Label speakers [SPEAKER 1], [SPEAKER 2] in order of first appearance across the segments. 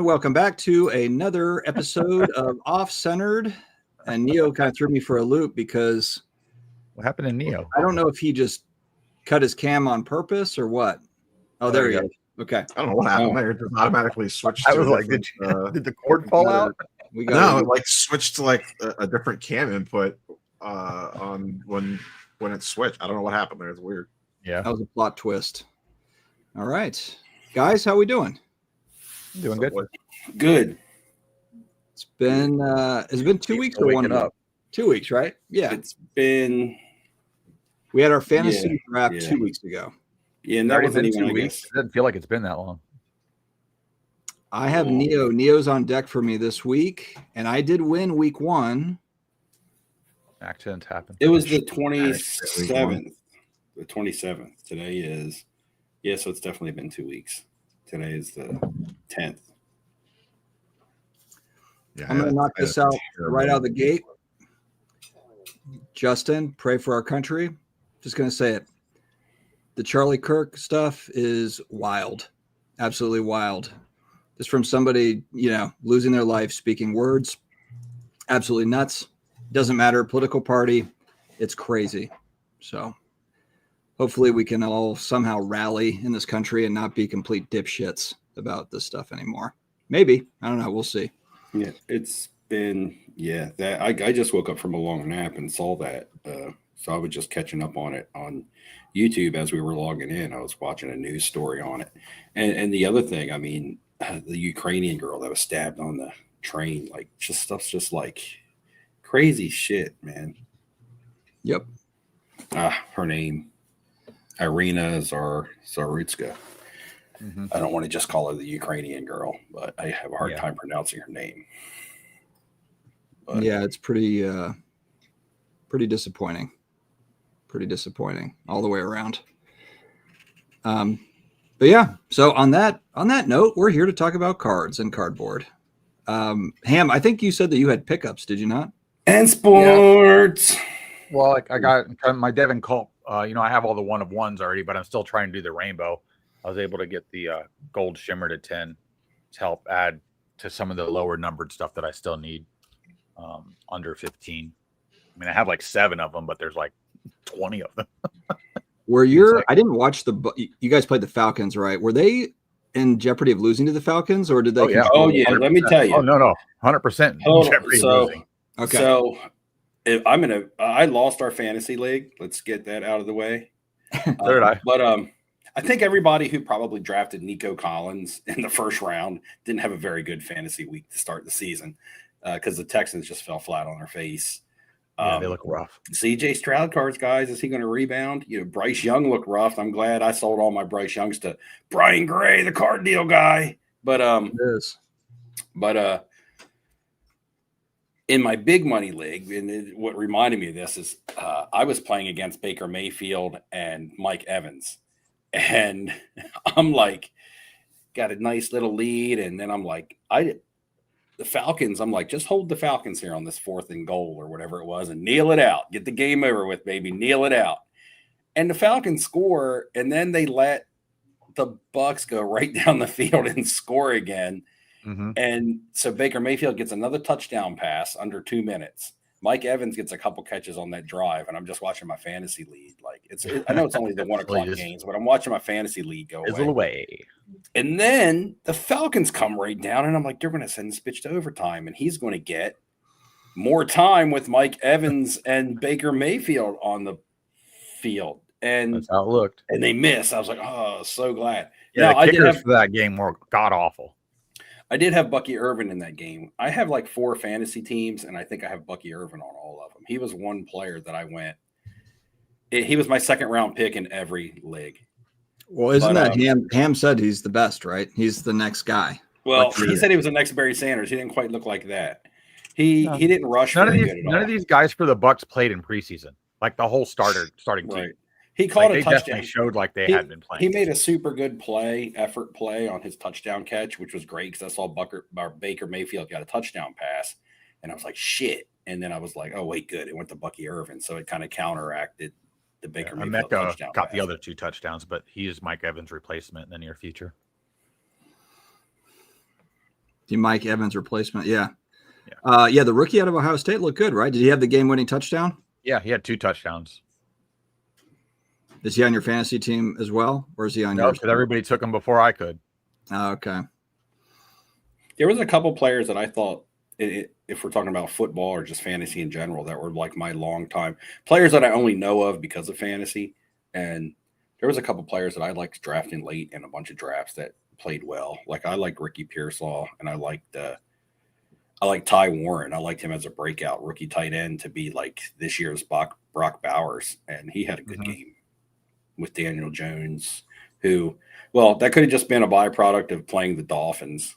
[SPEAKER 1] welcome back to another episode of Off Centered. And Neo kind of threw me for a loop because
[SPEAKER 2] what happened to Neo?
[SPEAKER 1] I don't know if he just cut his cam on purpose or what. Oh, there he is. Okay.
[SPEAKER 3] I don't know what happened there. It just automatically switched.
[SPEAKER 2] I was like, did the cord fall out?
[SPEAKER 3] No, it like switched to like a different cam input on when it switched. I don't know what happened there. It's weird.
[SPEAKER 2] Yeah,
[SPEAKER 1] that was a plot twist. All right, guys, how we doing?
[SPEAKER 2] Doing good.
[SPEAKER 4] Good.
[SPEAKER 1] It's been 2 weeks or 1 week? 2 weeks, right? Yeah.
[SPEAKER 4] It's been.
[SPEAKER 1] We had our fantasy draft 2 weeks ago.
[SPEAKER 4] Yeah, and that wasn't even
[SPEAKER 2] 2 weeks. It doesn't feel like it's been that long.
[SPEAKER 1] I have Neo. Neo's on deck for me this week, and I did win week 1.
[SPEAKER 2] Accidents happen.
[SPEAKER 4] It was the 27th. The 27th. Today is. Yeah, so it's definitely been 2 weeks. Today is the 10th.
[SPEAKER 3] Yeah,
[SPEAKER 1] I'm going to knock this out right out of the gate. Justin, pray for our country. Just going to say it. The Charlie Kirk stuff is wild. Absolutely wild. Just from somebody, losing their life, speaking words. Absolutely nuts. Doesn't matter. Political party. It's crazy. So hopefully we can all somehow rally in this country and not be complete dipshits about this stuff anymore. Maybe. I don't know. We'll see.
[SPEAKER 4] Yeah, it's been, that I just woke up from a long nap and saw that. So I was just catching up on it on YouTube as we were logging in. I was watching a news story on it. And the other thing, I mean, the Ukrainian girl that was stabbed on the train, like stuff's just like crazy shit, man.
[SPEAKER 1] Yep.
[SPEAKER 4] Her name, Irina Zarutska. Mm-hmm. I don't want to just call her the Ukrainian girl, but I have a hard time pronouncing her name. But,
[SPEAKER 1] yeah, it's pretty disappointing. Pretty disappointing all the way around. But yeah, so on that note, we're here to talk about cards and cardboard. Ham, I think you said that you had pickups, did you not?
[SPEAKER 4] And sports.
[SPEAKER 2] Yeah. Well, I got my Devin Culp. I have all the 1 of 1s already, but I'm still trying to do the rainbow. I was able to get the gold shimmer to 10 to help add to some of the lower numbered stuff that I still need under 15. I mean, I have like 7 of them, but there's like 20 of them.
[SPEAKER 1] I didn't watch you guys played the Falcons, right? Were they in jeopardy of losing to the Falcons, or did they?
[SPEAKER 4] Oh yeah. Let me tell you.
[SPEAKER 2] Oh no, 100% jeopardy of losing.
[SPEAKER 1] Okay.
[SPEAKER 4] So I lost our fantasy league. Let's get that out of the way.
[SPEAKER 2] So did I.
[SPEAKER 4] But I think everybody who probably drafted Nico Collins in the first round didn't have a very good fantasy week to start the season because the Texans just fell flat on their face.
[SPEAKER 2] Yeah, they look rough.
[SPEAKER 4] CJ Stroud cards, guys. Is he going to rebound? Bryce Young looked rough. I'm glad I sold all my Bryce Youngs to Brian Gray, the card deal guy. But in my big money league, and what reminded me of this is I was playing against Baker Mayfield and Mike Evans, and I'm like, got a nice little lead, and then I'm like, the Falcons, I'm like, just hold the Falcons here on this 4th and goal or whatever it was and kneel it out. Get the game over with, baby. Kneel it out. And the Falcons score, and then they let the Bucks go right down the field and score again. Mm-hmm. And so Baker Mayfield gets another touchdown pass under 2 minutes. Mike Evans gets a couple catches on that drive, and I'm just watching my fantasy lead. Like I know it's only the 1 o'clock games, but I'm watching my fantasy lead go away. And then the Falcons come right down, and I'm like, they're going to send this bitch to overtime, and he's going to get more time with Mike Evans and Baker Mayfield on the field. And
[SPEAKER 2] that's how it looked.
[SPEAKER 4] And they missed. I was like, oh, so glad.
[SPEAKER 2] Yeah, the kickers for that game were god awful.
[SPEAKER 4] I did have Bucky Irvin in that game. I have like 4 fantasy teams, and I think I have Bucky Irvin on all of them. He was one player that I went. He was my 2nd round pick in every league.
[SPEAKER 1] Well, isn't that Ham said he's the best, right? He's the next guy.
[SPEAKER 4] Well, he said he was the next Barry Sanders. He didn't quite look like that. He didn't rush.
[SPEAKER 2] None of these guys for the Bucks played in preseason. Like the whole starting team.
[SPEAKER 4] Right. He caught a touchdown.
[SPEAKER 2] Definitely showed like they had been playing.
[SPEAKER 4] He made a super good effort play on his touchdown catch, which was great because I saw Baker Mayfield got a touchdown pass, and I was like, shit. And then I was like, oh, wait, good. It went to Bucky Irvin, so it kind of counteracted the Baker Mayfield touchdown
[SPEAKER 2] got pass. The other 2 touchdowns, but he is Mike Evans' replacement in the near future.
[SPEAKER 1] The Mike Evans replacement. Yeah. The rookie out of Ohio State looked good, right? Did he have the game-winning touchdown?
[SPEAKER 2] Yeah, he had 2 touchdowns.
[SPEAKER 1] Is he on your fantasy team as well, or is he on
[SPEAKER 2] No,
[SPEAKER 1] yours?
[SPEAKER 2] because everybody took him before I could.
[SPEAKER 1] Oh, okay.
[SPEAKER 4] There was a couple players that I thought, if we're talking about football or just fantasy in general, that were like my long time players that I only know of because of fantasy. And there was a couple players that I liked drafting late in a bunch of drafts that played well. Like I like Ricky Pearsall, and I liked Ty Warren. I liked him as a breakout rookie tight end to be like this year's Brock Bowers, and he had a good game with Daniel Jones, who, well, that could have just been a byproduct of playing the Dolphins.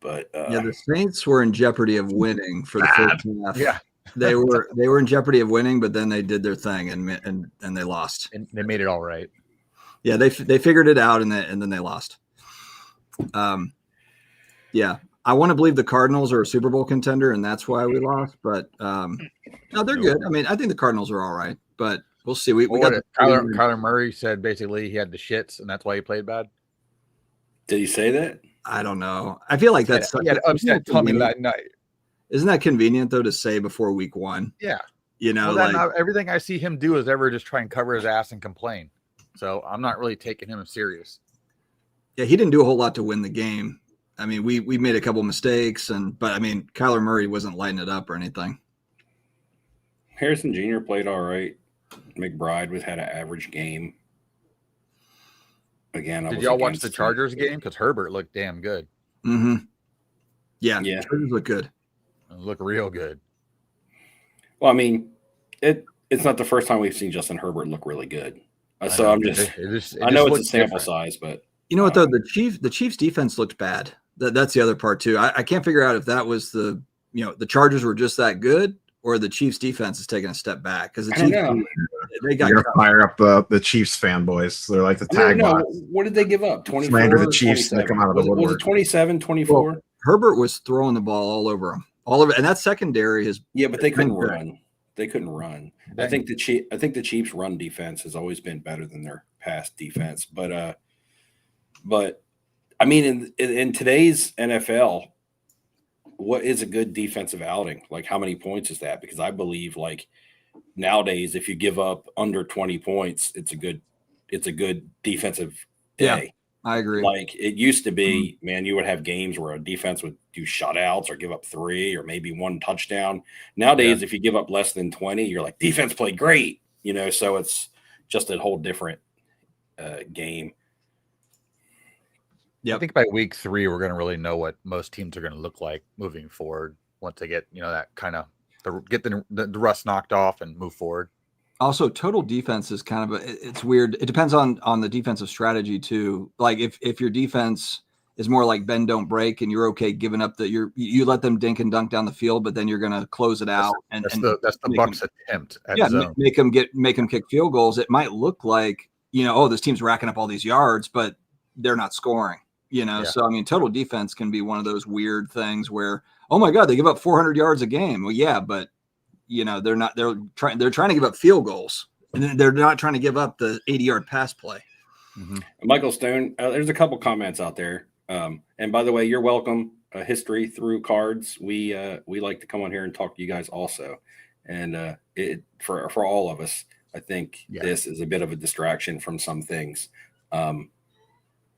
[SPEAKER 4] But
[SPEAKER 1] the Saints were in jeopardy of winning for the first half.
[SPEAKER 2] Yeah,
[SPEAKER 1] they were in jeopardy of winning, but then they did their thing and they lost.
[SPEAKER 2] and they made it all right.
[SPEAKER 1] Yeah, they figured it out and then they lost. Yeah, I want to believe the Cardinals are a Super Bowl contender, and that's why we lost. But no, they're good. I mean, I think the Cardinals are all right, but we'll see. We got
[SPEAKER 2] Kyler Murray said basically he had the shits, and that's why he played bad.
[SPEAKER 4] did he say that?
[SPEAKER 1] I don't know. I feel like that's
[SPEAKER 2] he had upset tummy that night.
[SPEAKER 1] Isn't that convenient though to say before week 1?
[SPEAKER 2] Yeah,
[SPEAKER 1] Everything
[SPEAKER 2] everything I see him do is ever just try and cover his ass and complain. So I'm not really taking him serious.
[SPEAKER 1] Yeah, he didn't do a whole lot to win the game. I mean, we made a couple mistakes, but I mean, Kyler Murray wasn't lighting it up or anything.
[SPEAKER 4] Harrison Jr. played all right. McBride had an average game. Again,
[SPEAKER 2] did y'all watch the Chargers game? Because Herbert looked damn good.
[SPEAKER 1] Mm-hmm. Yeah.
[SPEAKER 4] Chargers
[SPEAKER 1] look good.
[SPEAKER 2] Look real good.
[SPEAKER 4] Well, I mean, it's not the first time we've seen Justin Herbert look really good. So I'm just, I know it's a sample size, but
[SPEAKER 1] you know what though, the Chiefs defense looked bad. That's the other part too. I can't figure out if that was the Chargers were just that good, or the Chiefs defense is taking a step back, because the Chiefs
[SPEAKER 3] they got to fire up the Chiefs fanboys. They're like the tag bots.
[SPEAKER 4] What did they give up? 24
[SPEAKER 3] slander the Chiefs and they come out of the woodwork.
[SPEAKER 4] Was it 27, 24?
[SPEAKER 1] Well, Herbert was throwing the ball all over him. All of it, and that secondary is
[SPEAKER 4] but they couldn't run. They couldn't run. I think the Chiefs' run defense has always been better than their pass defense. But I mean, in today's NFL, what is a good defensive outing? Like, how many points is that? Because I believe, like, nowadays, if you give up under 20 points, it's a good defensive day.
[SPEAKER 1] Yeah, I agree.
[SPEAKER 4] Like, it used to be, man, you would have games where a defense would do shutouts or give up 3 or maybe 1 touchdown. Nowadays, if you give up less than 20, you're like, defense played great, so it's just a whole different game.
[SPEAKER 2] Yeah, I think by week 3 we're going to really know what most teams are going to look like moving forward once they get that kind of get the rust knocked off and move forward.
[SPEAKER 1] Also, total defense is kind of it's weird. It depends on the defensive strategy too. Like if your defense is more like bend don't break, and you're okay giving up you let them dink and dunk down the field, but then you're going to close it out.
[SPEAKER 2] That's the Bucs attempt at zone.
[SPEAKER 1] make them kick field goals. It might look like this team's racking up all these yards, but they're not scoring. So I mean, total defense can be one of those weird things where, oh my God, they give up 400 yards a game. Well, yeah, but they're not. They're trying to give up field goals, and they're not trying to give up the 80-yard pass play.
[SPEAKER 4] Mm-hmm. Michael Stone, there's a couple comments out there, and by the way, you're welcome. History through cards. We like to come on here and talk to you guys also, and for all of us, I think this is a bit of a distraction from some things.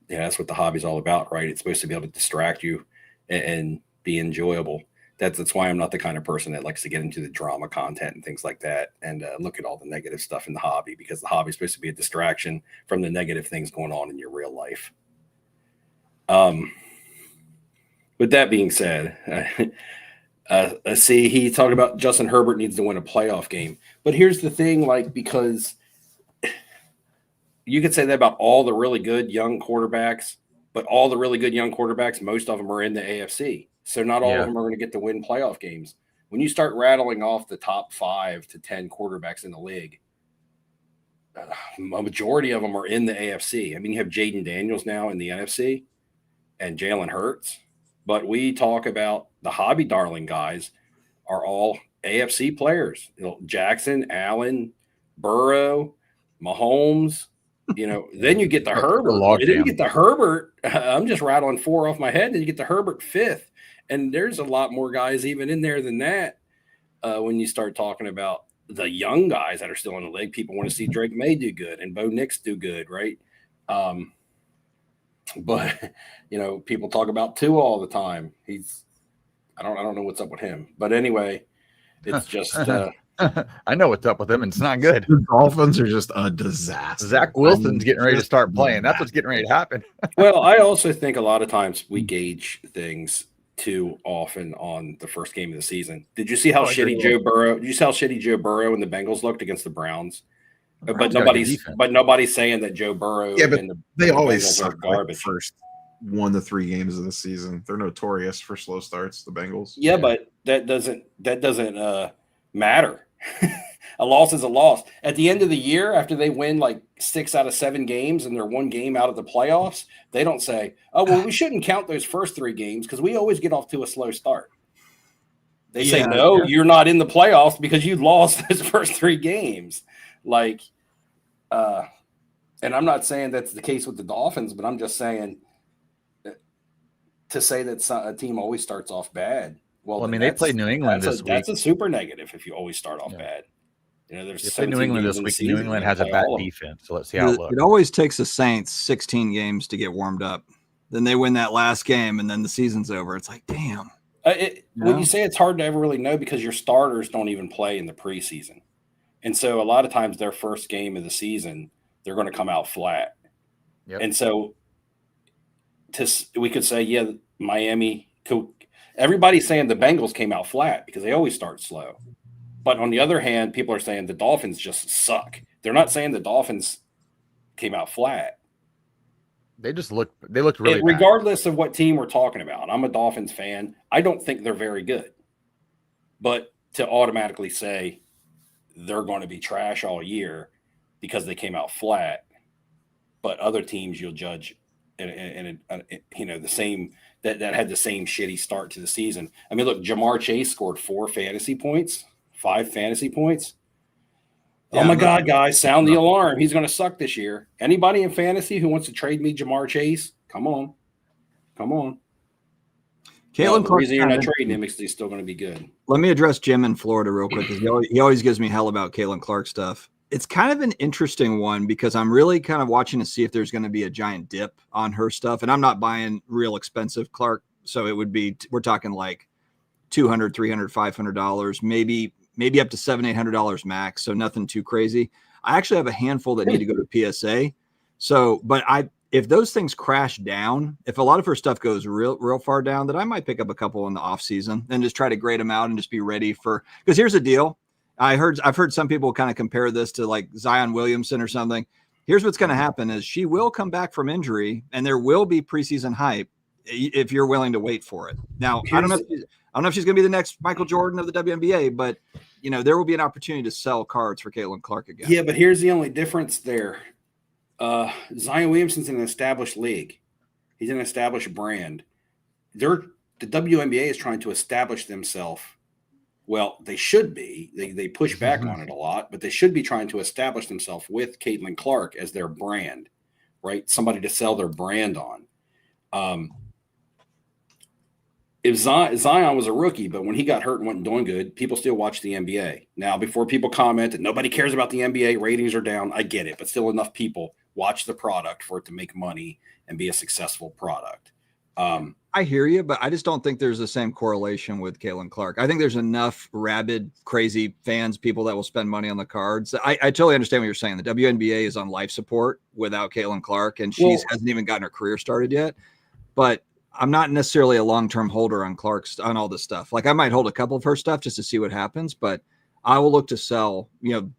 [SPEAKER 4] That's what the hobby's all about, right? It's supposed to be able to distract you and be enjoyable. That's why I'm not the kind of person that likes to get into the drama content and things like that and look at all the negative stuff in the hobby, because the hobby is supposed to be a distraction from the negative things going on in your real life. With that being said, see, he talked about Justin Herbert needs to win a playoff game. But here's the thing, because you could say that about all the really good young quarterbacks, but all the really good young quarterbacks, most of them are in the AFC. So not all of them are going to get to win playoff games. When you start rattling off the top 5 to 10 quarterbacks in the league, a majority of them are in the AFC. I mean, you have Jaden Daniels now in the NFC and Jalen Hurts, but we talk about the hobby darling guys are all AFC players. Jackson, Allen, Burrow, Mahomes, Then you get the Herbert. And then you get the Herbert. I'm just rattling 4 off my head. Then you get the Herbert 5th. And there's a lot more guys even in there than that. When you start talking about the young guys that are still in the league, people want to see Drake May do good and Bo Nix do good, right? But people talk about Tua all the time. I don't know what's up with him. But anyway, it's just
[SPEAKER 2] I know what's up with him, and it's not good.
[SPEAKER 3] The Dolphins are just a disaster.
[SPEAKER 2] Zach Wilson's getting ready to start playing. That's what's getting ready to happen.
[SPEAKER 4] Well, I also think a lot of times we gauge things too often on the first game of the season. Did you see how shitty Joe Burrow? Did you see how shitty Joe Burrow and the Bengals looked against the Browns? But nobody's saying that Joe Burrow.
[SPEAKER 3] Yeah, but
[SPEAKER 4] and
[SPEAKER 3] they always
[SPEAKER 4] Bengals
[SPEAKER 3] suck
[SPEAKER 4] are garbage.
[SPEAKER 3] First 1 to 3 games of the season. They're notorious for slow starts. The Bengals.
[SPEAKER 4] Yeah, but that doesn't matter. A loss is a loss. At the end of the year, after they win like 6 out of 7 games and they're 1 game out of the playoffs, they don't say, "Oh, well, we shouldn't count those first 3 games because we always get off to a slow start." They say, "No, you're not in the playoffs because you lost those first 3 games." And I'm not saying that's the case with the Dolphins, but I'm just saying to say that a team always starts off bad. Well,
[SPEAKER 2] I mean, they played New England this week.
[SPEAKER 4] That's a super negative if you always start off bad. There's
[SPEAKER 2] they played New England this week. New England has a bad defense, so let's see how it looks.
[SPEAKER 1] It always takes the Saints 16 games to get warmed up. Then they win that last game, and then the season's over. It's like, damn.
[SPEAKER 4] When you say it's hard to ever really know because your starters don't even play in the preseason. And so a lot of times their first game of the season, they're going to come out flat.
[SPEAKER 2] Yep.
[SPEAKER 4] And so we could say, yeah, Miami – everybody's saying the Bengals came out flat because they always start slow. But on the other hand, people are saying the Dolphins just suck. They're not saying the Dolphins came out flat.
[SPEAKER 2] They looked really bad.
[SPEAKER 4] Regardless of what team we're talking about. I'm a Dolphins fan. I don't think they're very good. But to automatically say they're going to be trash all year because they came out flat, but other teams you'll judge in the same that had the same shitty start to the season. I mean, look, Jamar Chase scored 5 fantasy points. Yeah, oh my God, guys, sound the alarm. He's going to suck this year. Anybody in fantasy who wants to trade me Jamar Chase, come on.
[SPEAKER 1] Caitlin Clark,
[SPEAKER 4] you're not trading him because he's still going to be good.
[SPEAKER 1] Let me address Jim in Florida real quick because he always gives me hell about Caitlin Clark stuff. It's kind of an interesting one because I'm really kind of watching to see if there's going to be a giant dip on her stuff. And I'm not buying real expensive Clark. So it would be, we're talking like $200, $300, $500, maybe up to $700, $800 max. So nothing too crazy. I actually have a handful that need to go to PSA. So, but if those things crash down, if a lot of her stuff goes real far down, then I might pick up a couple in the off season and just try to grade them out and just be ready for, because here's the deal. I've heard some people kind of compare this to like Zion Williamson or something. Here's what's going to happen is she will come back from injury and there will be preseason hype if you're willing to wait for it. Now, I don't know if she's going to be the next Michael Jordan of the WNBA, but there will be an opportunity to sell cards for Caitlin Clark again.
[SPEAKER 4] Yeah, but here's the only difference there. Zion Williamson's in an established league. He's an established brand. The WNBA is trying to establish themselves. Well, they should be. They push back on it a lot, but they should be trying to establish themselves with Caitlin Clark as their brand, right? Somebody to sell their brand on. If Zion was a rookie, but when he got hurt and wasn't doing good, people still watch the NBA. Now, before people comment that nobody cares about the NBA, ratings are down, I get it, but still enough people watch the product for it to make money and be a successful product.
[SPEAKER 1] I hear you, but I just don't think there's the same correlation with Caitlin Clark. I think there's enough rabid, crazy fans, people that will spend money on the cards. I totally understand what you're saying. The WNBA is on life support without Caitlin Clark, and she hasn't even gotten her career started yet. But I'm not necessarily a long-term holder on Clark's on all this stuff. Like I might hold a couple of her stuff just to see what happens, but I will look to sell,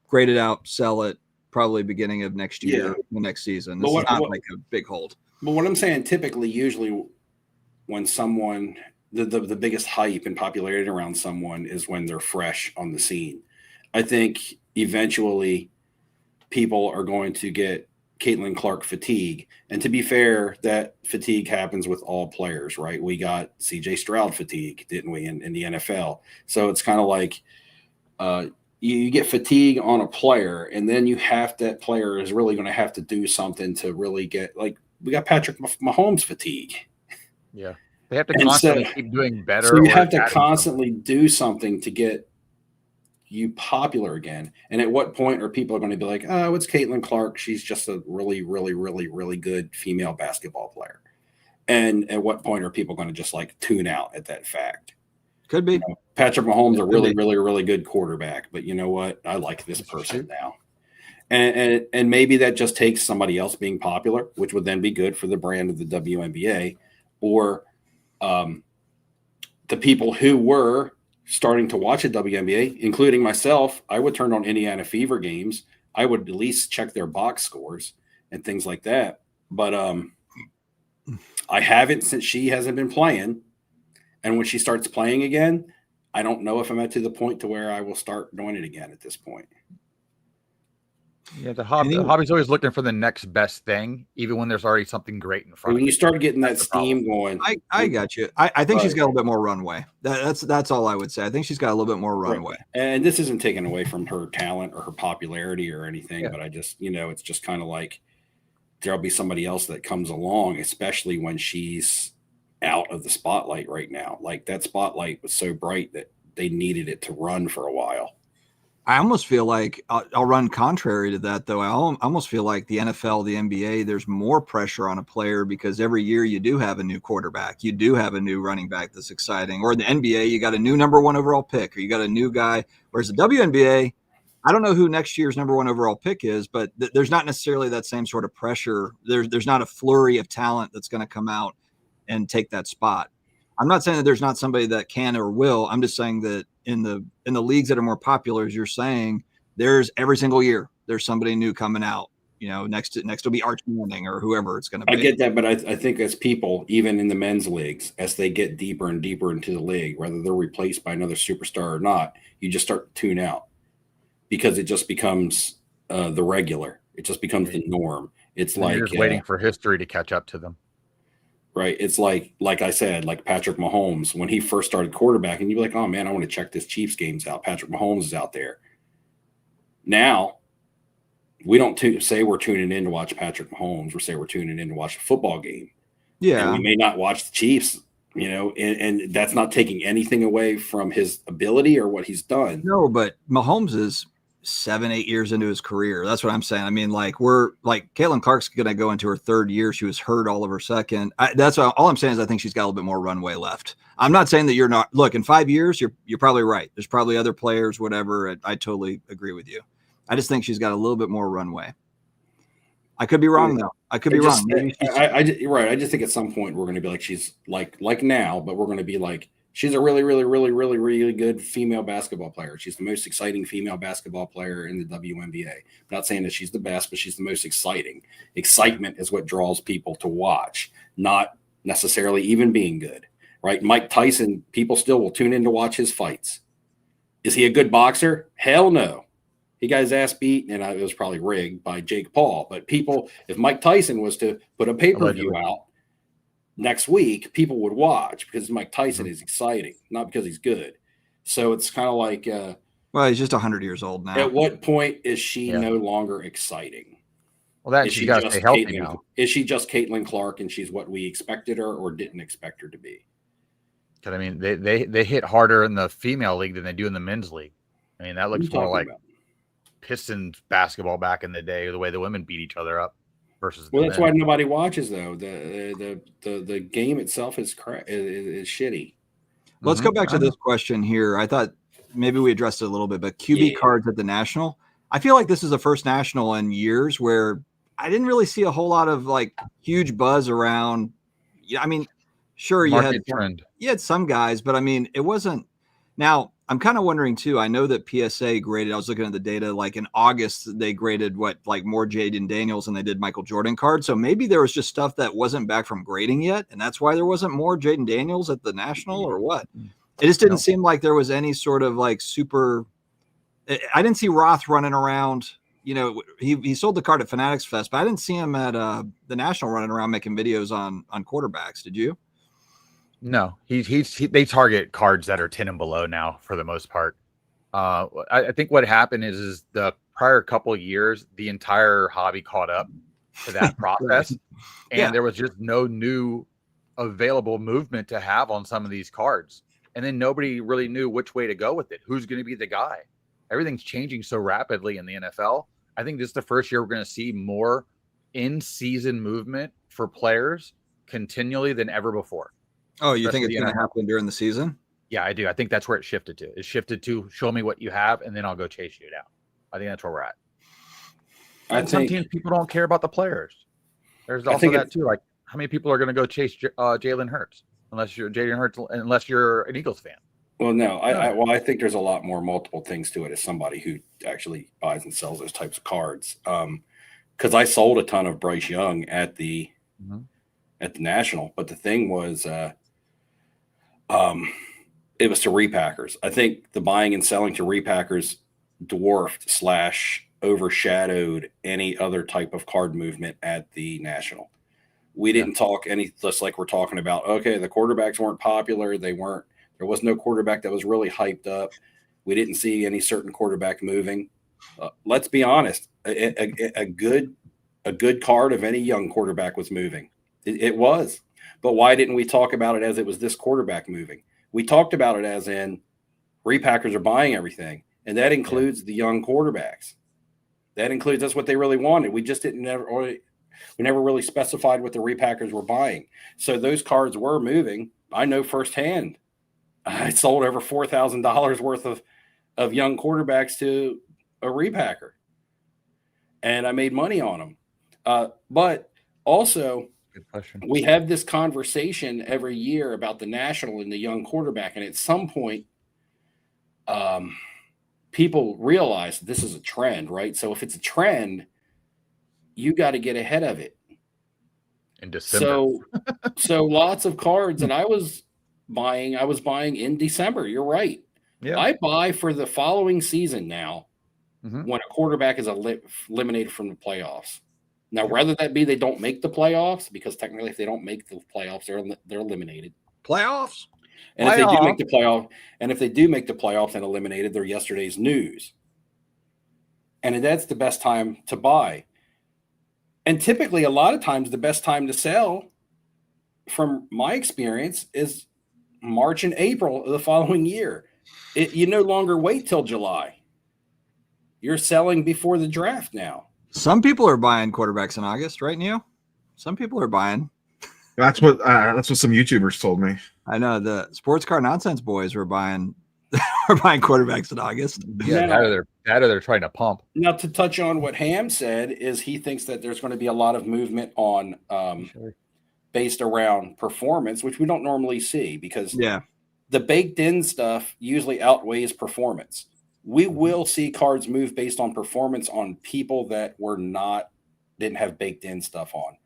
[SPEAKER 1] grade it out, sell it probably beginning of next year, the next season. This is not like a big hold.
[SPEAKER 4] But what I'm saying, usually when someone, the biggest hype and popularity around someone is when they're fresh on the scene. I think eventually people are going to get Caitlin Clark fatigue. And to be fair, that fatigue happens with all players, right? We got CJ Stroud fatigue, didn't we, in the NFL? So it's kind of like, you get fatigue on a player, and then that player is really going to have to do something to really get, like, we got Patrick Mahomes fatigue.
[SPEAKER 2] Yeah. They have to constantly keep doing better.
[SPEAKER 4] So you have to constantly do something to get you popular again. And at what point are people going to be like, oh, it's Caitlin Clark. She's just a really, really, really, really good female basketball player. And at what point are people going to just like tune out at that fact?
[SPEAKER 1] Could be.
[SPEAKER 4] You know, Patrick Mahomes, a really, really, really good quarterback. But you know what? I like this person now. And maybe that just takes somebody else being popular, which would then be good for the brand of the WNBA, or the people who were starting to watch the WNBA, including myself. I would turn on Indiana Fever games. I would at least check their box scores and things like that. But I haven't, since she hasn't been playing. And when she starts playing again, I don't know if I'm at to the point to where I will start doing it again at this point.
[SPEAKER 2] Yeah, the hobby's always looking for the next best thing, even when there's already something great in front of you.
[SPEAKER 4] When you start getting that steam going.
[SPEAKER 1] I got you. I think she's got a little bit more runway. That's all I would say. I think she's got a little bit more runway.
[SPEAKER 4] Right. And this isn't taken away from her talent or her popularity or anything, but I just, it's just kind of like there'll be somebody else that comes along, especially when she's out of the spotlight right now. Like, that spotlight was so bright that they needed it to run for a while.
[SPEAKER 1] I almost feel like I'll run contrary to that, though. I almost feel like the NFL, the NBA, there's more pressure on a player because every year you do have a new quarterback. You do have a new running back that's exciting. Or the NBA, you got a new number 1 overall pick, or you got a new guy. Whereas the WNBA, I don't know who next year's number 1 overall pick is, but there's not necessarily that same sort of pressure. There's not a flurry of talent that's going to come out and take that spot. I'm not saying that there's not somebody that can or will. I'm just saying that in the leagues that are more popular, as you're saying, there's every single year there's somebody new coming out. Next will be Arch Manning or whoever it's going to be.
[SPEAKER 4] I get that, but I think as people, even in the men's leagues, as they get deeper and deeper into the league, whether they're replaced by another superstar or not, you just start to tune out because it just becomes the regular. It just becomes the norm. It's like
[SPEAKER 2] you're just waiting for history to catch up to them.
[SPEAKER 4] Right. It's like I said, like Patrick Mahomes, when he first started quarterbacking, you'd be like, oh man, I want to check this Chiefs games out. Patrick Mahomes is out there. Now, we don't say we're tuning in to watch Patrick Mahomes. We say we're tuning in to watch a football game.
[SPEAKER 1] Yeah.
[SPEAKER 4] And we may not watch the Chiefs, and that's not taking anything away from his ability or what he's done.
[SPEAKER 1] No, but Mahomes is 7-8 years into his career. That's what I'm saying. I mean, Caitlin Clark's going to go into her 3rd year. She was hurt all of her 2nd. That's all I'm saying is I think she's got a little bit more runway left. I'm not saying that you're not. Look, in 5 years, you're probably right. There's probably other players, whatever. I totally agree with you. I just think she's got a little bit more runway. I could be wrong though. I could be wrong.
[SPEAKER 4] I just think at some point we're going to be like she's like now, but we're going to be like, she's a really, really, really, really, really good female basketball player. She's the most exciting female basketball player in the WNBA. I'm not saying that she's the best, but she's the most exciting. Excitement is what draws people to watch, not necessarily even being good, right? Mike Tyson, people still will tune in to watch his fights. Is he a good boxer? Hell no. He got his ass beat, and it was probably rigged by Jake Paul. But people, if Mike Tyson was to put a pay-per-view out next week, people would watch because Mike Tyson is exciting, not because he's good. So it's kind of like,
[SPEAKER 1] well, he's just 100 years old now.
[SPEAKER 4] At what point is she no longer exciting?
[SPEAKER 2] Well, that she got to stay healthy now.
[SPEAKER 4] Is she just Caitlin Clark, and she's what we expected her or didn't expect her to be?
[SPEAKER 2] Because I mean, they hit harder in the female league than they do in the men's league. I mean, that looks more like Pistons basketball back in the day, the way the women beat each other up.
[SPEAKER 4] That's why nobody watches though. The game itself is shitty.
[SPEAKER 1] Let's go back to this question here. I thought maybe we addressed it a little bit, but QB cards at the National. I feel like this is the first National in years where I didn't really see a whole lot of like huge buzz around. Yeah, I mean, sure you had some guys, but I mean it wasn't. Now I'm kind of wondering too. I know that PSA graded. I was looking at the data. Like in August, they graded more Jaden Daniels than they did Michael Jordan cards. So maybe there was just stuff that wasn't back from grading yet, and that's why there wasn't more Jaden Daniels at the National, or what? It just didn't seem like there was any sort of like super. I didn't see Roth running around. He sold the card at Fanatics Fest, but I didn't see him at the National running around making videos on quarterbacks. Did you?
[SPEAKER 2] No, they target cards that are 10 and below now for the most part. I think what happened is the prior couple of years, the entire hobby caught up to that process, and
[SPEAKER 1] Yeah.
[SPEAKER 2] there was just no new available movement to have on some of these cards. And then nobody really knew which way to go with it. Who's going to be the guy? Everything's changing so rapidly in the NFL. I think this is the first year we're going to see more in-season movement for players continually than ever before.
[SPEAKER 1] Oh, you think
[SPEAKER 2] Especially
[SPEAKER 1] it's
[SPEAKER 2] the
[SPEAKER 1] going to
[SPEAKER 2] NFL.
[SPEAKER 1] happen during the season?
[SPEAKER 2] Yeah, I do. I think that's where it shifted to. It shifted to show me what you have, and then I'll go chase you down. I think that's where we're at.
[SPEAKER 4] I
[SPEAKER 2] And some
[SPEAKER 4] think
[SPEAKER 2] teams, people don't care about the players. There's
[SPEAKER 4] I
[SPEAKER 2] also
[SPEAKER 4] think
[SPEAKER 2] that too. Like, how many people are going to go chase Jalen Hurts unless you're an Eagles fan?
[SPEAKER 4] Well, no, I think there's a lot more multiple things to it as somebody who actually buys and sells those types of cards. Because I sold a ton of Bryce Young at the National, but the thing was, it was to repackers. I think the buying and selling to repackers dwarfed / overshadowed any other type of card movement at the National. We didn't talk any, just like we're talking about. Okay, the quarterbacks weren't popular. There was no quarterback that was really hyped up. We didn't see any certain quarterback moving. Let's be honest. A good card of any young quarterback was moving. It was. But why didn't we talk about it as it was this quarterback moving? We talked about it as in repackers are buying everything, and that includes the young quarterbacks. That's what they really wanted. We just we never really specified what the repackers were buying. So those cards were moving. I know firsthand. I sold over $4,000 worth of young quarterbacks to a repacker, and I made money on them. But also,
[SPEAKER 2] Good question.
[SPEAKER 4] we have this conversation every year about the National and the young quarterback, and at some point, people realize this is a trend, right? So if it's a trend, you got to get ahead of it.
[SPEAKER 2] In December.
[SPEAKER 4] So lots of cards that I was buying in December. You're right.
[SPEAKER 2] Yeah.
[SPEAKER 4] I buy for the following season now when a quarterback is eliminated from the playoffs. Now, whether that be they don't make the playoffs, because technically if they don't make the playoffs, they're eliminated.
[SPEAKER 1] Playoffs?
[SPEAKER 4] And if they do make the playoffs and eliminated, they're yesterday's news. And that's the best time to buy. And typically, a lot of times, the best time to sell, from my experience, is March and April of the following year. You no longer wait till July. You're selling before the draft now.
[SPEAKER 1] Some people are buying quarterbacks in August, right, Neo? Some people are buying.
[SPEAKER 3] That's what some YouTubers told me.
[SPEAKER 1] I know the sports car nonsense boys were buying quarterbacks in August.
[SPEAKER 2] Yeah, that or they're trying to pump.
[SPEAKER 4] Now, to touch on what Ham said, is he thinks that there's going to be a lot of movement on based around performance, which we don't normally see because the baked in stuff usually outweighs performance. We will see cards move based on performance on people that didn't have baked in stuff on.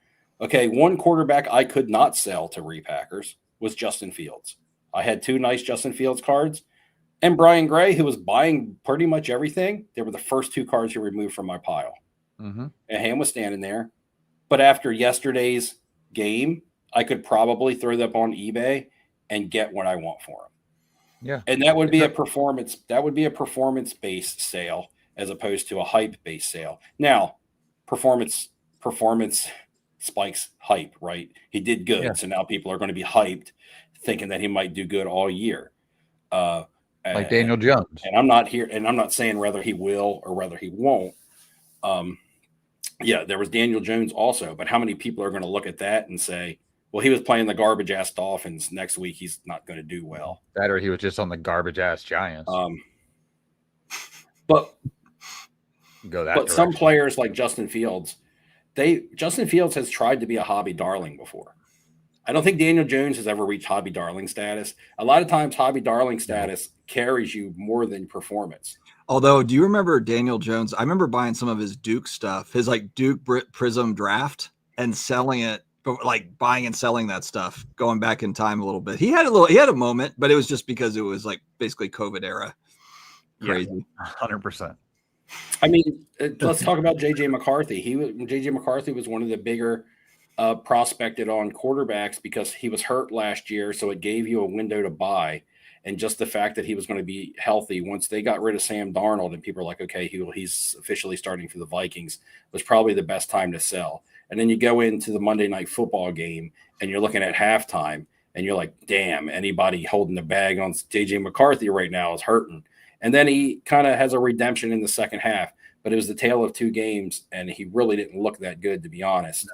[SPEAKER 4] Okay, one quarterback I could not sell to repackers was Justin Fields. I had 2 nice Justin Fields cards. And Brian Gray, who was buying pretty much everything, they were the first 2 cards he removed from my pile. And Ham was standing there. But after yesterday's game, I could probably throw that up on eBay and get what I want for him.
[SPEAKER 2] Yeah.
[SPEAKER 4] And that would be a performance-based sale as opposed to a hype-based sale. Now, performance spikes hype, right? He did good. Yeah. So now people are going to be hyped thinking that he might do good all year.
[SPEAKER 2] Like Daniel Jones.
[SPEAKER 4] And I'm not saying whether he will or whether he won't. There was Daniel Jones also, but how many people are going to look at that and say, well, he was playing the garbage ass Dolphins. Next week, he's not going to do well.
[SPEAKER 2] That or he was just on the garbage ass Giants.
[SPEAKER 4] But
[SPEAKER 2] direction.
[SPEAKER 4] Some players like Justin Fields has tried to be a hobby darling before. I don't think Daniel Jones has ever reached hobby darling status. A lot of times, hobby darling status carries you more than performance.
[SPEAKER 1] Although, do you remember Daniel Jones? I remember buying some of his Duke stuff, his like Duke Prism draft, and selling it, like buying and selling that stuff, going back in time a little bit. He had a moment, but it was just because it was like basically COVID era. Crazy.
[SPEAKER 2] 100%.
[SPEAKER 4] I mean, let's talk about JJ McCarthy. JJ McCarthy was one of the bigger prospected on quarterbacks because he was hurt last year, so it gave you a window to buy. and just the fact that he was going to be healthy once they got rid of Sam Darnold and people are like, okay, he's officially starting for the Vikings, was probably the best time to sell. And then you go into the Monday Night Football game and you're looking at halftime and you're like, damn, anybody holding the bag on JJ McCarthy right now is hurting. And then he kind of has a redemption in the second half, but it was the tale of two games and he really didn't look that good, to be honest.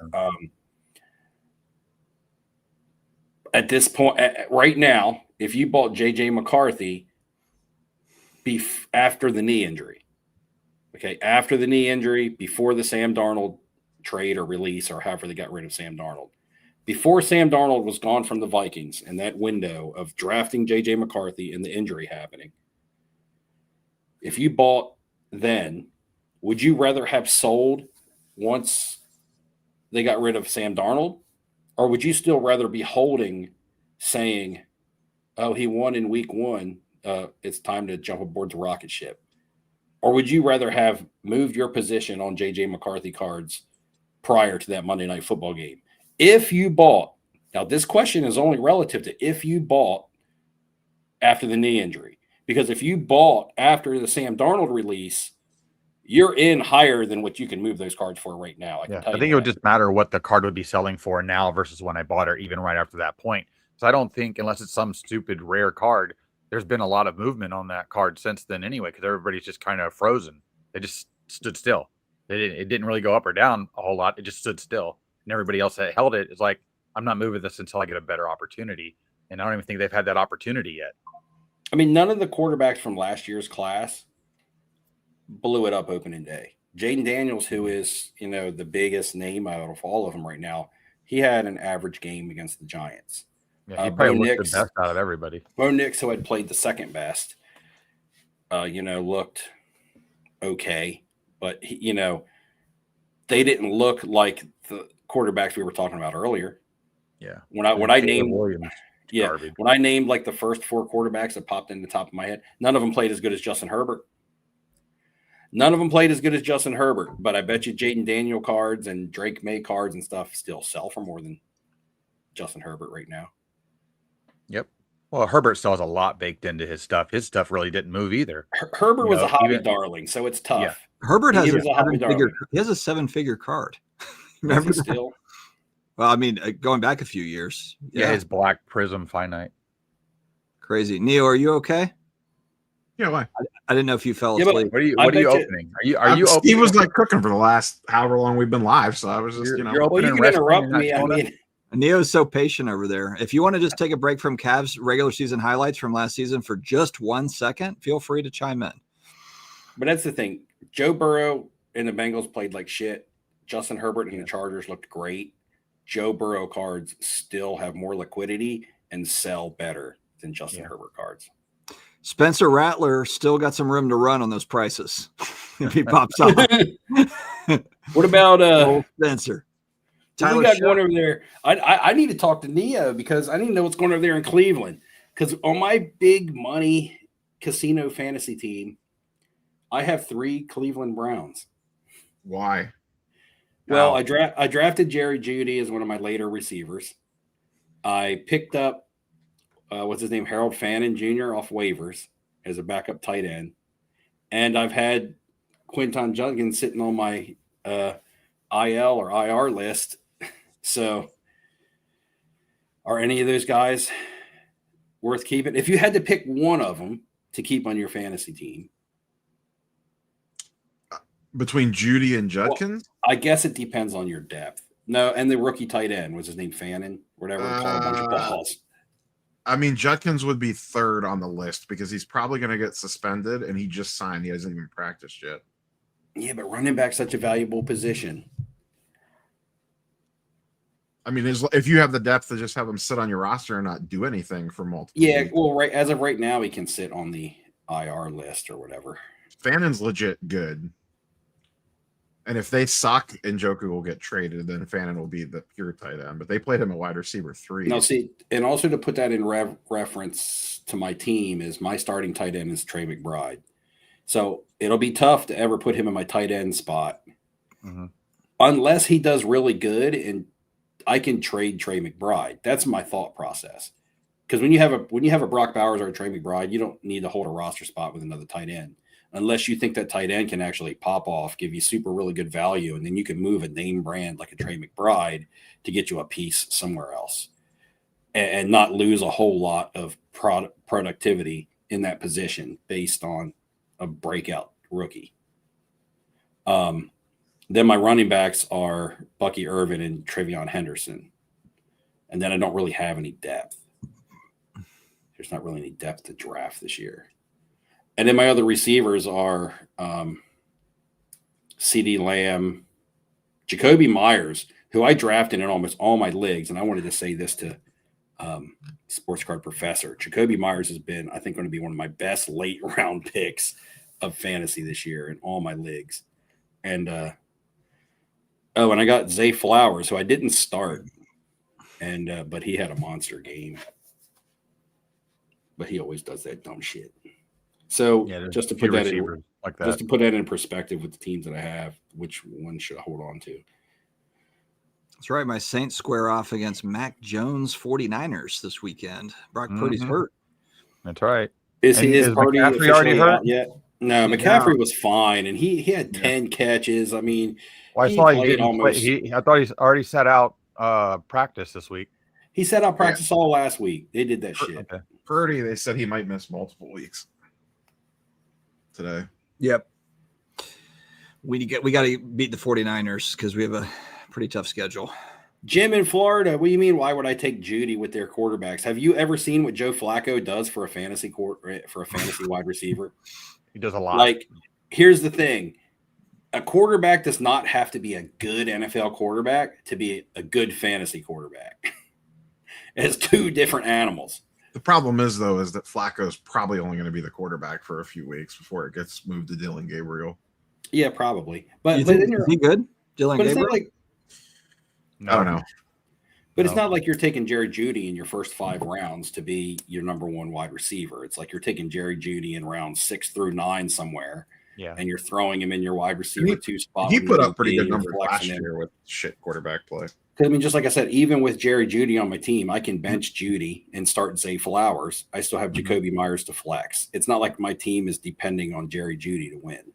[SPEAKER 4] At this point, right now, if you bought J.J. McCarthy after the knee injury, okay, after the knee injury, before the Sam Darnold trade or release or however they got rid of Sam Darnold, before Sam Darnold was gone from the Vikings in that window of drafting J.J. McCarthy and the injury happening, if you bought then, would you rather have sold once they got rid of Sam Darnold? Or would you still rather be holding, saying, oh, he won in week one, it's time to jump aboard the rocket ship? Or would you rather have moved your position on J.J. McCarthy cards prior to that Monday Night Football game? If you bought, now this question is only relative to if you bought after the knee injury. Because if you bought after the Sam Darnold release, you're in higher than what you can move those cards for right now.
[SPEAKER 2] I think it would just matter what the card would be selling for now versus when I bought it, even right after that point. So I don't think, unless it's some stupid rare card, there's been a lot of movement on that card since then anyway, because everybody's just kind of frozen. They just stood still. It didn't really go up or down a whole lot. It just stood still. And everybody else that held it is like, I'm not moving this until I get a better opportunity. And I don't even think they've had that opportunity yet.
[SPEAKER 4] I mean, none of the quarterbacks from last year's class blew it up opening day. Jaden Daniels, who is, the biggest name out of all of them right now, he had an average game against the Giants.
[SPEAKER 2] Yeah, he probably looked the best out of everybody.
[SPEAKER 4] Bo Nix, who had played the second best, looked okay. But, they didn't look like the quarterbacks we were talking about earlier.
[SPEAKER 2] Yeah.
[SPEAKER 4] When I named
[SPEAKER 2] Williams, garbage.
[SPEAKER 4] When I named like the first four quarterbacks that popped in the top of my head, none of them played as good as Justin Herbert. None of them played as good as Justin Herbert, but I bet you Jaden Daniel cards and Drake May cards and stuff still sell for more than Justin Herbert right now.
[SPEAKER 2] Yep. Well, Herbert still has a lot baked into his stuff. His stuff really didn't move either.
[SPEAKER 4] Herbert was a hobby darling, so it's tough.
[SPEAKER 2] Yeah.
[SPEAKER 1] Herbert has a seven-figure card. Remember
[SPEAKER 4] still?
[SPEAKER 1] Well, I mean, going back a few years.
[SPEAKER 2] Yeah, his black prism finite.
[SPEAKER 1] Crazy. Neo, are you okay?
[SPEAKER 3] Yeah, why?
[SPEAKER 1] I didn't know if you fell asleep.
[SPEAKER 2] What are you opening? Are you
[SPEAKER 3] Steve was like cooking for the last however long we've been live, so I was just,
[SPEAKER 2] You're opening
[SPEAKER 4] you can interrupt me. I mean,
[SPEAKER 1] Neo's so patient over there. If you want to just take a break from Cavs regular season highlights from last season for just 1 second, feel free to chime in.
[SPEAKER 4] But that's the thing. Joe Burrow and the Bengals played like shit. Justin Herbert and the Chargers looked great. Joe Burrow cards still have more liquidity and sell better than Justin Herbert cards.
[SPEAKER 1] Spencer Rattler still got some room to run on those prices if he pops up.
[SPEAKER 4] What about
[SPEAKER 1] Spencer?
[SPEAKER 4] We got one over there. I need to talk to Neo because I need to know what's going over there in Cleveland. Because on my big money casino fantasy team, I have 3 Cleveland Browns.
[SPEAKER 3] Why?
[SPEAKER 4] Well, I drafted Jerry Jeudy as one of my later receivers. I picked up what's his name, Harold Fannin Jr. off waivers as a backup tight end, and I've had Quinton Judkins sitting on my IL or IR list. So, are any of those guys worth keeping? If you had to pick one of them to keep on your fantasy team,
[SPEAKER 3] between Judy and Judkins,
[SPEAKER 4] I guess it depends on your depth. No, and the rookie tight end was his name, Fannin, whatever. Call a bunch of balls.
[SPEAKER 3] I mean, Judkins would be third on the list because he's probably going to get suspended, and he just signed. He hasn't even practiced yet.
[SPEAKER 4] Yeah, but running back's such a valuable position.
[SPEAKER 3] I mean, if you have the depth to just have him sit on your roster and not do anything for multiple
[SPEAKER 4] weeks. Well, as of right now, he can sit on the IR list or whatever.
[SPEAKER 3] Fannin's legit good. And if they suck, Njoku will get traded, then Fannin will be the pure tight end. But they played him at wide receiver 3.
[SPEAKER 4] No, see, and also to put that in reference to my team is my starting tight end is Trey McBride. So it'll be tough to ever put him in my tight end spot unless he does really good and I can trade Trey McBride. That's my thought process. Because when you have a Brock Bowers or a Trey McBride, you don't need to hold a roster spot with another tight end unless you think that tight end can actually pop off, give you super really good value, and then you can move a name brand like a Trey McBride to get you a piece somewhere else and not lose a whole lot of productivity in that position based on a breakout rookie. Then my running backs are Bucky Irvin and Trevion Henderson. And then I don't really have any depth. There's not really any depth to draft this year. And then my other receivers are CeeDee Lamb, Jacoby Myers, who I drafted in almost all my leagues. And I wanted to say this to Sports Card Professor. Jacoby Myers has been, I think, going to be one of my best late round picks of fantasy this year in all my leagues. And and I got Zay Flowers, who I didn't start, and but he had a monster game. But he always does that dumb shit. So just to put that just to put that in perspective with the teams that I have, which one should I hold on to?
[SPEAKER 1] That's right. My Saints square off against Mac Jones 49ers this weekend. Brock Purdy's hurt.
[SPEAKER 2] That's right.
[SPEAKER 4] Is Purdy
[SPEAKER 2] McCaffrey already hurt
[SPEAKER 4] yet? No, McCaffrey was fine, and he had 10 catches. I mean,
[SPEAKER 2] I thought he's already set out practice this week.
[SPEAKER 4] He set out practice all last week. They did that shit.
[SPEAKER 3] Okay. Purdy, they said he might miss multiple weeks today.
[SPEAKER 1] Yep. We got to beat the 49ers because we have a pretty tough schedule.
[SPEAKER 4] Jim in Florida, what do you mean? Why would I take Judy with their quarterbacks? Have you ever seen what Joe Flacco does for a fantasy wide receiver?
[SPEAKER 2] He does a lot.
[SPEAKER 4] Like, here's the thing. A quarterback does not have to be a good NFL quarterback to be a good fantasy quarterback. It's two different animals.
[SPEAKER 3] The problem is that Flacco's probably only going to be the quarterback for a few weeks before it gets moved to Dylan Gabriel.
[SPEAKER 4] Yeah, probably. But
[SPEAKER 1] is he good? Dylan Gabriel?
[SPEAKER 4] It's not like,
[SPEAKER 3] I don't know.
[SPEAKER 4] But it's not like you're taking Jerry Jeudy in your first 5 rounds to be your number one wide receiver. It's like you're taking Jerry Jeudy in rounds 6 through 9 somewhere.
[SPEAKER 2] Yeah.
[SPEAKER 4] And you're throwing him in your wide receiver 2 spot.
[SPEAKER 3] He put up pretty good numbers last year with shit quarterback play.
[SPEAKER 4] I mean, just like I said, even with Jerry Jeudy on my team, I can bench Jeudy and start Zay Flowers. I still have Jacoby Myers to flex. It's not like my team is depending on Jerry Jeudy to win.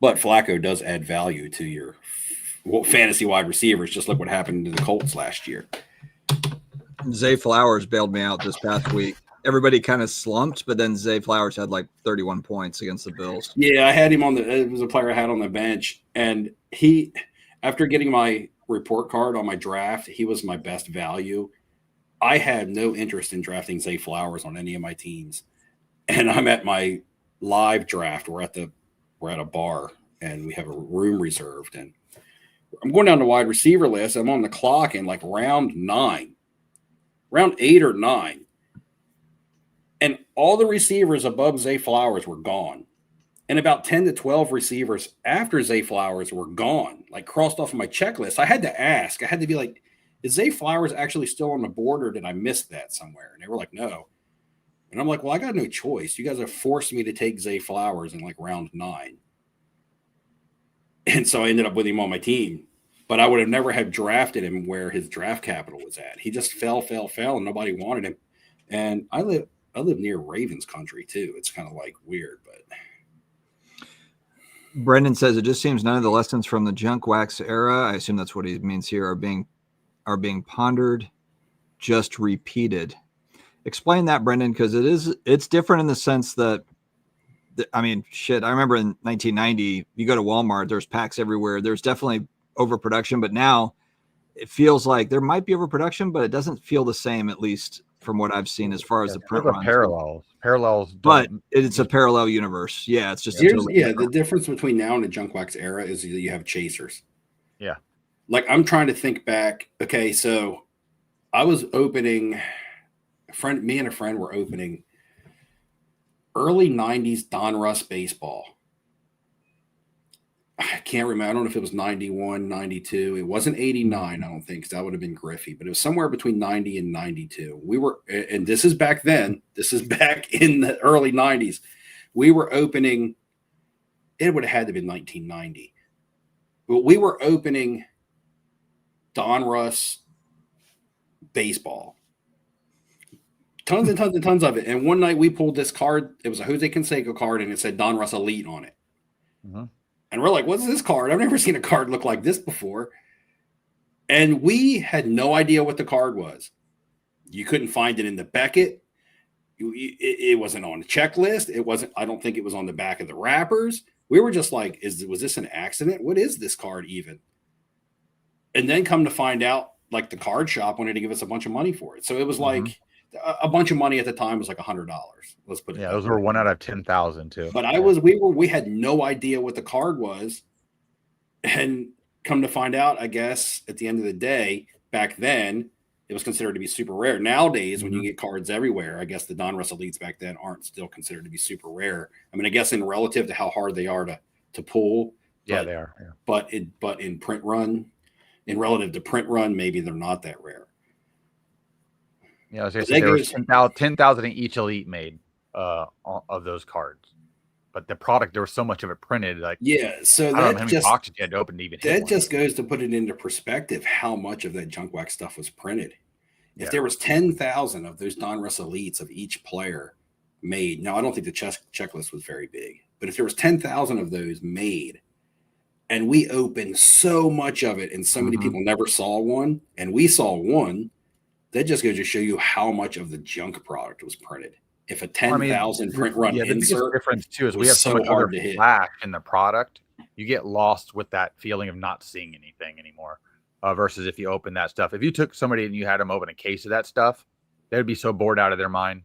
[SPEAKER 4] But Flacco does add value to your fantasy wide receivers. Just look what happened to the Colts last year.
[SPEAKER 1] Zay Flowers bailed me out this past week. Everybody kind of slumped, but then Zay Flowers had like 31 points against the Bills.
[SPEAKER 4] Yeah, I had him it was a player I had on the bench. And he, after getting my report card on my draft, he was my best value. I had no interest in drafting Zay Flowers on any of my teams. And I'm at my live draft. We're at a bar and we have a room reserved. And I'm going down the wide receiver list. I'm on the clock in like round 8 or 9. And all the receivers above Zay Flowers were gone. And about 10 to 12 receivers after Zay Flowers were gone, like crossed off of my checklist. I had to ask. I had to be like, is Zay Flowers actually still on the board or did I miss that somewhere? And they were like, no. And I'm like, well, I got no choice. You guys have forced me to take Zay Flowers in like round 9. And so I ended up with him on my team. But I would have never have drafted him where his draft capital was at. He just fell, and nobody wanted him. And I live near Ravens country too. It's kind of like weird, but
[SPEAKER 1] Brendan says it just seems none of the lessons from the junk wax era, I assume that's what he means here, are being pondered, just repeated. Explain that, Brendan, because it's different in the sense that I remember in 1990, you go to Walmart, there's packs everywhere. There's definitely overproduction, but now it feels like there might be overproduction, but it doesn't feel the same, at least from what I've seen as far as the print runs.
[SPEAKER 2] Parallels,
[SPEAKER 1] but it's a parallel universe. Yeah, it's just
[SPEAKER 4] the difference between now and the junk wax era is that you have chasers.
[SPEAKER 2] Yeah,
[SPEAKER 4] like I'm trying to think back. Okay, so I was opening. Me and a friend were opening early '90s Don Russ baseball. I can't remember. I don't know if it was 91, 92. It wasn't 89, I don't think, because that would have been Griffey. But it was somewhere between 90 and 92. We were, and this is back then. This is back in the early 90s. We were opening, it would have had to be 1990. But we were opening Don Russ baseball. Tons and tons and tons of it. And one night we pulled this card. It was a Jose Canseco card, and it said Donruss Elite on it.
[SPEAKER 2] Mm-hmm.
[SPEAKER 4] And we're like, what's this card? I've never seen a card look like this before. And we had no idea what the card was. You couldn't find it in the Beckett. It wasn't on the checklist. It wasn't. I don't think it was on the back of the wrappers. We were just like, was this an accident? What is this card even? And then come to find out, like the card shop wanted to give us a bunch of money for it. So it was like a bunch of money at the time was like $100. Let's put it.
[SPEAKER 2] Yeah, those were 1 out of 10,000 too.
[SPEAKER 4] But we had no idea what the card was, and come to find out, I guess at the end of the day, back then it was considered to be super rare. Nowadays, when you get cards everywhere, I guess the Donruss Elites back then aren't still considered to be super rare. I mean, I guess in relative to how hard they are to pull.
[SPEAKER 2] Yeah, they are. Yeah.
[SPEAKER 4] But in print run, in relative to print run, maybe they're not that rare.
[SPEAKER 2] Yeah, I was going to say there was 10,000 in each Elite made of those cards. But the product, there was so much of it printed. Like,
[SPEAKER 4] yeah, so
[SPEAKER 2] I don't know how many boxes you had to open to even hit
[SPEAKER 4] that
[SPEAKER 2] one.
[SPEAKER 4] just goes to put it into perspective how much of that junk wax stuff was printed. If there was 10,000 of those Donruss Elites of each player made, now I don't think the checklist was very big, but if there was 10,000 of those made, and we opened so much of it, and so many people never saw one, and we saw one, that just goes to show you how much of the junk product was printed. If a 10,000 print run insert,
[SPEAKER 2] the difference too is we have so much hard to hit flash in the product, you get lost with that feeling of not seeing anything anymore. Versus if you open that stuff. If you took somebody and you had them open a case of that stuff, they'd be so bored out of their mind,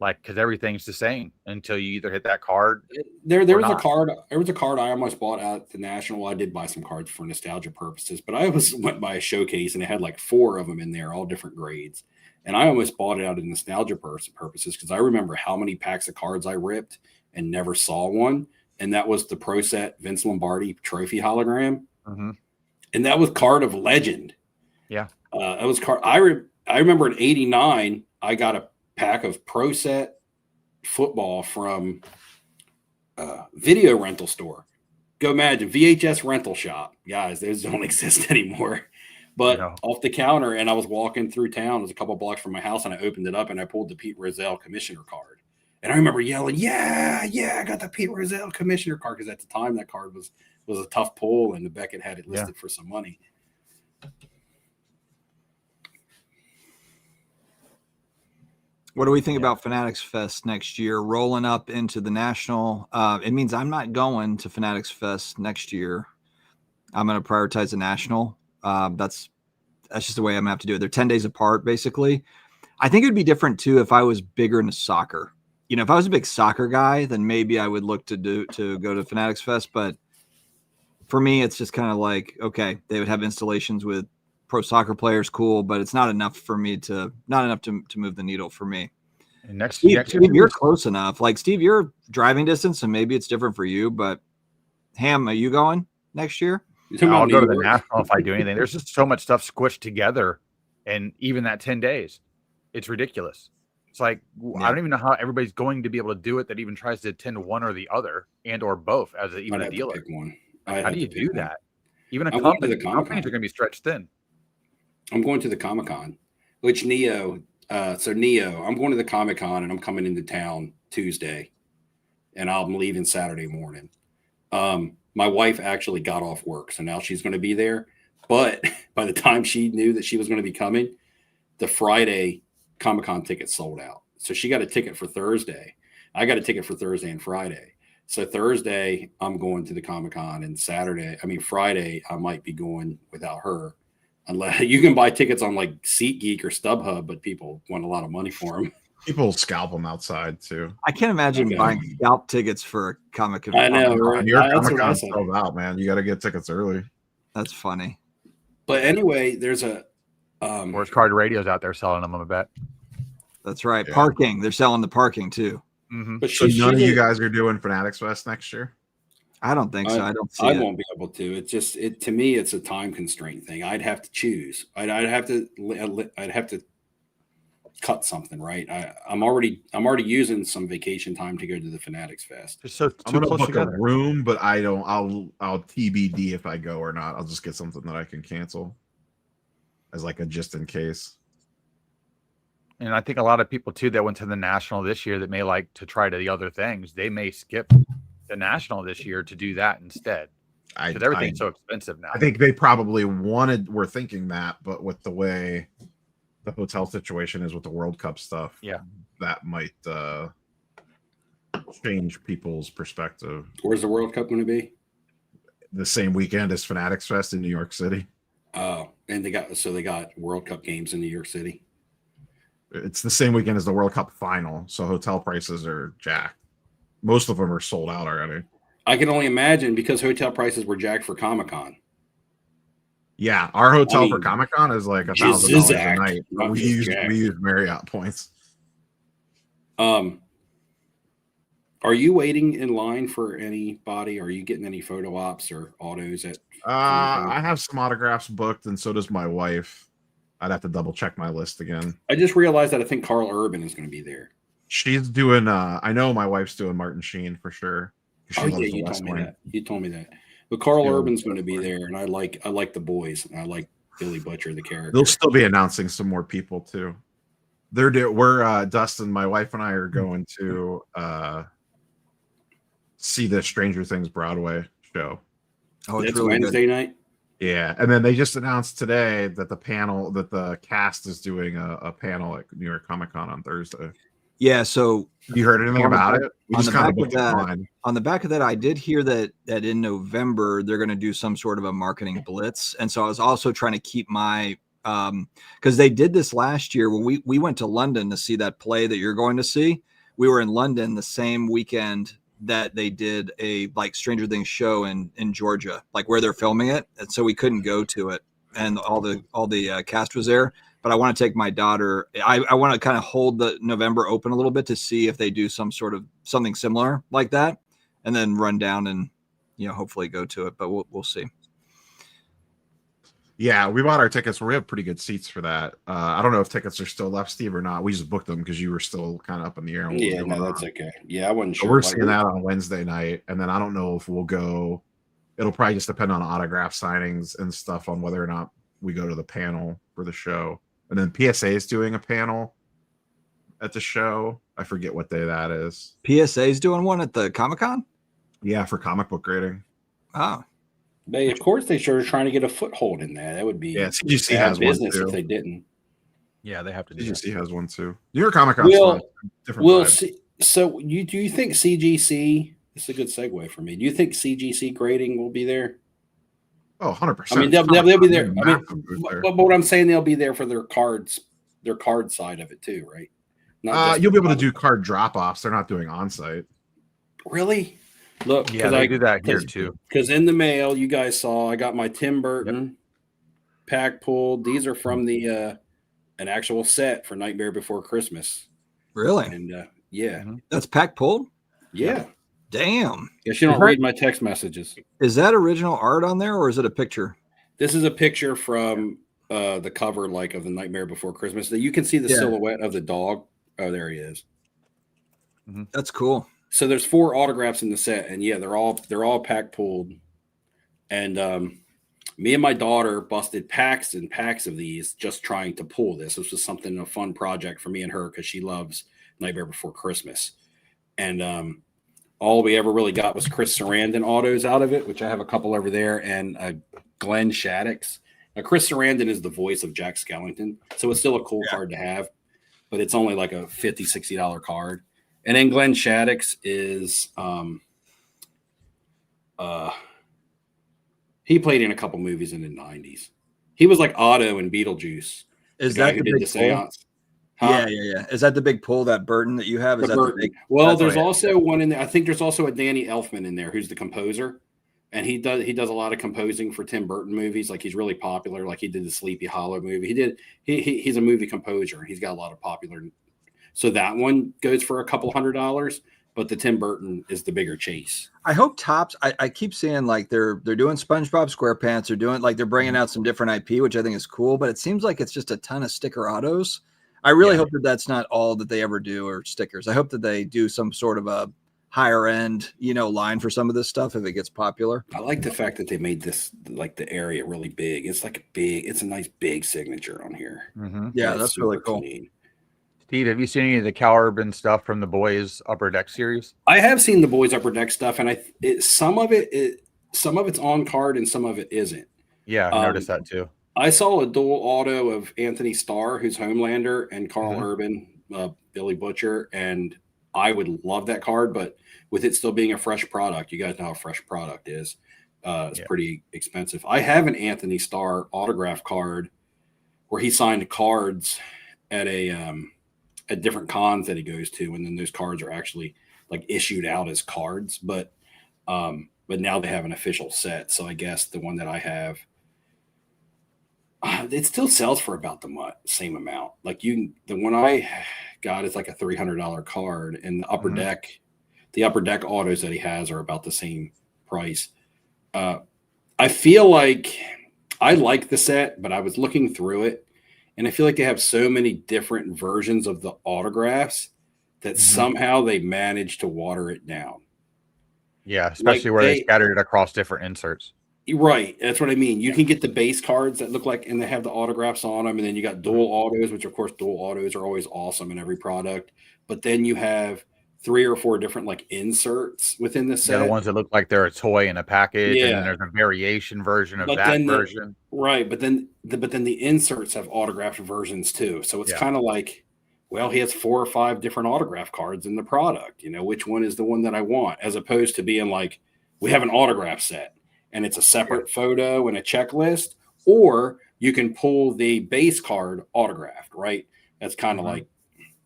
[SPEAKER 2] like because everything's the same until you either hit that card.
[SPEAKER 4] There was a card. There was a card I almost bought at the National. I did buy some cards for nostalgia purposes, but I went by a showcase and it had like 4 of them in there, all different grades. And I almost bought it out of nostalgia purposes because I remember how many packs of cards I ripped and never saw one. And that was the Pro Set Vince Lombardi trophy hologram. And that was card of legend.
[SPEAKER 2] Yeah.
[SPEAKER 4] That was card. I remember in '89, I got a pack of Pro Set football from video rental store. Go imagine VHS rental shop. Guys, those don't exist anymore. But off the counter, and I was walking through town. It was a couple blocks from my house, and I opened it up, and I pulled the Pete Rozelle commissioner card. And I remember yelling, yeah, I got the Pete Rozelle commissioner card, because at the time that card was a tough pull, and the Beckett had it listed for some money.
[SPEAKER 1] What do we think about Fanatics Fest next year, rolling up into the National? It means I'm not going to Fanatics Fest next year. I'm going to prioritize the National. That's just the way I'm going to have to do it. They're 10 days apart, basically. I think it would be different, too, if I was bigger into soccer. You know, if I was a big soccer guy, then maybe I would look to go to Fanatics Fest. But for me, it's just kind of like, okay, they would have installations with pro soccer players, cool, but it's not enough for me to move the needle for me.
[SPEAKER 2] And next
[SPEAKER 1] Steve,
[SPEAKER 2] year,
[SPEAKER 1] you're close enough. Like, Steve, you're driving distance, and maybe it's different for you. But Ham, are you going next year?
[SPEAKER 2] I'll go to the National if I do anything. There's just so much stuff squished together, and even that 10 days, it's ridiculous. It's like I don't even know how everybody's going to be able to do it that even tries to attend one or the other and or both as even a dealer. How do you do that? Even a company, companies are going to be stretched thin.
[SPEAKER 4] I'm going to the Comic-Con, which Neo, I'm going to the Comic-Con, and I'm coming into town Tuesday, and I'm leaving Saturday morning. My wife actually got off work, so now she's going to be there. But by the time she knew that she was going to be coming, the Friday Comic-Con tickets sold out. So she got a ticket for Thursday. I got a ticket for Thursday and Friday. So Thursday, I'm going to the Comic-Con, and Friday, I might be going without her. Unless you can buy tickets on like SeatGeek or StubHub, but people want a lot of money for them.
[SPEAKER 3] People scalp them outside too.
[SPEAKER 1] I can't imagine buying scalp tickets for a Comic-Con.
[SPEAKER 4] I know, right?
[SPEAKER 3] Your Comic-Con sold out, man. You got to get tickets early.
[SPEAKER 1] That's funny.
[SPEAKER 4] But anyway, there's a
[SPEAKER 2] Worst Card Radio's out there selling them, I bet.
[SPEAKER 1] That's right. Yeah. Parking. They're selling the parking too.
[SPEAKER 4] But
[SPEAKER 3] so none of you guys are doing Fanatics Fest next year?
[SPEAKER 1] I don't think so. I don't see
[SPEAKER 4] I won't be able to. It's just to me, it's a time constraint thing. I'd have to choose. I'd have to cut something, right? I'm already using some vacation time to go to the Fanatics Fest.
[SPEAKER 3] So I'm gonna book a room, but I'll TBD if I go or not. I'll just get something that I can cancel as like a just in case.
[SPEAKER 2] And I think a lot of people too that went to the National this year that may like to try the other things, they may skip the National this year to do that instead. Because everything's so expensive now.
[SPEAKER 3] I think they probably were thinking that, but with the way the hotel situation is with the World Cup stuff, that might change people's perspective.
[SPEAKER 4] Where's the World Cup going to be?
[SPEAKER 3] The same weekend as Fanatics Fest in New York City.
[SPEAKER 4] Oh, and they got World Cup games in New York City.
[SPEAKER 3] It's the same weekend as the World Cup final, so hotel prices are jacked. Most of them are sold out already.
[SPEAKER 4] I can only imagine because hotel prices were jacked for Comic-Con.
[SPEAKER 3] Yeah, our hotel for Comic-Con is like $1,000 a night. We use Marriott points.
[SPEAKER 4] Are you waiting in line for anybody? Are you getting any photo ops or autos at?
[SPEAKER 3] I have some autographs booked, and so does my wife. I'd have to double check my list again.
[SPEAKER 4] I just realized that I think Carl Urban is going to be there.
[SPEAKER 3] She's doing. I know my wife's doing Martin Sheen for sure.
[SPEAKER 4] Oh yeah, you told me that. You told me that. But Carl Urban's going to be there, and I like the boys, and I like Billy Butcher, the character.
[SPEAKER 3] They'll still be announcing some more people too. We're Dustin, my wife, and I are going to see the Stranger Things Broadway show.
[SPEAKER 4] Oh, it's really Wednesday night.
[SPEAKER 3] Yeah, and then they just announced today that the cast is doing a panel at New York Comic Con on Thursday.
[SPEAKER 1] Yeah, so
[SPEAKER 3] you heard anything about it?
[SPEAKER 1] On the back of that, I did hear that in November they're going to do some sort of a marketing blitz, and so I was also trying to keep my because they did this last year when we went to London to see that play that you're going to see. We were in London the same weekend that they did a like Stranger Things show in Georgia, like where they're filming it, and so we couldn't go to it, and all the cast was there. But I want to take my daughter. I want to kind of hold the November open a little bit to see if they do something similar like that, and then run down and hopefully go to it. But we'll see.
[SPEAKER 3] Yeah, we bought our tickets. We have pretty good seats for that. I don't know if tickets are still left, Steve, or not. We just booked them because you were still kind of up in the air.
[SPEAKER 4] Yeah, no, that's okay. Yeah, I wasn't sure.
[SPEAKER 3] We're seeing that on Wednesday night, and then I don't know if we'll go. It'll probably just depend on autograph signings and stuff on whether or not we go to the panel for the show. And then PSA is doing a panel at the show. I forget what day that is.
[SPEAKER 1] PSA is doing one at the Comic-Con?
[SPEAKER 3] Yeah, for comic book grading.
[SPEAKER 1] Oh.
[SPEAKER 4] Of course, they sure are trying to get a foothold in that. That would be
[SPEAKER 3] CGC has
[SPEAKER 4] business
[SPEAKER 3] one too.
[SPEAKER 4] If they didn't.
[SPEAKER 2] Yeah, they have to do
[SPEAKER 3] CGC
[SPEAKER 2] that.
[SPEAKER 3] has one too. New York Comic Con.
[SPEAKER 4] We'll see. So do you think CGC? This is a good segue for me. Do you think CGC grading will be there?
[SPEAKER 3] Oh, 100%.
[SPEAKER 4] I mean, they'll be there. I mean, but what I'm saying, they'll be there for their card side of it too, right?
[SPEAKER 3] You'll be able to do card drop-offs. They're not doing on-site.
[SPEAKER 4] Really? Look,
[SPEAKER 2] yeah, they do that here too.
[SPEAKER 4] Because in the mail, you guys saw, I got my Tim Burton pack pulled. These are from the an actual set for Nightmare Before Christmas.
[SPEAKER 1] Really?
[SPEAKER 4] And
[SPEAKER 1] that's pack pulled.
[SPEAKER 4] Yeah.
[SPEAKER 1] Damn.
[SPEAKER 4] Yeah, she don't read my text messages.
[SPEAKER 1] Is that original art on there, or is it a picture?
[SPEAKER 4] This is a picture from the cover, like of the Nightmare Before Christmas. That you can see the silhouette of the dog. Oh, there he is.
[SPEAKER 1] Mm-hmm. That's cool.
[SPEAKER 4] So there's 4 autographs in the set, and they're all pack pulled. And me and my daughter busted packs and packs of these just trying to pull this. This was a fun project for me and her because she loves Nightmare Before Christmas. And all we ever really got was Chris Sarandon autos out of it, which I have a couple over there, and Glenn Shaddix. Now, Chris Sarandon is the voice of Jack Skellington, so it's still a cool card to have, but it's only like a $50, $60 card. And then Glenn Shaddix is he played in a couple movies in the 90s. He was like Otto in Beetlejuice.
[SPEAKER 1] Is that the big seance? Huh? Yeah. Is that the big pull, that Burton that you have? Is that the big?
[SPEAKER 4] Well, there's also one in there. I think there's also a Danny Elfman in there who's the composer. And he does a lot of composing for Tim Burton movies. Like he's really popular. Like he did the Sleepy Hollow movie. He's a movie composer. He's got a lot of popular. So that one goes for a couple $100, but the Tim Burton is the bigger chase.
[SPEAKER 1] I hope Topps. I keep seeing like they're doing SpongeBob SquarePants. They're bringing out some different IP, which I think is cool. But it seems like it's just a ton of sticker autos. I really hope that that's not all that they ever do or stickers. I hope that they do some sort of a higher end, line for some of this stuff if it gets popular.
[SPEAKER 4] I like the fact that they made this like the area really big. It's like it's a nice big signature on here.
[SPEAKER 1] Mm-hmm. Yeah, that's really cool.
[SPEAKER 4] Clean.
[SPEAKER 2] Steve, have you seen any of the Cal Urban stuff from the boys Upper Deck series?
[SPEAKER 4] I have seen the boys Upper Deck stuff, and some of it's on card and some of it isn't.
[SPEAKER 2] Yeah, I noticed that too.
[SPEAKER 4] I saw a dual auto of Anthony Starr, who's Homelander, and Carl Urban, Billy Butcher, and I would love that card, but with it still being a fresh product, you guys know how fresh product is. It's pretty expensive. I have an Anthony Starr autograph card where he signed cards at at different cons that he goes to, and then those cards are actually like issued out as cards, but now they have an official set. So I guess the one that I have, it still sells for about the same amount. Like the one I got is like a $300 card, and the upper deck autos that he has are about the same price. I feel like I like the set, but I was looking through it, and I feel like they have so many different versions of the autographs that somehow they manage to water it down.
[SPEAKER 2] Yeah, especially where they scattered it across different inserts.
[SPEAKER 4] Right. That's what I mean. You can get the base cards that look like, and they have the autographs on them. And then you got dual autos, which of course dual autos are always awesome in every product. But then you have 3 or 4 different like inserts within the set.
[SPEAKER 2] Yeah, the ones that look like they're a toy in a package. Yeah. And then there's a variation version of version.
[SPEAKER 4] Right. But then the inserts have autographed versions too. So it's kind of like, well, he has 4 or 5 different autograph cards in the product. You know, which one is the one that I want, as opposed to being like, we have an autograph set and it's a separate photo and a checklist, or you can pull the base card autographed, right? That's kind of like,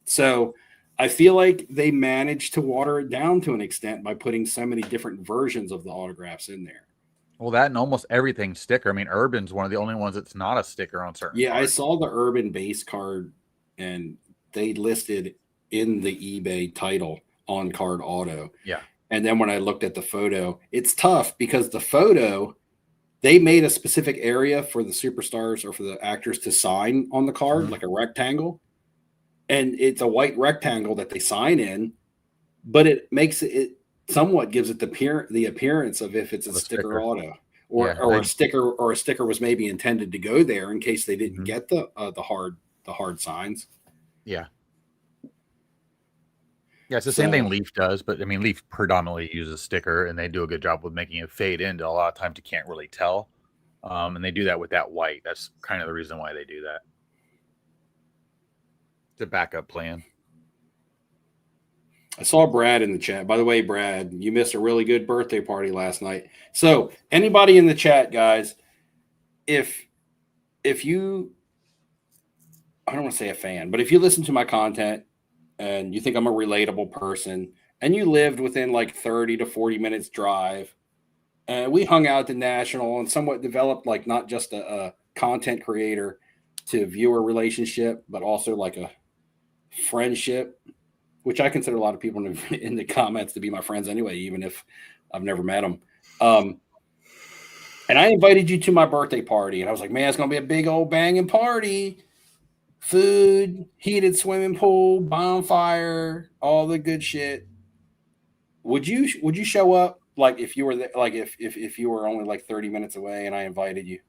[SPEAKER 4] so I feel like they managed to water it down to an extent by putting so many different versions of the autographs in there.
[SPEAKER 2] Well, that and almost everything sticker. I mean, Urban's one of the only ones that's not a sticker on certain cards.
[SPEAKER 4] I saw the Urban base card, and they listed in the eBay title on card auto.
[SPEAKER 2] Yeah.
[SPEAKER 4] And then when I looked at the photo, it's tough because the photo, they made a specific area for the superstars or for the actors to sign on the card, like a rectangle. And it's a white rectangle that they sign in, but it makes it somewhat gives it the appearance of if it's a sticker auto or a sticker was maybe intended to go there in case they didn't get the hard signs.
[SPEAKER 2] Yeah. Yeah, it's the same thing Leaf does, but I mean, Leaf predominantly uses sticker, and they do a good job with making it fade in. A lot of times you can't really tell, and they do that with that white. That's kind of the reason why they do that. It's a backup plan.
[SPEAKER 4] I saw Brad in the chat. By the way, Brad, you missed a really good birthday party last night. So anybody in the chat, guys, if you, I don't want to say a fan, but if you listen to my content and you think I'm a relatable person and you lived within like 30 to 40 minutes drive, and we hung out at the National and somewhat developed like not just a content creator to viewer relationship, but also like a friendship, which I consider a lot of people in the comments to be my friends anyway, even if I've never met them. And I invited you to my birthday party, and I was like, man, it's going to be a big old banging party. Food, heated swimming pool, bonfire, all the good shit. Would you show up like if you were there, like if you were only like 30 minutes away and I invited you?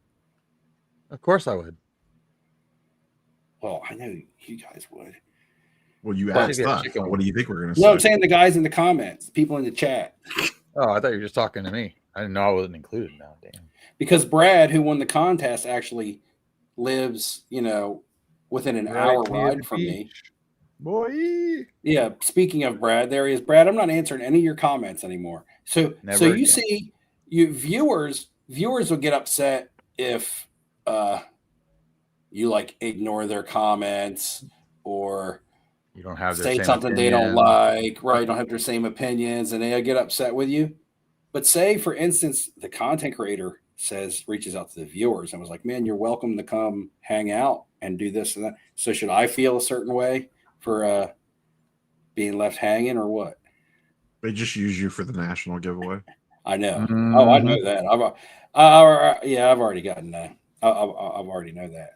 [SPEAKER 2] Of course I would.
[SPEAKER 4] Well, I know you guys would.
[SPEAKER 3] Well, you asked us. What do you think we're going to say?
[SPEAKER 4] No, I'm saying the guys in the comments, people in the chat.
[SPEAKER 2] Oh, I thought you were just talking to me. I didn't know I wasn't included now. Damn.
[SPEAKER 4] Because Brad, who won the contest, actually lives, within an hour ride from me.
[SPEAKER 2] Boy.
[SPEAKER 4] Yeah. Speaking of Brad, there he is. Brad, I'm not answering any of your comments anymore. So you see, viewers will get upset if you like ignore their comments or
[SPEAKER 2] you don't have
[SPEAKER 4] say something they don't like, right? You don't have their same opinions, and they'll get upset with you. But say, for instance, the content creator reaches out to the viewers and was like, man, you're welcome to come hang out and do this and that. So should I feel a certain way for being left hanging or what?
[SPEAKER 3] They just use you for the national giveaway.
[SPEAKER 4] I know. Mm-hmm. Oh, I know that. I've already gotten that. I've already know that.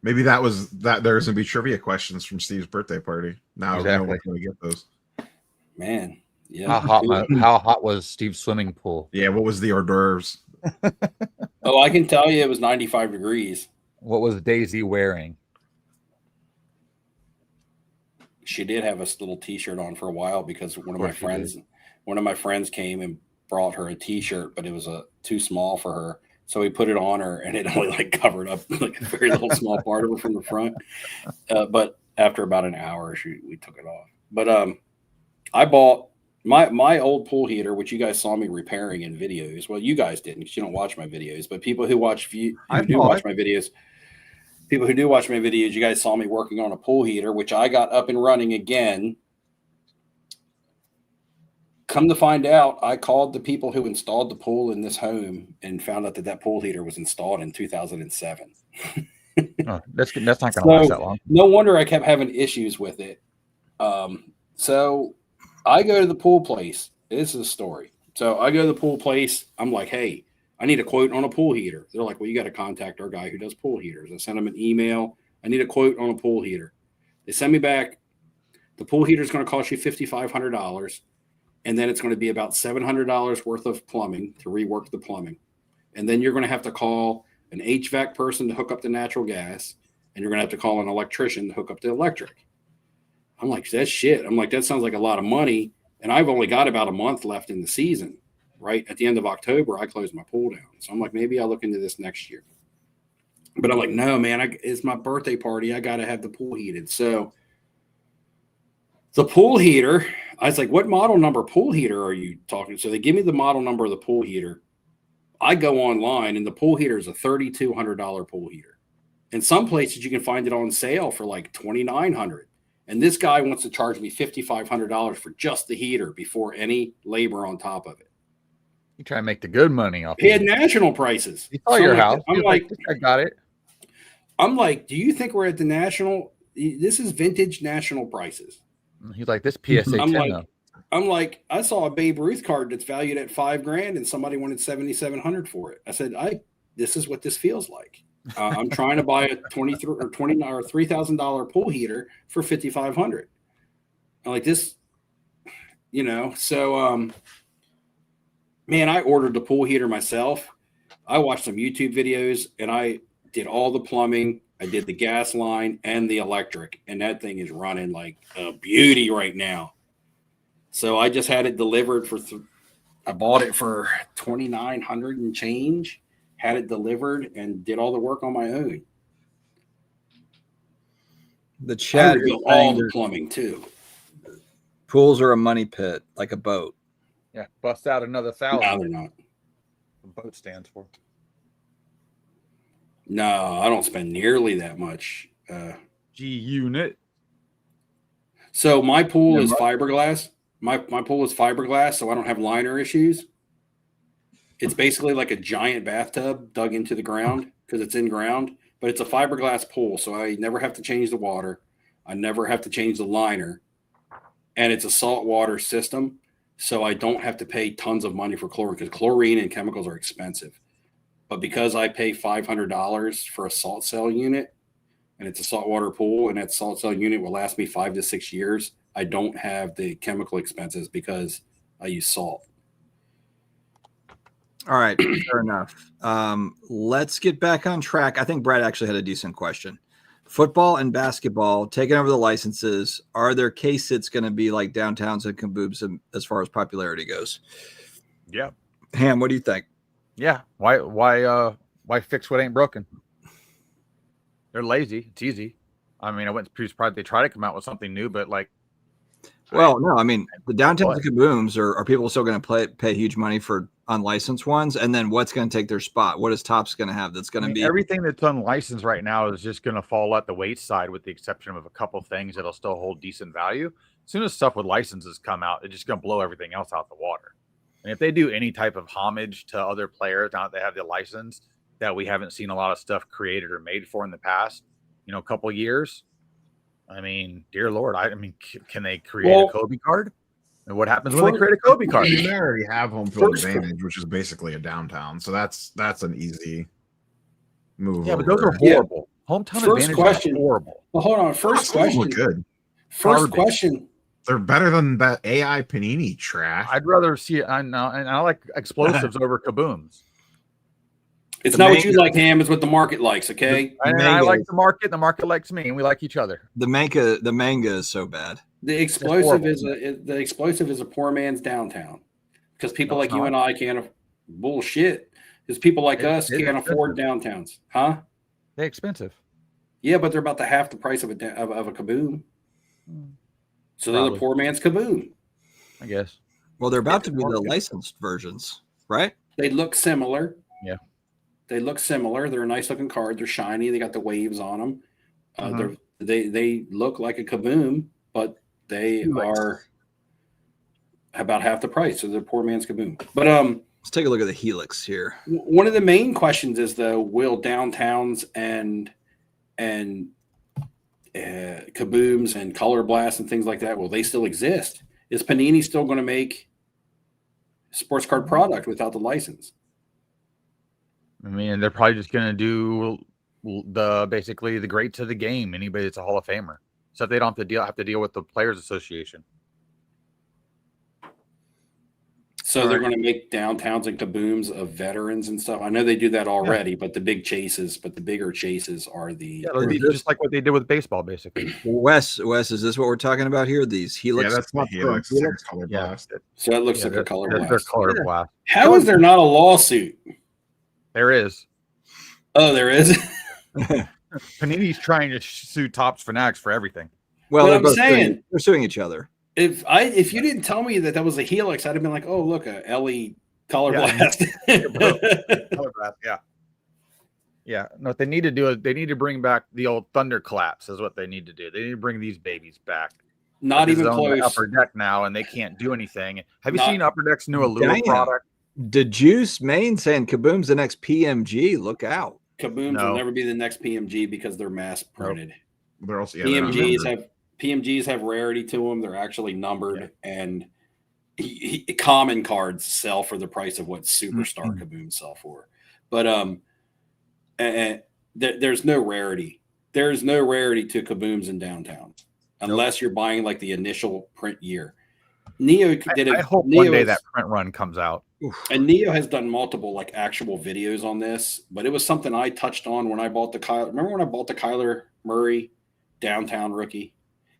[SPEAKER 3] Maybe that was that. There's going to be trivia questions from Steve's birthday party. Now exactly. No one's going to get those.
[SPEAKER 4] Man. Yeah.
[SPEAKER 2] How hot was Steve's swimming pool?
[SPEAKER 3] Yeah. What was the hors d'oeuvres?
[SPEAKER 4] Oh, I can tell you it was 95 degrees.
[SPEAKER 2] What was Daisy wearing?
[SPEAKER 4] she did have a little T-shirt on for a while because one of my friends came and brought her a T-shirt, but it was too small for her. So we put it on her, and it only like covered up like a very little small part of her from the front. But after about an hour, we took it off. But I bought my old pool heater, which you guys saw me repairing in videos. Well, you guys didn't because you don't watch my videos. But people who watch my videos, people who do watch my videos, you guys saw me working on a pool heater, which I got up and running again. Come to find out, I called the people who installed the pool in this home and found out that pool heater was installed in 2007.
[SPEAKER 2] Oh, that's not going to last that long.
[SPEAKER 4] No wonder I kept having issues with it. So I go to the pool place. This is a story. So I go to the pool place. I'm like, hey, I need a quote on a pool heater. They're like, well, you got to contact our guy who does pool heaters. I send them an email. I need a quote on a pool heater. They send me back. The pool heater is going to cost you $5,500. And then it's going to be about $700 worth of plumbing to rework the plumbing. And then you're going to have to call an HVAC person to hook up the natural gas. And you're going to have to call an electrician to hook up the electric. I'm like, that's shit. I'm like, that sounds like a lot of money. And I've only got about a month left in the season. Right at the end of October, I closed my pool down. So I'm like, maybe I'll look into this next year. But I'm like, no, man, it's my birthday party. I got to have the pool heated. So the pool heater, I was like, what model number pool heater are you talking? So they give me the model number of the pool heater. I go online, and the pool heater is a $3,200 pool heater. In some places, you can find it on sale for like $2,900. And this guy wants to charge me $5,500 for just the heater before any labor on top of it.
[SPEAKER 2] You try to make the good money off.
[SPEAKER 4] He had national prices.
[SPEAKER 2] He saw your house.
[SPEAKER 4] I'm like,
[SPEAKER 2] I got it.
[SPEAKER 4] I'm like, do you think we're at the national? This is vintage national prices.
[SPEAKER 2] He's like, this PSA 10.
[SPEAKER 4] I'm like, I saw a Babe Ruth card that's valued at $5,000 and somebody wanted $7,700 for it. I said, this is what this feels like. I'm trying to buy a $3,000 pool heater for $5,500. I'm like this, so, man, I ordered the pool heater myself. I watched some YouTube videos and I did all the plumbing. I did the gas line and the electric, and that thing is running like a beauty right now. So I just had it delivered I bought it for $2,900 and change, had it delivered, and did all the work on my own.
[SPEAKER 1] The chat
[SPEAKER 4] I did all the plumbing too.
[SPEAKER 1] Pools are a money pit, like a boat.
[SPEAKER 2] Yeah, bust out another 1,000.
[SPEAKER 4] No, they're not.
[SPEAKER 2] The boat stands for.
[SPEAKER 4] No, I don't spend nearly that much.
[SPEAKER 2] G unit.
[SPEAKER 4] So my pool is fiberglass. My pool is fiberglass, so I don't have liner issues. It's basically like a giant bathtub dug into the ground because it's in ground, but it's a fiberglass pool, so I never have to change the water. I never have to change the liner, and it's a saltwater system, so I don't have to pay tons of money for chlorine because chlorine and chemicals are expensive. But because I pay $500 for a salt cell unit, and it's a saltwater pool, and that salt cell unit will last me 5 to 6 years, I don't have the chemical expenses because I use salt.
[SPEAKER 1] All right, fair enough. Let's get back on track. I think Brad actually had a decent question. Football and basketball taking over the licenses. Are there K-Sits going to be like downtowns and kaboobs as far as popularity goes?
[SPEAKER 2] Yeah.
[SPEAKER 1] Ham, what do you think?
[SPEAKER 2] Yeah. Why fix what ain't broken? They're lazy. It's easy. I mean, I wouldn't be surprised they try to come out with something new, but like.
[SPEAKER 1] Well, no, I mean, the downtowns and kabooms are people still going to pay huge money for unlicensed ones? And then what's going to take their spot? What is Topps going to have that's going to be?
[SPEAKER 2] Everything that's unlicensed right now is just going to fall at the wayside with the exception of a couple things that'll still hold decent value. As soon as stuff with licenses come out, it's just going to blow everything else out the water. And if they do any type of homage to other players now that they have the license that we haven't seen a lot of stuff created or made for in the past, a couple of years, I mean, dear Lord, can they create a Kobe card? And what happens when they create a Kobe card?
[SPEAKER 3] They already have home field advantage, which is basically a downtown. So that's an easy move.
[SPEAKER 2] Yeah, but those are horrible. Yeah. Hometown advantage is horrible.
[SPEAKER 4] Well, hold on. First question.
[SPEAKER 3] Good.
[SPEAKER 4] First question.
[SPEAKER 3] They're better than that AI Panini trash.
[SPEAKER 2] I'd rather see it. I like explosives over kabooms.
[SPEAKER 4] It's
[SPEAKER 1] The
[SPEAKER 4] not what you
[SPEAKER 1] manga-
[SPEAKER 4] like, Ham. It's what the market likes. Okay.
[SPEAKER 2] And I
[SPEAKER 1] manga-
[SPEAKER 2] like the market. The market likes me, and we like each other.
[SPEAKER 1] The manga is so bad.
[SPEAKER 4] The explosive
[SPEAKER 2] horrible.
[SPEAKER 4] the explosive is a poor man's downtown because people
[SPEAKER 2] No,
[SPEAKER 4] like
[SPEAKER 2] it's
[SPEAKER 4] you
[SPEAKER 2] not.
[SPEAKER 4] and I can't. Bullshit. Because people like us
[SPEAKER 2] It's
[SPEAKER 4] can't afford downtowns, huh?
[SPEAKER 2] They're expensive.
[SPEAKER 4] Yeah, but they're about the half the price of a kaboom. So they're the
[SPEAKER 2] Probably.
[SPEAKER 4] poor man's kaboom.
[SPEAKER 2] I guess.
[SPEAKER 1] Well, they're about to be the licensed versions, right?
[SPEAKER 4] They look similar.
[SPEAKER 2] Yeah.
[SPEAKER 4] They look similar. They're a nice looking card. They're shiny. They got the waves on them.
[SPEAKER 2] Mhm.
[SPEAKER 4] They look like a kaboom, but they are about half the price. So they're poor man's kaboom. But
[SPEAKER 1] let's take a look at the Helix here.
[SPEAKER 4] One of the main questions is though, will downtowns and kabooms and color blasts and things like that, will they still exist? Is Panini still going to make a sports card product without the license?
[SPEAKER 2] I mean, they're probably just going to do basically the greats of the game. Anybody that's a Hall of Famer, so they don't have to deal with the Players Association.
[SPEAKER 4] So they're going to make downtowns and kabooms of veterans and stuff. I know they do that already, but the bigger chases are the
[SPEAKER 2] just like what they did with baseball, basically.
[SPEAKER 1] Wes, is this what we're talking about here? These Helix?
[SPEAKER 3] Yeah, that's not Helix. It's Color Blast.
[SPEAKER 4] So it looks like a color blast.
[SPEAKER 2] Their color blast.
[SPEAKER 4] How is there not a lawsuit?
[SPEAKER 2] There is.
[SPEAKER 4] Oh, there is.
[SPEAKER 2] Panini's trying to sue Topps Fanatics for everything.
[SPEAKER 1] Well,
[SPEAKER 4] But I'm saying
[SPEAKER 1] they're suing each other.
[SPEAKER 4] If you didn't tell me that was a Helix, I'd have been like, oh, look, a LE color blast.
[SPEAKER 2] Color blast, yeah. Yeah. No, what they need to do is they need to bring back the old thunderclaps is what they need to do. They need to bring these babies back.
[SPEAKER 4] Not even
[SPEAKER 2] It's owned by
[SPEAKER 4] close.
[SPEAKER 2] Upper Deck now, and they can't do anything. Have you
[SPEAKER 4] Not-
[SPEAKER 2] seen Upper Deck's new Allure
[SPEAKER 1] Damn.
[SPEAKER 2] product?
[SPEAKER 1] DeJuice Main saying Kaboom's the next PMG. Look out.
[SPEAKER 4] Kabooms
[SPEAKER 2] No.
[SPEAKER 4] will never be the next PMG because they're mass printed.
[SPEAKER 3] They're also they're not
[SPEAKER 4] PMGs have rarity to them. They're actually numbered, and common cards sell for the price of what superstar kabooms sell for. But there's no rarity. There's no rarity to kabooms in downtowns unless you're buying like the initial print year. Neo did it.
[SPEAKER 2] I hope one day that print run comes out.
[SPEAKER 4] And Neo has done multiple like actual videos on this, but it was something I touched on when I bought the Kyler. Remember when I bought the Kyler Murray downtown rookie?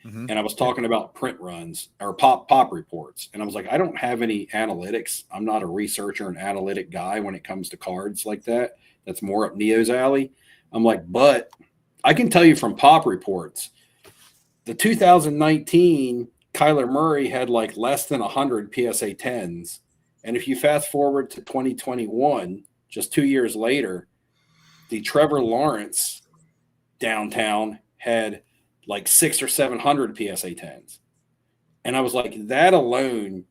[SPEAKER 4] And I was talking about print runs or pop reports. And I was like, I don't have any analytics. I'm not a researcher and analytic guy when it comes to cards like that. That's more up Neo's alley. I'm like, but I can tell you from pop reports, the 2019 Kyler Murray had like less than 100 PSA 10s. And if you fast forward to 2021, just 2 years later, the Trevor Lawrence downtown had like 600 or 700 PSA 10s. And I was like, that alone,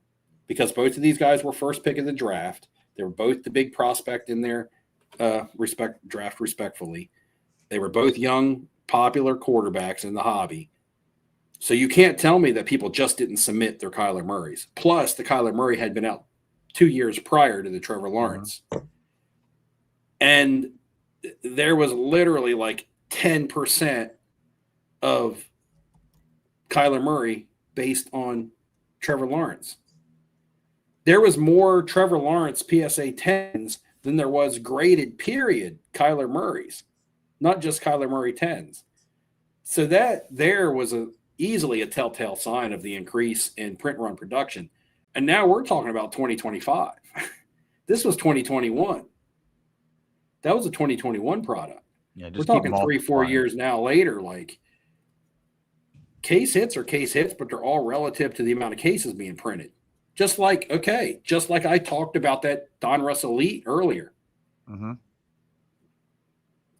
[SPEAKER 4] because both of these guys were first pick of the draft. They were both the big prospect in their draft respectfully. They were both young, popular quarterbacks in the hobby. So you can't tell me that people just didn't submit their Kyler Murrays. Plus, the Kyler Murray had been out 2 years prior to the Trevor Lawrence. And there was literally like 10% of Kyler Murray based on Trevor Lawrence. There was more Trevor Lawrence PSA 10s than there was graded period Kyler Murrays, not just Kyler Murray 10s. So that there was easily a telltale sign of the increase in print run production. And now we're talking about 2025. This was 2021. That was a 2021 product.
[SPEAKER 2] Yeah,
[SPEAKER 4] we're talking 3-4 years now later, like case hits are case hits, but they're all relative to the amount of cases being printed. Just like I talked about that Donruss Elite earlier.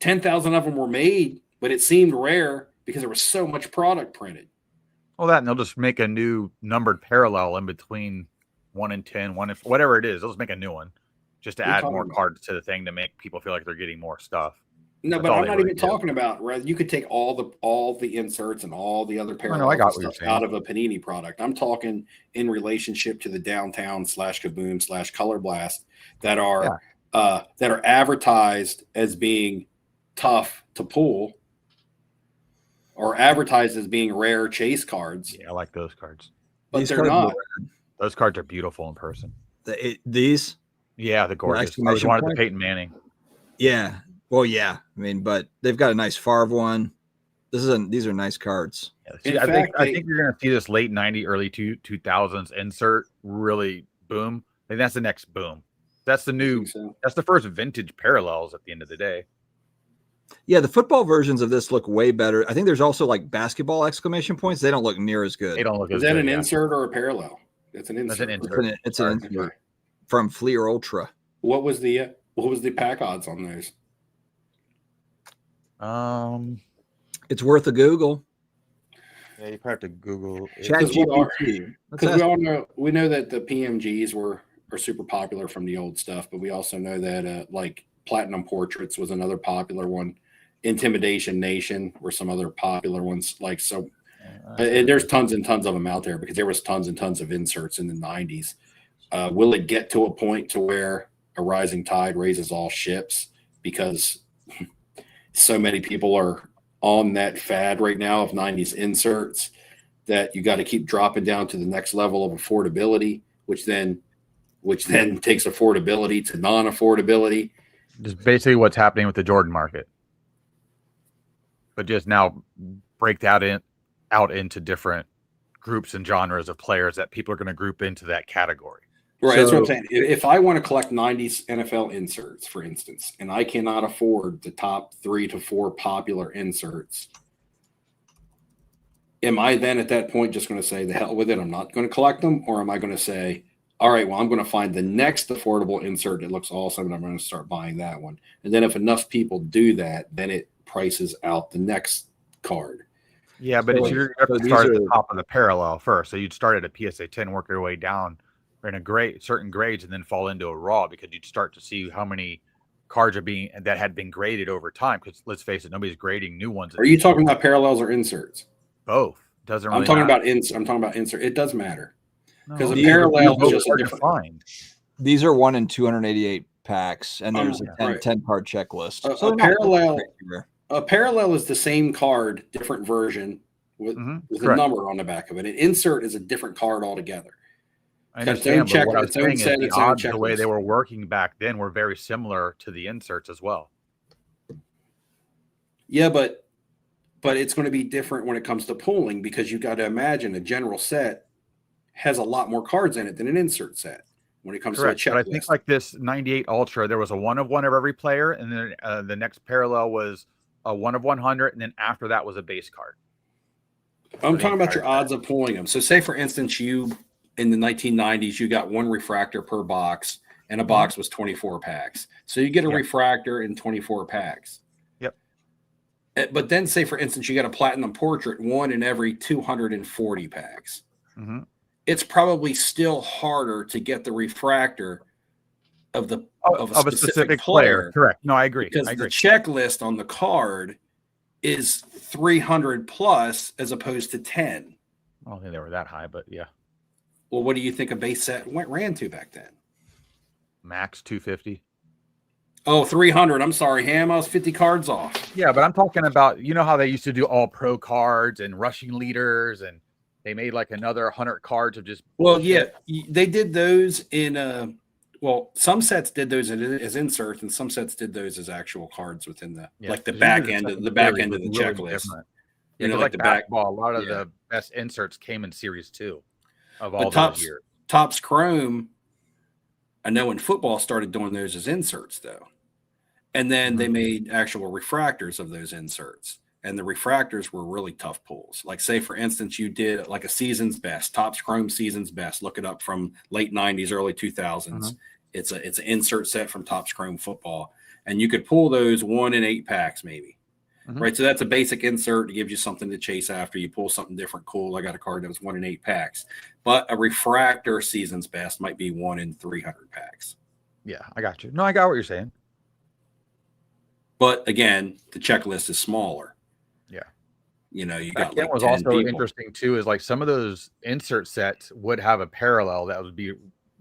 [SPEAKER 4] 10,000 of them were made, but it seemed rare because there was so much product printed.
[SPEAKER 2] Well, and they'll just make a new numbered parallel in between 1 and 10, whatever it is. They'll just make a new one just to add more cards to the thing to make people feel like they're getting more stuff.
[SPEAKER 4] No, but I'm not even talking about. You could take all the inserts and all the other parallels stuff out of a Panini product. I'm talking in relationship to the downtown / kaboom / color blast that are advertised as being tough to pull or advertised as being rare chase cards.
[SPEAKER 2] Yeah, I like those cards,
[SPEAKER 4] but they're not.
[SPEAKER 2] Those cards are beautiful in person.
[SPEAKER 1] These,
[SPEAKER 2] yeah, the gorgeous. I always wanted the Peyton Manning.
[SPEAKER 1] Yeah. Well, yeah. I mean, but they've got a nice Favre one. These are nice cards.
[SPEAKER 2] Yeah, I think you're going to see this late 90s, early 2000s insert really boom. I think that's the next boom. That's the new. So. That's the first vintage parallels at the end of the day.
[SPEAKER 1] Yeah, the football versions of this look way better. I think there's also like basketball exclamation points. They don't look near as good.
[SPEAKER 2] They don't look
[SPEAKER 4] as
[SPEAKER 2] good.
[SPEAKER 4] Is that an insert or a parallel? It's an insert.
[SPEAKER 1] It's an insert from Fleer Ultra.
[SPEAKER 4] What was the pack odds on those?
[SPEAKER 1] It's worth a Google.
[SPEAKER 2] Yeah, you probably have to Google
[SPEAKER 1] ChatGPT.
[SPEAKER 4] Because we know that the PMGs are super popular from the old stuff, but we also know that like Platinum Portraits was another popular one. Intimidation Nation were some other popular ones. Like so, there's tons and tons of them out there because there was tons and tons of inserts in the 90s. Will it get to a point to where a rising tide raises all ships because so many people are on that fad right now of 90s inserts that you got to keep dropping down to the next level of affordability, which then takes affordability to non-affordability.
[SPEAKER 2] Just basically what's happening with the Jordan market, but just now break that out into different groups and genres of players that people are going to group into that category.
[SPEAKER 4] Right. So, that's what I'm saying. If I want to collect 90s NFL inserts, for instance, and I cannot afford the top 3 to 4 popular inserts, am I then at that point just going to say the hell with it? I'm not going to collect them, or am I going to say, all right, well, I'm going to find the next affordable insert that looks awesome, and I'm going to start buying that one. And then if enough people do that, then it prices out the next card.
[SPEAKER 2] Yeah, but you're going to start at the top of the parallel first. So you'd start at a PSA 10, work your way down in certain grades, and then fall into a raw because you'd start to see how many cards that had been graded over time. Because let's face it, nobody's grading new ones.
[SPEAKER 4] Are you talking about parallels or inserts?
[SPEAKER 2] Both. Doesn't really
[SPEAKER 4] I'm talking
[SPEAKER 2] matter.
[SPEAKER 4] I'm talking about insert. It does matter.
[SPEAKER 2] Because
[SPEAKER 4] the parallel is just a different
[SPEAKER 2] find.
[SPEAKER 1] These are 1 in 288 packs, and there's a 10 card checklist.
[SPEAKER 4] A parallel is the same card, different version with a number on the back of it. An insert is a different card altogether.
[SPEAKER 2] I understand, but what I was saying is the odds, the way they were working back then, were very similar to the inserts as well.
[SPEAKER 4] Yeah, but it's going to be different when it comes to pooling because you've got to imagine a general set has a lot more cards in it than an insert set when it comes to a checklist.
[SPEAKER 2] But I think like this 98 Ultra, there was a 1 of 1 of every player, and then the next parallel was a 1 of 100, and then after that was a base card.
[SPEAKER 4] I'm talking about your odds of pulling them. So say, for instance, you in the 1990s, you got 1 refractor per box, and a box was 24 packs. So you get a refractor in 24 packs.
[SPEAKER 2] Yep.
[SPEAKER 4] But then say, for instance, you got a Platinum Portrait, 1 in every 240 packs.
[SPEAKER 2] Mm-hmm.
[SPEAKER 4] It's probably still harder to get the refractor of a specific player.
[SPEAKER 2] Correct. No, I agree.
[SPEAKER 4] Because the checklist on the card is 300 plus as opposed to 10.
[SPEAKER 2] I don't think they were that high, but yeah.
[SPEAKER 4] Well, what do you think a base set ran to back then?
[SPEAKER 2] Max 250.
[SPEAKER 4] Oh, 300. I'm sorry, Ham. I was 50 cards off.
[SPEAKER 2] Yeah, but I'm talking about, you know how they used to do all pro cards and rushing leaders, and they made like another 100 cards of just.
[SPEAKER 4] Well, yeah, they did those in some sets did those as inserts, and some sets did those as actual cards within the back end of the checklist.
[SPEAKER 2] Yeah, like the basketball, a lot of the best inserts came in Series 2 of all those years.
[SPEAKER 4] Topps Chrome, I know in football started doing those as inserts though, and then they made actual refractors of those inserts. And the refractors were really tough pulls. Like, say, for instance, you did like a season's best, Topps Chrome season's best. Look it up from late 90s, early 2000s. It's an insert set from Topps Chrome football. And you could pull those 1 in 8 packs maybe. Right? So that's a basic insert. It gives you something to chase after. You pull something different, cool. I got a card that was 1 in 8 packs. But a refractor season's best might be 1 in 300 packs.
[SPEAKER 2] Yeah, I got you. No, I got what you're saying.
[SPEAKER 4] But, again, the checklist is smaller.
[SPEAKER 2] Yeah.
[SPEAKER 4] You know, you got
[SPEAKER 2] like was also interesting too is like some of those insert sets would have a parallel that would be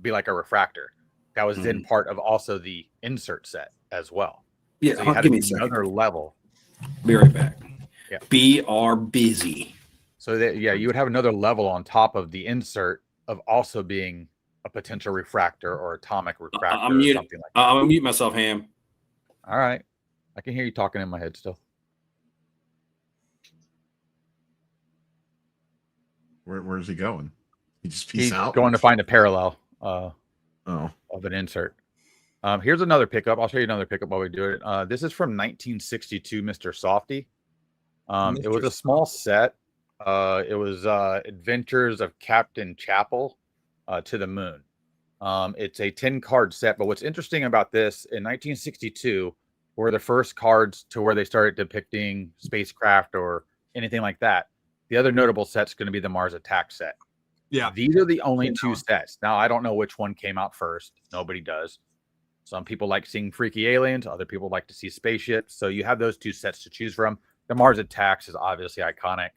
[SPEAKER 2] like a refractor that was then part of also the insert set as well.
[SPEAKER 4] Yeah,
[SPEAKER 2] so you had
[SPEAKER 4] give me
[SPEAKER 2] another level.
[SPEAKER 4] Be right back.
[SPEAKER 2] Yeah,
[SPEAKER 4] we are busy.
[SPEAKER 2] So that you would have another level on top of the insert of also being a potential refractor or atomic refractor or something like that.
[SPEAKER 4] I'm gonna mute myself, Ham.
[SPEAKER 2] All right. I can hear you talking in my head still.
[SPEAKER 3] Where's he going? He just
[SPEAKER 2] He's
[SPEAKER 3] out.
[SPEAKER 2] going to find a parallel
[SPEAKER 3] of
[SPEAKER 2] an insert. Here's another pickup. I'll show you another pickup while we do it. This is from 1962, Mr. Softy. It was a small set. It was Adventures of Captain Chapel to the Moon. It's a 10-card set, but what's interesting about this, in 1962, were the first cards to where they started depicting spacecraft or anything like that. The other notable set's going to be the Mars Attack set.
[SPEAKER 1] Yeah.
[SPEAKER 2] These are the only two sets. Now, I don't know which one came out first. Nobody does. Some people like seeing freaky aliens. Other people like to see spaceships. So you have those two sets to choose from. The Mars Attacks is obviously iconic.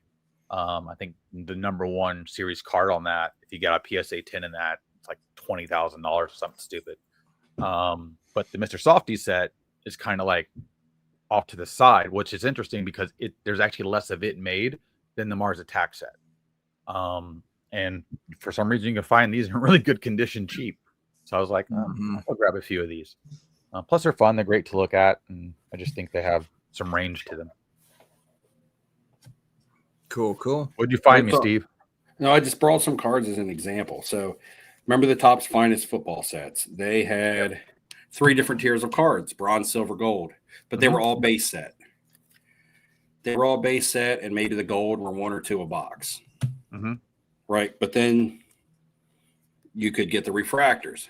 [SPEAKER 2] I think the #1 series card on that, if you got a PSA 10 in that, it's like $20,000 or something stupid. But the Mr. Softy set is kind of like off to the side, which is interesting because there's actually less of it made than the Mars Attack set. And for some reason, you can find these in really good condition cheap. So I was like, I'll grab a few of these. Plus, they're fun. They're great to look at. And I just think they have some range to them.
[SPEAKER 1] Cool.
[SPEAKER 2] What'd you find me, Steve?
[SPEAKER 4] No, I just brought some cards as an example. So remember the Topps Finest football sets? They had 3 different tiers of cards, bronze, silver, gold. But they were all base set. They were all base set, and maybe the gold were 1 or 2 a box. Right. But then you could get the refractors.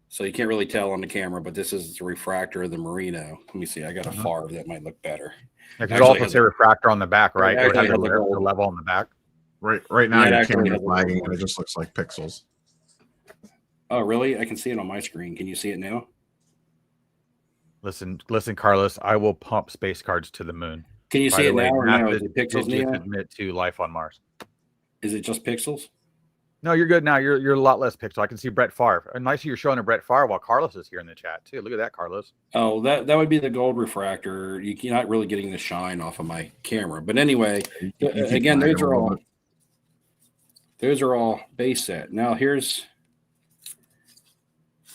[SPEAKER 4] So you can't really tell on the camera, but this is the refractor of the Merino. Let me see. I got a Favre that might look better.
[SPEAKER 2] It could also say refractor on the back, right? It has
[SPEAKER 4] the
[SPEAKER 2] the level on the back.
[SPEAKER 3] Right now,
[SPEAKER 4] Yeah,
[SPEAKER 3] your camera's lagging, and it just looks like pixels.
[SPEAKER 4] Oh, really? I can see it on my screen. Can you see it now?
[SPEAKER 2] Listen, Carlos. I will pump space cards to the moon.
[SPEAKER 4] Can you see it now or no? Is it pixels now?
[SPEAKER 2] Admit to life on Mars.
[SPEAKER 4] Is it just pixels?
[SPEAKER 2] No, you're good now. You're a lot less pixel. I can see Brett Favre. And nice you're showing a Brett Favre while Carlos is here in the chat too. Look at that, Carlos.
[SPEAKER 4] Oh, that would be the gold refractor. You're not really getting the shine off of my camera. But anyway, again, those are all base set. Now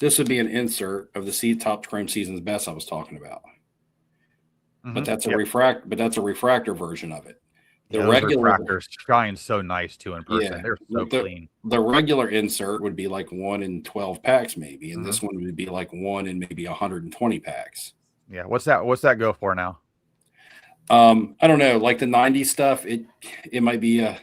[SPEAKER 4] this would be an insert of the Top Chrome Season's Best I was talking about. But that's a refractor version of it. The regular
[SPEAKER 2] refractors shine so nice too in person. They're so clean.
[SPEAKER 4] The regular insert would be like 1 in 12 packs, maybe, and this one would be like 1 in maybe 120 packs.
[SPEAKER 2] Yeah, what's that go for now?
[SPEAKER 4] I don't know. Like the 90s stuff, it might be a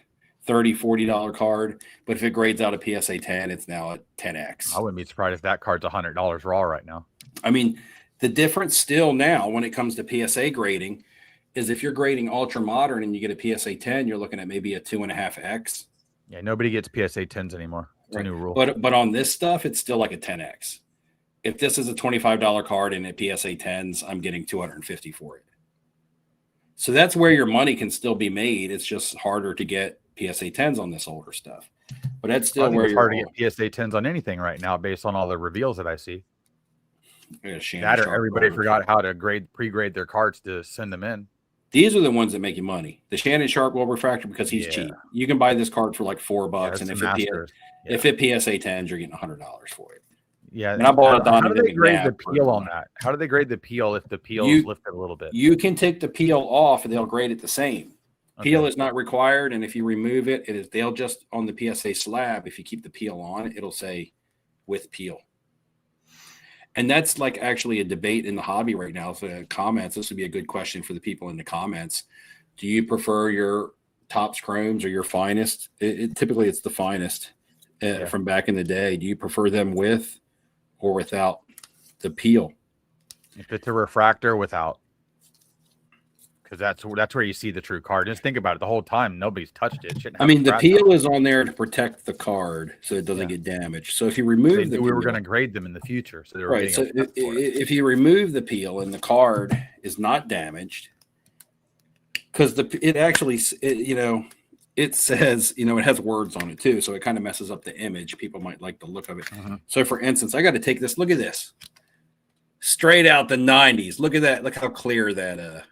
[SPEAKER 4] $30-$40 card, but if it grades out a PSA 10, it's now a 10x.
[SPEAKER 2] I wouldn't be surprised if that card's $100 raw right now.
[SPEAKER 4] I mean, the difference still now when it comes to PSA grading is if you're grading ultra modern and you get a PSA 10, you're looking at maybe a 2.5x.
[SPEAKER 2] Yeah, nobody gets PSA 10s anymore. It's a new rule.
[SPEAKER 4] But on this stuff, it's still like a 10x. If this is a $25 card and at PSA 10s, I'm getting $250 for it. So that's where your money can still be made. It's just harder to get PSA 10s on this older stuff. But that's still where
[SPEAKER 2] it's hard to get PSA 10s on anything right now based on all the reveals that I see. That or everybody forgot how to pre-grade their cards to send them in.
[SPEAKER 4] These are the ones that make you money. The Shannon Sharp Gold Refractor, because he's cheap. You can buy this card for like $4, and if it PSA 10s, you're getting $100 for it.
[SPEAKER 2] Yeah,
[SPEAKER 4] and I bought
[SPEAKER 2] how do they grade the peel on that? How do they grade the peel if the peel is lifted a little bit?
[SPEAKER 4] You can take the peel off, and they'll grade it the same. Okay. Peel is not required, and if you remove it, they'll just on the PSA slab. If you keep the peel on, it'll say with peel. And that's like actually a debate in the hobby right now. So comments, this would be a good question for the people in the comments. Do you prefer your Topps Chromes or your Finest? Typically, it's the Finest from back in the day. Do you prefer them with or without the peel?
[SPEAKER 2] If it's a refractor, without. Because that's where you see the true card. Just think about it. The whole time, nobody's touched it.
[SPEAKER 4] I mean, the peel is on there to protect the card so it doesn't get damaged. So if you remove the peel,
[SPEAKER 2] we were going to grade them in the future. So they were
[SPEAKER 4] right. So if you remove the peel and the card is not damaged, because it says, it has words on it too. So it kind of messes up the image. People might like the look of it. So for instance, I got to take this. Look at this. Straight out the 90s. Look at that. Look how clear that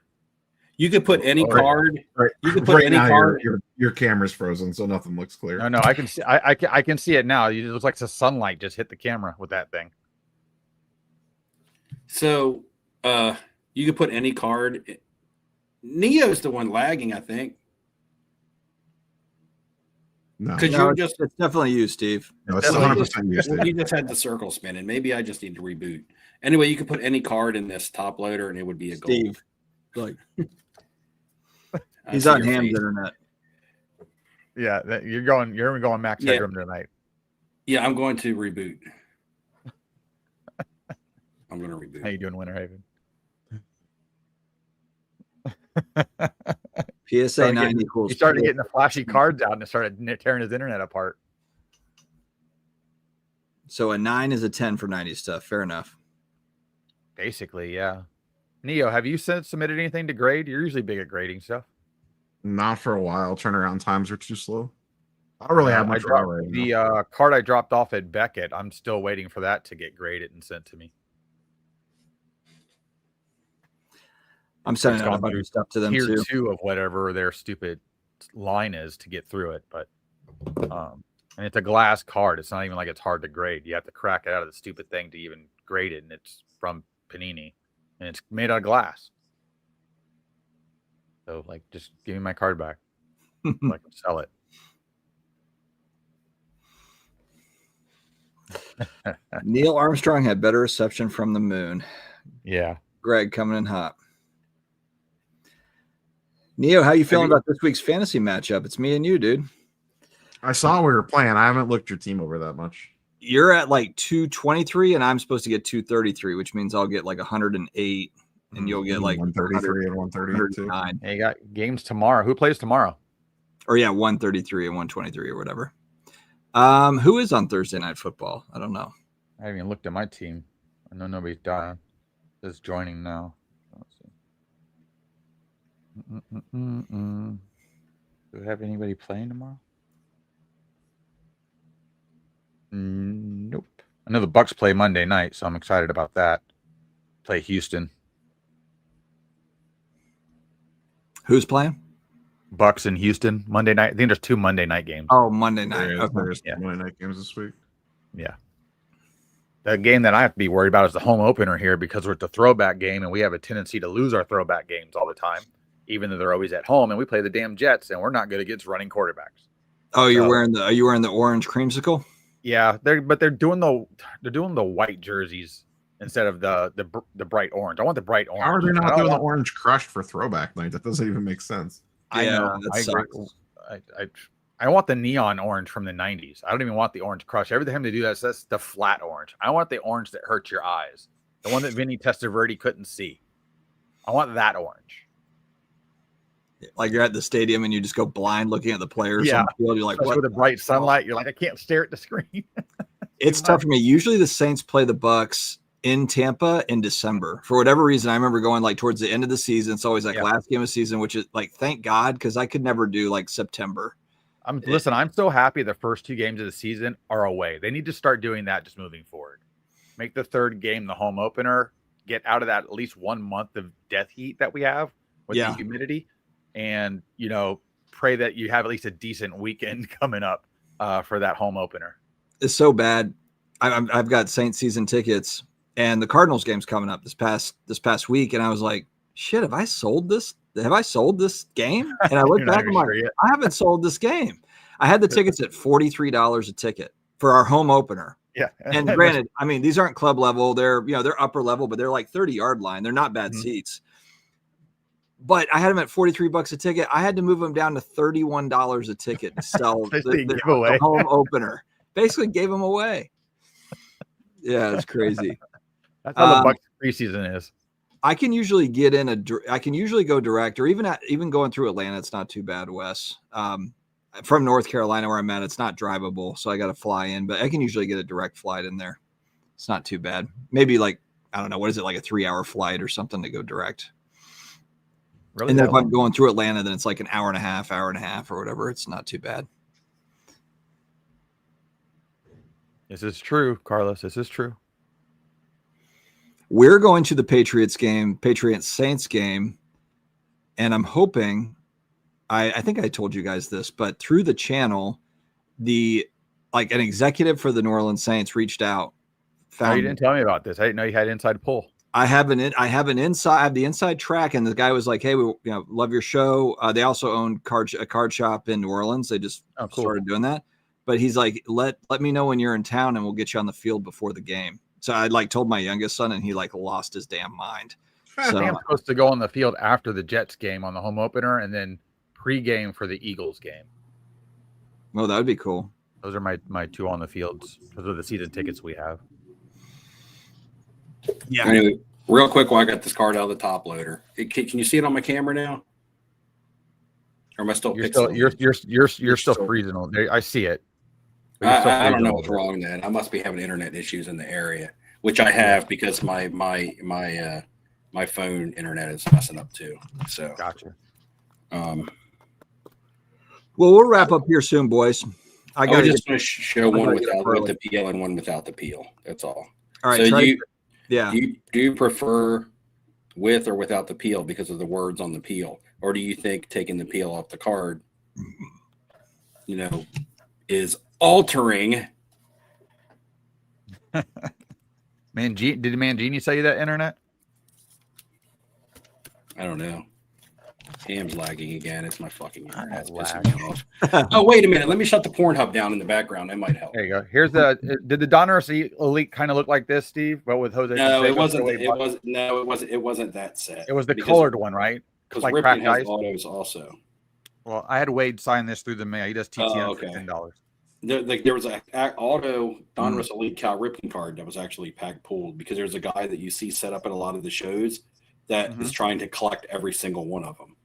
[SPEAKER 4] you could put any card.
[SPEAKER 3] Right.
[SPEAKER 4] You could put any card.
[SPEAKER 3] Your camera's frozen, so nothing looks clear.
[SPEAKER 2] No, I can see. I can see it now. It looks like the sunlight just hit the camera with that thing.
[SPEAKER 4] So You could put any card. Neo's the one lagging, I think.
[SPEAKER 3] No,
[SPEAKER 4] Because
[SPEAKER 1] No,
[SPEAKER 4] you
[SPEAKER 1] it's,
[SPEAKER 4] just
[SPEAKER 1] it's definitely you, Steve.
[SPEAKER 3] no, it's
[SPEAKER 2] Definitely
[SPEAKER 3] 100% used.
[SPEAKER 4] you just had the circle spinning. Maybe I just need to reboot. Anyway, you could put any card in this top loader, and it would be a gold.
[SPEAKER 1] Steve. Like
[SPEAKER 4] I
[SPEAKER 1] he's
[SPEAKER 4] see
[SPEAKER 1] on
[SPEAKER 4] your
[SPEAKER 1] Ham's
[SPEAKER 4] face.
[SPEAKER 1] internet.
[SPEAKER 2] Yeah, you're going max
[SPEAKER 4] Yeah.
[SPEAKER 2] headroom tonight.
[SPEAKER 4] Yeah, I'm going to reboot. I'm going to reboot.
[SPEAKER 2] How you doing, Winter Haven?
[SPEAKER 1] PSA
[SPEAKER 2] Started
[SPEAKER 1] 9
[SPEAKER 2] getting-
[SPEAKER 1] equals.
[SPEAKER 2] He started getting the flashy cards out and it started tearing his internet apart.
[SPEAKER 1] So a 9 is a 10 for 90 stuff. Fair enough.
[SPEAKER 2] Basically, yeah. Neo, have you submitted anything to grade? You're usually big at grading stuff.
[SPEAKER 3] Not for a while. Turnaround times are too slow. I don't really have much
[SPEAKER 2] dropped
[SPEAKER 3] right now.
[SPEAKER 2] the card I dropped off at Beckett. I'm still waiting for that to get graded and sent to me.
[SPEAKER 1] I'm sending
[SPEAKER 2] It's
[SPEAKER 1] out a
[SPEAKER 2] gone
[SPEAKER 1] bunch
[SPEAKER 2] through
[SPEAKER 1] of stuff to them
[SPEAKER 2] Tier
[SPEAKER 1] too.
[SPEAKER 2] 2 of whatever their stupid line is to get through it, but and it's a glass card. It's not even like it's hard to grade. You have to crack it out of the stupid thing to even grade it, and it's from Panini, and it's made out of glass. So, like, just give me my card back. So I can sell it.
[SPEAKER 1] Neil Armstrong had better reception from the moon.
[SPEAKER 2] Yeah.
[SPEAKER 1] Greg coming in hot. Neo, how you feeling about this week's fantasy matchup? It's me and you, dude.
[SPEAKER 3] I saw we were playing. I haven't looked your team over that much.
[SPEAKER 1] You're at like 223, and I'm supposed to get 233, which means I'll get like 108, and you'll get like
[SPEAKER 3] 133 and 132.
[SPEAKER 1] 109.
[SPEAKER 2] Hey, you got games tomorrow. Who plays tomorrow?
[SPEAKER 1] Or yeah, 133 and 123 or whatever. Who is on Thursday Night Football? I don't know.
[SPEAKER 2] I haven't even looked at my team. I know nobody's dying. Just joining now. Let's see. Do we have anybody playing tomorrow? Nope. I know the Bucks play Monday night, so I'm excited about that. Play Houston.
[SPEAKER 1] Who's playing?
[SPEAKER 2] Bucks in Houston Monday night. I think there's 2 Monday night games.
[SPEAKER 1] Oh, Monday night.
[SPEAKER 3] There's
[SPEAKER 2] Yeah.
[SPEAKER 3] Monday night games this week.
[SPEAKER 2] Yeah. The game that I have to be worried about is the home opener here because we're at the throwback game and we have a tendency to lose our throwback games all the time, even though they're always at home. And we play the damn Jets and we're not good against running quarterbacks.
[SPEAKER 1] Oh, are you wearing the orange creamsicle?
[SPEAKER 2] Yeah, they're doing the white jerseys instead of the bright orange. I want the bright orange.
[SPEAKER 3] How are they
[SPEAKER 2] I
[SPEAKER 3] not
[SPEAKER 2] don't
[SPEAKER 3] doing the
[SPEAKER 2] want-
[SPEAKER 3] orange crush for throwback night? That doesn't even make sense.
[SPEAKER 2] I
[SPEAKER 1] Yeah,
[SPEAKER 2] know.
[SPEAKER 1] that
[SPEAKER 2] I agree.
[SPEAKER 1] sucks.
[SPEAKER 2] I want the neon orange from the 90s. I don't even want the orange crush. Every time they do that's the flat orange. I want the orange that hurts your eyes. The one that Vinny Testaverde couldn't see. I want that orange.
[SPEAKER 1] Like you're at the stadium and you just go blind looking at the players on the field. You're like,
[SPEAKER 2] Especially
[SPEAKER 1] what?
[SPEAKER 2] with the bright sunlight, you're like, I can't stare at the screen.
[SPEAKER 1] It's tough for me. Usually the Saints play the Bucks in Tampa in December. For whatever reason, I remember going like towards the end of the season. It's always like last game of season, which is like, thank God, because I could never do like September.
[SPEAKER 2] Listen, I'm so happy the first 2 games of the season are away. They need to start doing that just moving forward. Make the 3rd game the home opener. Get out of that at least 1 month of death heat that we have with the humidity. And, pray that you have at least a decent weekend coming up for that home opener.
[SPEAKER 1] It's so bad. I've got Saints season tickets, and the Cardinals game's coming up this past week, and I was like, shit, have I sold this? Have I sold this game? And I look back, I'm like, I haven't sold this game. I had the tickets at $43 a ticket for our home opener.
[SPEAKER 2] Yeah.
[SPEAKER 1] And granted, I mean, these aren't club level. They're, they're upper level, but they're like 30-yard line. They're not bad seats. But I had them at $43 a ticket. I had to move them down to $31 a ticket to sell the home opener. Basically gave them away. Yeah, it's crazy.
[SPEAKER 2] That's how the Bucks preseason is.
[SPEAKER 1] I can usually get in I can usually go direct, or even going through Atlanta. It's not too bad, Wes. From North Carolina where I'm at, it's not drivable, so I got to fly in. But I can usually get a direct flight in there. It's not too bad. Maybe like, I don't know, what is it, like a 3-hour flight or something to go direct. Really? And then if I'm going through Atlanta, then it's like an hour and a half or whatever. It's not too bad.
[SPEAKER 2] This is true, Carlos. This is true.
[SPEAKER 1] We're going to the Patriots Saints game, and I'm hoping, I think I told you guys this, but through the channel, an executive for the New Orleans Saints reached out.
[SPEAKER 2] You didn't tell me about this. I didn't know you had inside pull.
[SPEAKER 1] I have the inside track, and the guy was like, "Hey, we love your show." They also own a card shop in New Orleans. They just started doing that. But he's like, let me know when you're in town, and we'll get you on the field before the game. So I told my youngest son, and he lost his damn mind. So
[SPEAKER 2] I'm supposed to go on the field after the Jets game on the home opener, and then pregame for the Eagles game.
[SPEAKER 1] Well, that would be cool.
[SPEAKER 2] Those are my two on the fields. Those are the season tickets we have.
[SPEAKER 4] Yeah. Anyway, real quick, while I got this card out of the top loader, can you see it on my camera now? Or am I still?
[SPEAKER 2] You're still freezing on there. I see it.
[SPEAKER 4] I don't know what's wrong then. I must be having internet issues in the area, which I have because my phone internet is messing up too. So
[SPEAKER 2] gotcha.
[SPEAKER 1] Well, we'll wrap up here soon, boys.
[SPEAKER 4] I was just going to show one with the peel and one without the peel. That's all.
[SPEAKER 1] All right.
[SPEAKER 4] So do you prefer with or without the peel because of the words on the peel, or do you think taking the peel off the card, is altering?
[SPEAKER 2] Did Mangini say that internet?
[SPEAKER 4] I don't know. Cam's lagging again. It's my fucking internet. It's pissing me off.
[SPEAKER 2] Oh,
[SPEAKER 4] Oh, wait a minute. Let me shut the Pornhub down in the background. That might help.
[SPEAKER 2] There you go. Here's did the Donruss Elite kind of look like this, Steve? But with Jose?
[SPEAKER 4] No, it wasn't. It wasn't that set.
[SPEAKER 2] It was the colored one, right?
[SPEAKER 4] Because like Ripken has autos also.
[SPEAKER 2] Well, I had Wade sign this through the mail. He does TTN for $10.
[SPEAKER 4] There was an auto Donruss Elite Cal Ripken card that was actually pack pulled because there's a guy that you see set up at a lot of the shows that is trying to collect every single one of them.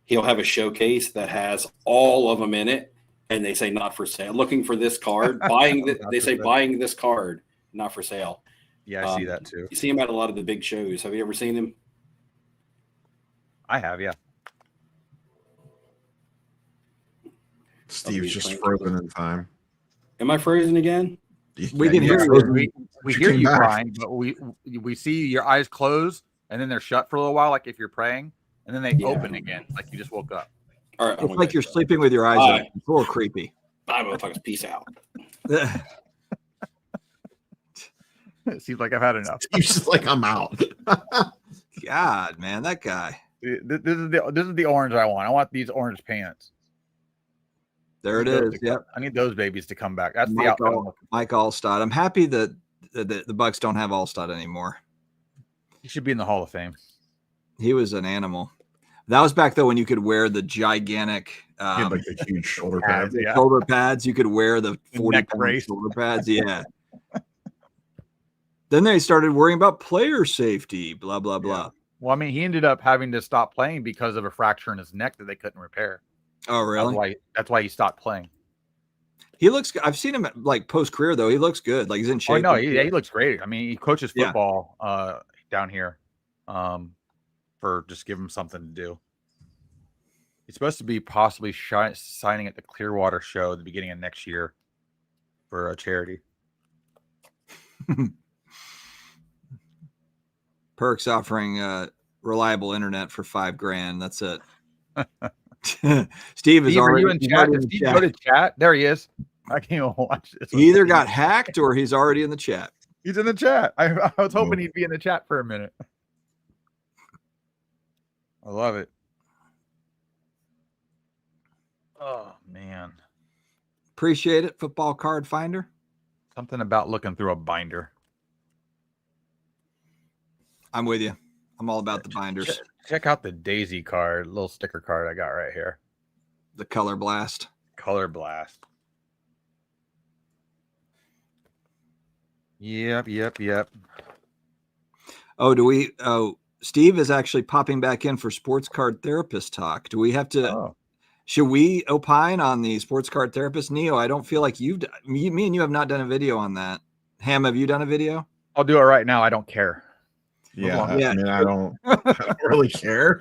[SPEAKER 4] He'll have a showcase that has all of them in it, and they say not for sale. Looking for this card, buying this card, not for sale.
[SPEAKER 2] Yeah, I see that too.
[SPEAKER 4] You see him at a lot of the big shows. Have you ever seen him?
[SPEAKER 2] I have, yeah.
[SPEAKER 3] Steve's just frozen in time.
[SPEAKER 4] Am I frozen again?
[SPEAKER 1] We can hear you.
[SPEAKER 2] We hear you crying, but we see your eyes close and then they're shut for a little while, like if you're praying, and then they open again, like you just woke up.
[SPEAKER 4] All right,
[SPEAKER 1] it's like you're sleeping with your eyes open. It's a little creepy.
[SPEAKER 4] Bye, motherfuckers. Peace out.
[SPEAKER 2] It seems like I've had enough.
[SPEAKER 3] He's just like, I'm out.
[SPEAKER 1] God, man, that guy.
[SPEAKER 2] This is the orange I want. I want these orange pants.
[SPEAKER 1] There it is. Yep.
[SPEAKER 2] I need those babies to come back. That's
[SPEAKER 1] Mike
[SPEAKER 2] the outfit.
[SPEAKER 1] Mike Allstott. I'm happy that the Bucks don't have Allstott anymore.
[SPEAKER 2] He should be in the Hall of Fame.
[SPEAKER 1] He was an animal. That was back though when you could wear the gigantic,
[SPEAKER 3] like the huge shoulder pads.
[SPEAKER 1] Yeah. Shoulder pads. You could wear the 40 shoulder pads. Yeah. Then they started worrying about player safety. Blah blah blah.
[SPEAKER 2] Yeah. Well, I mean, he ended up having to stop playing because of a fracture in his neck that they couldn't repair.
[SPEAKER 1] Oh, really?
[SPEAKER 2] That's why he stopped playing.
[SPEAKER 1] He looks. I've seen him like post career though. He looks good. Like he's in shape.
[SPEAKER 2] Oh no, he looks great. I mean, he coaches football down here. For just give him something to do. He's supposed to be possibly signing at the Clearwater show at the beginning of next year for a charity.
[SPEAKER 1] Perks offering reliable internet for $5,000. That's it. Steve is already
[SPEAKER 2] in chat. Did Steve go to chat? There he is. I can't even watch this.
[SPEAKER 1] He either got hacked or he's already in the chat.
[SPEAKER 2] He's in the chat. I was hoping he'd be in the chat for a minute. I love it. Oh, man.
[SPEAKER 1] Appreciate it, Football Card Finder.
[SPEAKER 2] Something about looking through a binder.
[SPEAKER 1] I'm with you. I'm all about the binders.
[SPEAKER 2] Check out the Daisy card, little sticker card I got right here.
[SPEAKER 1] The Color Blast.
[SPEAKER 2] Color Blast. Yep.
[SPEAKER 1] Oh, Steve is actually popping back in for Sports Card Therapist Talk. Do we have to? Should we opine on the Sports Card Therapist? Neo, I don't feel like me and you have not done a video on that. Ham, have you done a video?
[SPEAKER 2] I'll do it right now. I don't care.
[SPEAKER 3] Yeah. I mean, I don't really care.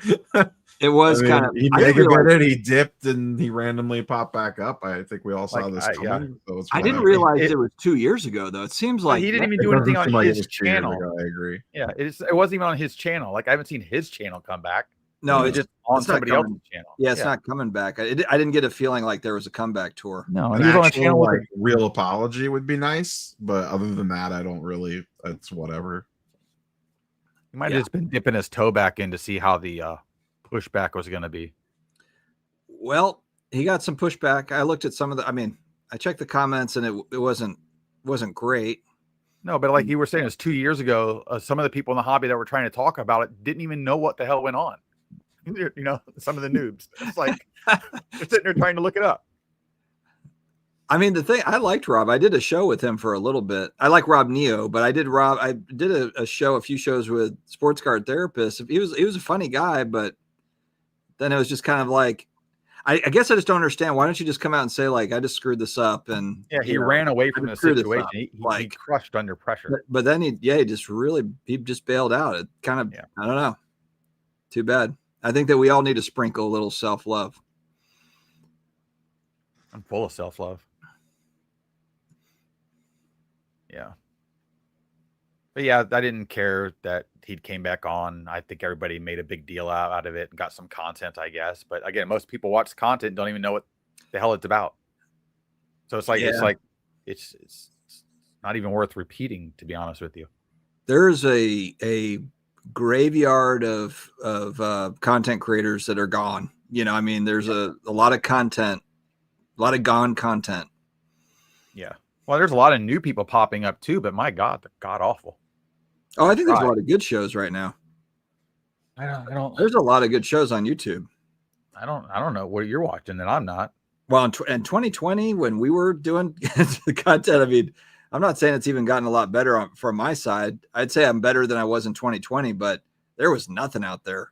[SPEAKER 1] It was kind of.
[SPEAKER 3] He he dipped and he randomly popped back up. I think we all saw this coming.
[SPEAKER 1] Yeah. So I didn't realize it was 2 years ago, though. It seems like
[SPEAKER 2] he didn't even do anything on his channel.
[SPEAKER 3] I agree.
[SPEAKER 2] Yeah, it wasn't even on his channel. Like I haven't seen his channel come back.
[SPEAKER 1] No,
[SPEAKER 2] it's just on somebody else's channel.
[SPEAKER 1] Yeah, it's not coming back. I didn't get a feeling like there was a comeback tour.
[SPEAKER 2] No,
[SPEAKER 3] an actual, on a channel like real apology would be nice, but other than that, I don't really. It's whatever.
[SPEAKER 2] He might have just been dipping his toe back in to see how the pushback was going to be.
[SPEAKER 1] Well, he got some pushback. I looked at some of the. I mean, I checked the comments, and it wasn't great.
[SPEAKER 2] No, but like you were saying, it was 2 years ago. Some of the people in the hobby that were trying to talk about it didn't even know what the hell went on. You know, some of the noobs. It's like they're sitting there trying to look it up.
[SPEAKER 1] I mean, the thing, I liked Rob. I did a show with him for a little bit. I like Rob Neo, but I did a show, a few shows with Sports Card Therapist. He was a funny guy, but then it was just kind of like, I guess I just don't understand. Why don't you just come out and say, like, I just screwed this up? And
[SPEAKER 2] yeah, he ran away from the situation. He crushed under pressure.
[SPEAKER 1] But then he just bailed out. It kind of, I don't know. Too bad. I think that we all need to sprinkle a little self-love.
[SPEAKER 2] I'm full of self-love. Yeah. But yeah, I didn't care that he came back on. I think everybody made a big deal out of it and got some content, I guess. But again, most people watch the content and don't even know what the hell it's about. So it's like it's not even worth repeating, to be honest with you.
[SPEAKER 1] There's a graveyard of content creators that are gone. You know, I mean, there's a lot of content, a lot of gone content.
[SPEAKER 2] Yeah. Well, there's a lot of new people popping up too, but my God, they're god awful.
[SPEAKER 1] Oh, I think there's a lot of good shows right now.
[SPEAKER 2] I don't.
[SPEAKER 1] There's a lot of good shows on YouTube.
[SPEAKER 2] I don't know what you're watching that I'm not.
[SPEAKER 1] Well, in 2020, when we were doing the content, I mean, I'm not saying it's even gotten a lot better from my side. I'd say I'm better than I was in 2020, but there was nothing out there.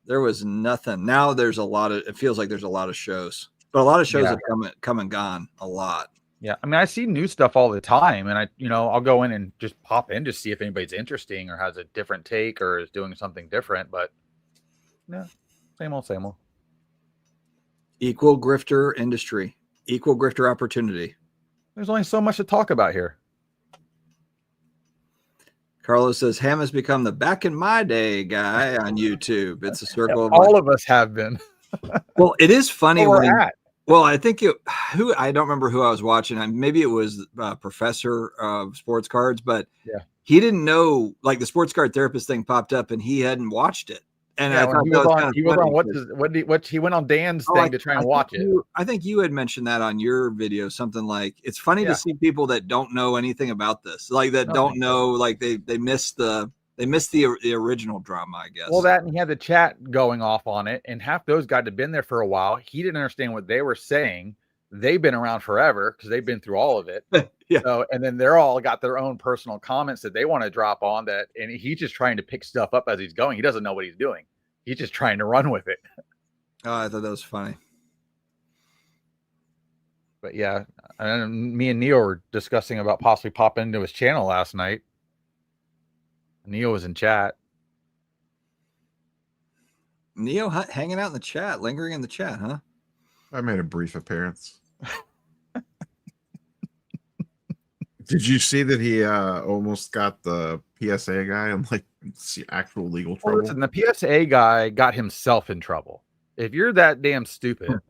[SPEAKER 1] There was nothing. Now there's it feels like there's a lot of shows, but a lot of shows have come and gone a lot.
[SPEAKER 2] Yeah. I mean, I see new stuff all the time, and I'll go in and just pop in to see if anybody's interesting or has a different take or is doing something different, but no, same old, same old.
[SPEAKER 1] Equal grifter industry, equal grifter opportunity.
[SPEAKER 2] There's only so much to talk about here.
[SPEAKER 1] Carlos says Ham has become the back in my day guy on YouTube. It's a circle of
[SPEAKER 2] all of us have been.
[SPEAKER 1] Well, it is funny
[SPEAKER 2] when
[SPEAKER 1] well, I think I don't remember who I was watching. Maybe it was Professor of Sports Cards, but he didn't know, like, the Sports Card Therapist thing popped up and he hadn't watched it. And I thought
[SPEAKER 2] he went on Dan's thing to try and watch it.
[SPEAKER 1] I think you had mentioned that on your video, something like, it's funny to see people that don't know anything about this, like that don't know, like they missed the original drama, I guess.
[SPEAKER 2] Well, that, and he had the chat going off on it, and half those guys had been there for a while. He didn't understand what they were saying. They've been around forever because they've been through all of it.
[SPEAKER 1] Yeah.
[SPEAKER 2] So, and then they're all got their own personal comments that they want to drop on that, and he's just trying to pick stuff up as he's going. He doesn't know what he's doing. He's just trying to run with it.
[SPEAKER 1] Oh, I thought that was funny.
[SPEAKER 2] But yeah, and me and Neo were discussing about possibly popping into his channel last night. Neo was in chat.
[SPEAKER 1] Neo hanging out in the chat, lingering in the chat, huh?
[SPEAKER 3] I made a brief appearance. Did you see that he almost got the PSA guy in like actual legal trouble?
[SPEAKER 2] Well, listen, the PSA guy got himself in trouble. If you're that damn stupid,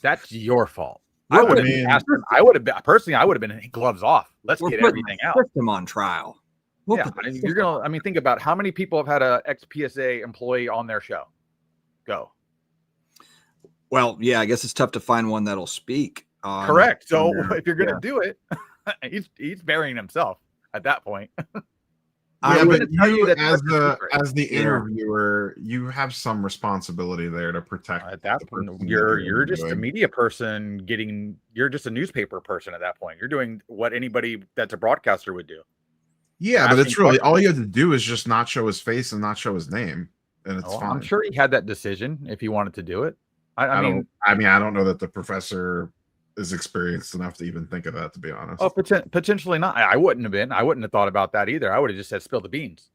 [SPEAKER 2] that's your fault.
[SPEAKER 3] Well,
[SPEAKER 2] I would have been gloves off. Let's get everything out.
[SPEAKER 1] Put them on trial.
[SPEAKER 2] You're gonna. I mean, think about how many people have had a ex-PSA employee on their show. Go.
[SPEAKER 1] Well, yeah, I guess it's tough to find one that'll speak.
[SPEAKER 2] Correct. So if you're gonna do it, he's burying himself at that point.
[SPEAKER 3] Yeah, but you, as the interviewer, you have some responsibility there to protect.
[SPEAKER 2] At that point, you're just a media person you're just a newspaper person at that point. You're doing what anybody that's a broadcaster would do.
[SPEAKER 3] Yeah, but it's really all you have to do is just not show his face and not show his name, and it's fine.
[SPEAKER 2] I'm sure he had that decision if he wanted to do it. I mean,
[SPEAKER 3] I don't know that the professor is experienced enough to even think of that, to be honest.
[SPEAKER 2] Oh, potentially not. I wouldn't have been. I wouldn't have thought about that either. I would have just said, "Spill the beans."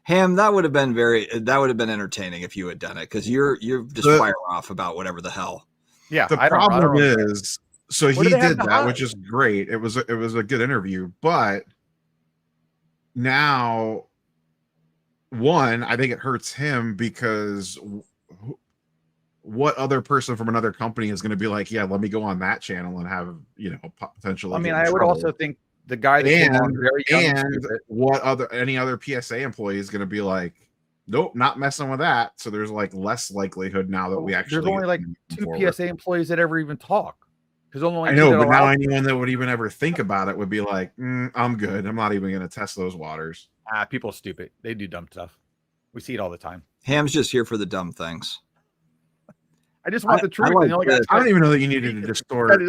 [SPEAKER 1] Ham, that would have been entertaining if you had done it, because you're just fire off about whatever the hell.
[SPEAKER 2] Yeah.
[SPEAKER 3] The problem is, so he did that, which is great. It was a good interview, but now, one, I think it hurts him because what other person from another company is going to be like, yeah, let me go on that channel and have, potentially.
[SPEAKER 2] I mean, I would also think the guy that came on very young
[SPEAKER 3] and any other PSA employee is going to be like, nope, not messing with that. So there's like less likelihood now that we actually.
[SPEAKER 2] There's only like 2 PSA employees that ever even talk.
[SPEAKER 3] I know, but now anyone that would even ever think about it would be like, I'm good. I'm not even going to test those waters.
[SPEAKER 2] People are stupid. They do dumb stuff. We see it all the time.
[SPEAKER 1] Ham's just here for the dumb things.
[SPEAKER 2] I just want the truth.
[SPEAKER 3] I don't even know that you needed to distort.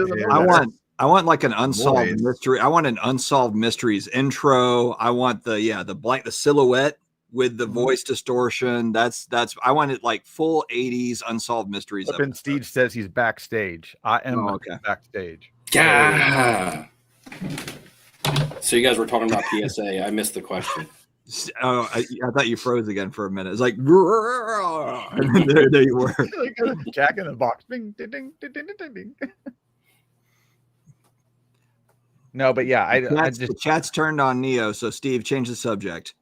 [SPEAKER 1] I want like an unsolved mystery. I want an unsolved mysteries intro. I want the silhouette with the voice distortion. That's I want it like full 80s unsolved mysteries.
[SPEAKER 2] But then Steve says he's backstage. I am backstage.
[SPEAKER 4] Yeah. So you guys were talking about PSA. I missed the question.
[SPEAKER 1] Oh, I thought you froze again for a minute. It's like, and then there you were.
[SPEAKER 2] Jack in the box. Ding, ding, ding, ding, ding, ding, ding. No, but yeah,
[SPEAKER 1] the chat's turned on Neo. So Steve, change the subject.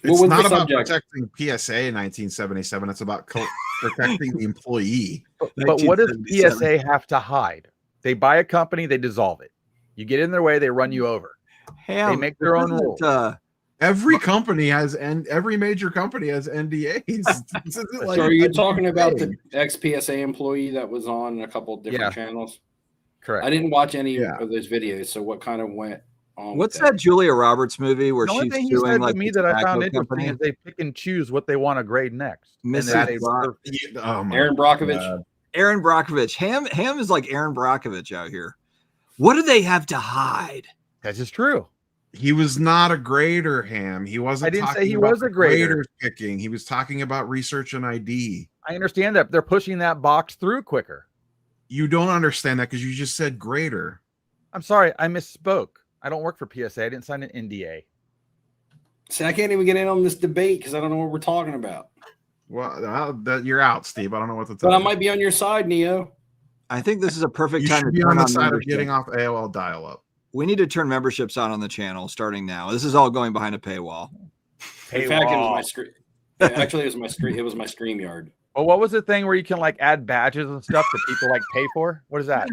[SPEAKER 3] It's not about protecting PSA in 1977. It's about protecting the employee.
[SPEAKER 2] But what does PSA have to hide? They buy a company, they dissolve it. You get in their way, they run you over. They make their own rules.
[SPEAKER 3] Every company has, and every major company has NDAs.
[SPEAKER 4] So are you talking about the ex-PSA employee that was on a couple of different channels?
[SPEAKER 2] Correct.
[SPEAKER 4] I didn't watch any of those videos. So what kind of went on?
[SPEAKER 1] What's that Julia Roberts movie where she's doing like
[SPEAKER 2] to me that I found interesting is they pick and choose what they want to grade next.
[SPEAKER 1] Aaron
[SPEAKER 4] Brockovich.
[SPEAKER 1] Aaron Brockovich. Ham is like Aaron Brockovich out here. What do they have to hide?
[SPEAKER 2] That's just true.
[SPEAKER 3] He was not a grader, Ham. He wasn't.
[SPEAKER 2] I didn't say he was a grader.
[SPEAKER 3] Picking. He was talking about research and ID.
[SPEAKER 2] I understand that they're pushing that box through quicker.
[SPEAKER 3] You don't understand that because you just said grader.
[SPEAKER 2] I'm sorry, I misspoke. I don't work for PSA. I didn't sign an NDA.
[SPEAKER 4] See, I can't even get in on this debate because I don't know what we're talking about.
[SPEAKER 3] Well, you're out, Steve. I don't know what to tell
[SPEAKER 4] you. But I
[SPEAKER 3] you.
[SPEAKER 4] might be on your side, Neo.
[SPEAKER 1] I think this is a perfect time to
[SPEAKER 3] be
[SPEAKER 1] turn
[SPEAKER 3] on the side of getting off AOL dial-up.
[SPEAKER 1] We need to turn memberships on the channel starting now. This is all going behind a paywall.
[SPEAKER 4] In fact, it was my screen. Actually, it was my screen. It was my StreamYard.
[SPEAKER 2] Well, what was the thing where you can like add badges and stuff that people like pay for? What is that?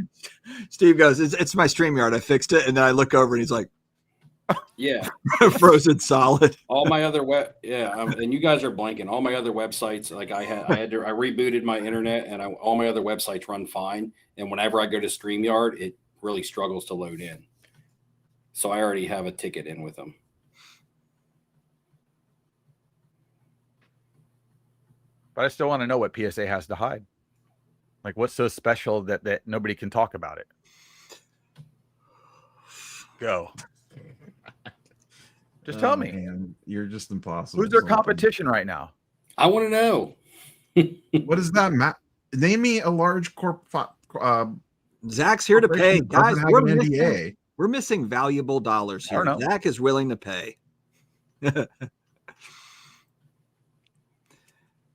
[SPEAKER 1] Steve goes, it's my StreamYard. I fixed it, and then I look over and he's like,
[SPEAKER 4] yeah,
[SPEAKER 1] frozen solid.
[SPEAKER 4] All my other and you guys are blanking. All my other websites, like I rebooted my internet, and all my other websites run fine. And whenever I go to StreamYard, it really struggles to load in. So I already have a ticket in with them.
[SPEAKER 2] But I still want to know what PSA has to hide. Like, what's so special that nobody can talk about it? Go. Just tell me.
[SPEAKER 3] Man, you're just impossible.
[SPEAKER 2] Who's their competition right now?
[SPEAKER 4] I want to know.
[SPEAKER 3] What does that matter? Name me a large
[SPEAKER 1] Zach's here to pay. Guys,
[SPEAKER 3] we're
[SPEAKER 1] missing valuable dollars here. Zach is willing to pay.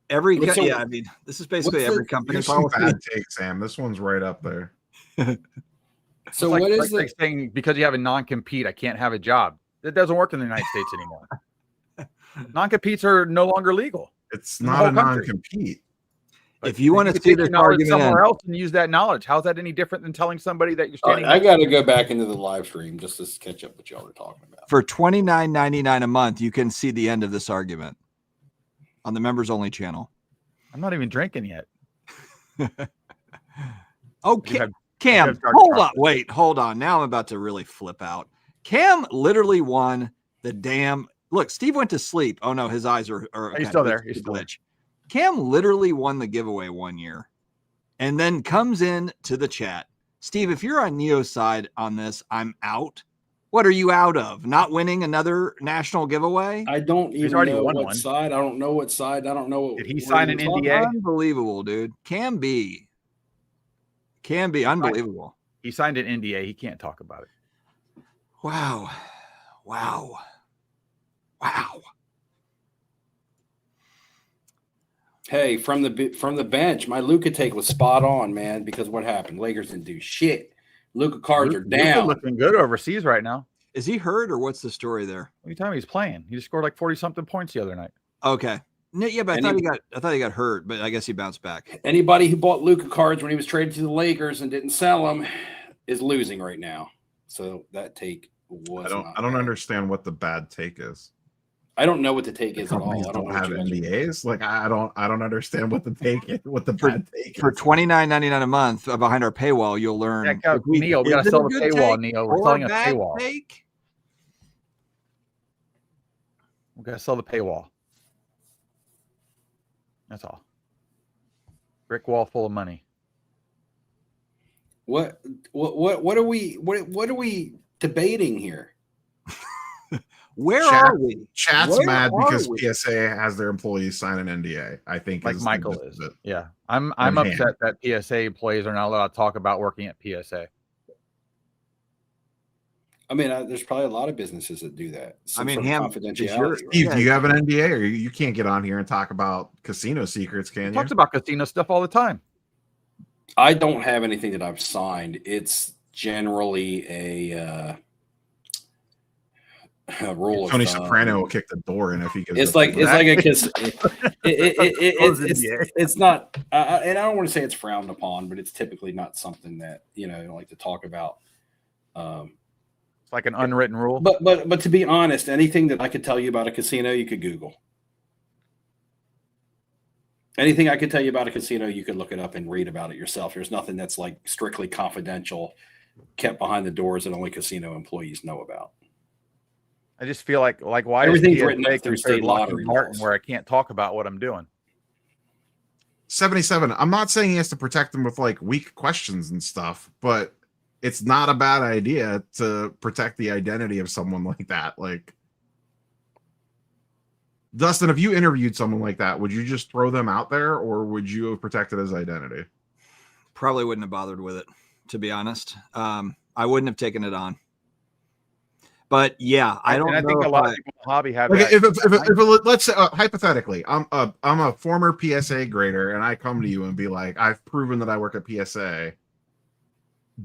[SPEAKER 1] I mean, this is basically every company policy.
[SPEAKER 3] Bad take, Sam. This one's right up there.
[SPEAKER 4] So what is
[SPEAKER 2] like saying because you have a non-compete, I can't have a job? That doesn't work in the United States anymore. Non-competes are no longer legal.
[SPEAKER 3] It's not a non-compete.
[SPEAKER 1] If you want to see this argument
[SPEAKER 2] somewhere else and use that knowledge, how's that any different than telling somebody that you're standing?
[SPEAKER 4] I got to go back into the live stream just to catch up what y'all are talking about.
[SPEAKER 1] For $29.99 a month, you can see the end of this argument on the members only channel.
[SPEAKER 2] I'm not even drinking yet.
[SPEAKER 1] Okay, Cam, hold on. Now I'm about to really flip out. Cam literally won the damn. Look, Steve went to sleep. Oh no, his eyes are.
[SPEAKER 2] He's still there. He's still glitch.
[SPEAKER 1] Cam literally won the giveaway one year, and then comes in to the chat. Steve, if you're on Neo's side on this, I'm out. What are you out of? Not winning another national giveaway?
[SPEAKER 4] I don't even know what side. I don't know what side. I don't know.
[SPEAKER 2] Did he sign an NDA?
[SPEAKER 1] Unbelievable, dude. Can be unbelievable.
[SPEAKER 2] He signed an NDA. He can't talk about it.
[SPEAKER 1] Wow.
[SPEAKER 4] Hey, from the bench, my Luka take was spot on, man. Because what happened? Lakers didn't do shit. Luka cards are down.
[SPEAKER 2] Looking good overseas right now.
[SPEAKER 1] Is he hurt or what's the story there?
[SPEAKER 2] What are you talking about? He's playing. He just scored like 40-something points the other night.
[SPEAKER 1] Okay. Yeah, but I thought he got hurt, but I guess he bounced back.
[SPEAKER 4] Anybody who bought Luka cards when he was traded to the Lakers and didn't sell them is losing right now. So that take was
[SPEAKER 3] I don't
[SPEAKER 4] bad.
[SPEAKER 3] understand what the bad take is.
[SPEAKER 4] I don't know what the take is at all.
[SPEAKER 3] Companies
[SPEAKER 4] I don't
[SPEAKER 3] don't
[SPEAKER 4] know what
[SPEAKER 3] have
[SPEAKER 4] you guys are-
[SPEAKER 3] NDAs. Like I don't understand what the take is, what the bad take
[SPEAKER 1] For
[SPEAKER 3] is.
[SPEAKER 1] $29.99 a month behind our paywall, you'll learn.
[SPEAKER 2] Yeah, Neil, we got to sell the paywall, Neil. We're selling a paywall.
[SPEAKER 1] Take?
[SPEAKER 2] We got to sell the paywall. That's all. Brick wall full of money.
[SPEAKER 4] What are we debating here?
[SPEAKER 1] Where
[SPEAKER 3] Chat-
[SPEAKER 1] are we?
[SPEAKER 3] Chat's
[SPEAKER 1] Where
[SPEAKER 3] mad
[SPEAKER 1] are
[SPEAKER 3] because
[SPEAKER 1] we?
[SPEAKER 3] PSA has their employees sign an NDA. I think
[SPEAKER 2] Like
[SPEAKER 3] is
[SPEAKER 2] Michael
[SPEAKER 3] the
[SPEAKER 2] is.
[SPEAKER 3] gist of it.
[SPEAKER 2] Yeah. I'm
[SPEAKER 3] And
[SPEAKER 2] upset that PSA employees are not allowed to talk about working at PSA.
[SPEAKER 4] I mean, there's probably a lot of businesses that do that.
[SPEAKER 1] I mean,
[SPEAKER 4] sort of
[SPEAKER 1] Ham,
[SPEAKER 4] confidentiality.
[SPEAKER 3] Steve,
[SPEAKER 4] right?
[SPEAKER 3] do you have an NDA, or you can't get on here and talk about casino secrets? Can
[SPEAKER 2] He
[SPEAKER 3] you?
[SPEAKER 2] talks about casino stuff all the time.
[SPEAKER 4] I don't have anything that I've signed. It's generally a rule
[SPEAKER 3] Tony
[SPEAKER 4] of thumb.
[SPEAKER 3] Soprano will kick the door in if he gives.
[SPEAKER 4] It's
[SPEAKER 3] up
[SPEAKER 4] like
[SPEAKER 3] the
[SPEAKER 4] it's
[SPEAKER 3] back.
[SPEAKER 4] like a kiss. It's not, and I don't want to say it's frowned upon, but it's typically not something that I like to talk about.
[SPEAKER 2] It's like an unwritten rule.
[SPEAKER 4] But to be honest, anything that I could tell you about a casino, you could Google. Anything I could tell you about a casino, you could look it up and read about it yourself. There's nothing that's like strictly confidential, kept behind the doors that only casino employees know about.
[SPEAKER 2] I just feel like why
[SPEAKER 4] Everything's
[SPEAKER 2] is
[SPEAKER 4] written up through state lottery
[SPEAKER 2] Martin
[SPEAKER 4] laws.
[SPEAKER 2] where I can't talk about what I'm doing?
[SPEAKER 3] 77. I'm not saying he has to protect them with like weak questions and stuff, but it's not a bad idea to protect the identity of someone like that. Like, Dustin, if you interviewed someone like that, would you just throw them out there, or would you have protected his identity?
[SPEAKER 1] Probably wouldn't have bothered with it, to be honest. I wouldn't have taken it on. But yeah, I don't know.
[SPEAKER 2] I think a lot of people in the hobby have
[SPEAKER 3] Like
[SPEAKER 2] that.
[SPEAKER 3] let's say hypothetically, I'm a former PSA grader, and I come to you and be like, I've proven that I work at PSA.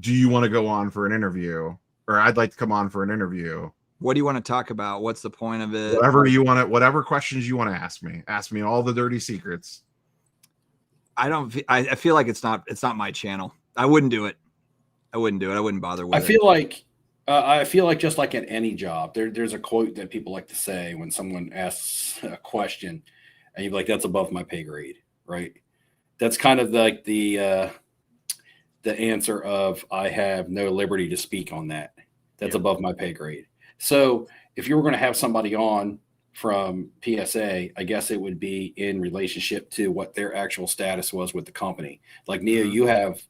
[SPEAKER 3] Do you want to go on for an interview? Or I'd like to come on for an interview.
[SPEAKER 1] What do you want to talk about? What's the point of it?
[SPEAKER 3] Whatever you want to, whatever questions you want to ask me. Ask me all the dirty secrets.
[SPEAKER 1] I feel like it's not my channel. I wouldn't do it. I wouldn't bother with it.
[SPEAKER 4] I feel like just like at any job, there's a quote that people like to say when someone asks a question, and you're like, "That's above my pay grade," right? That's kind of like the answer of, "I have no liberty to speak on that. That's above my pay grade." So if you were going to have somebody on from PSA, I guess it would be in relationship to what their actual status was with the company. Like Nia, you have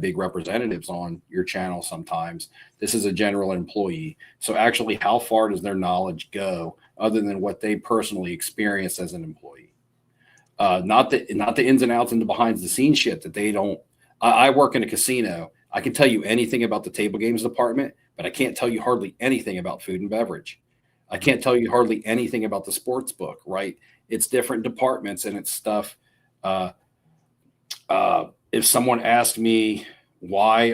[SPEAKER 4] big representatives on your channel sometimes. This is a general employee. So actually, how far does their knowledge go other than what they personally experienced as an employee? Not the ins and outs and the behind the scenes shit that they don't. I work in a casino. I can tell you anything about the table games department, but I can't tell you hardly anything about food and beverage. I can't tell you hardly anything about the sports book, right? It's different departments and it's stuff. If someone asked me, why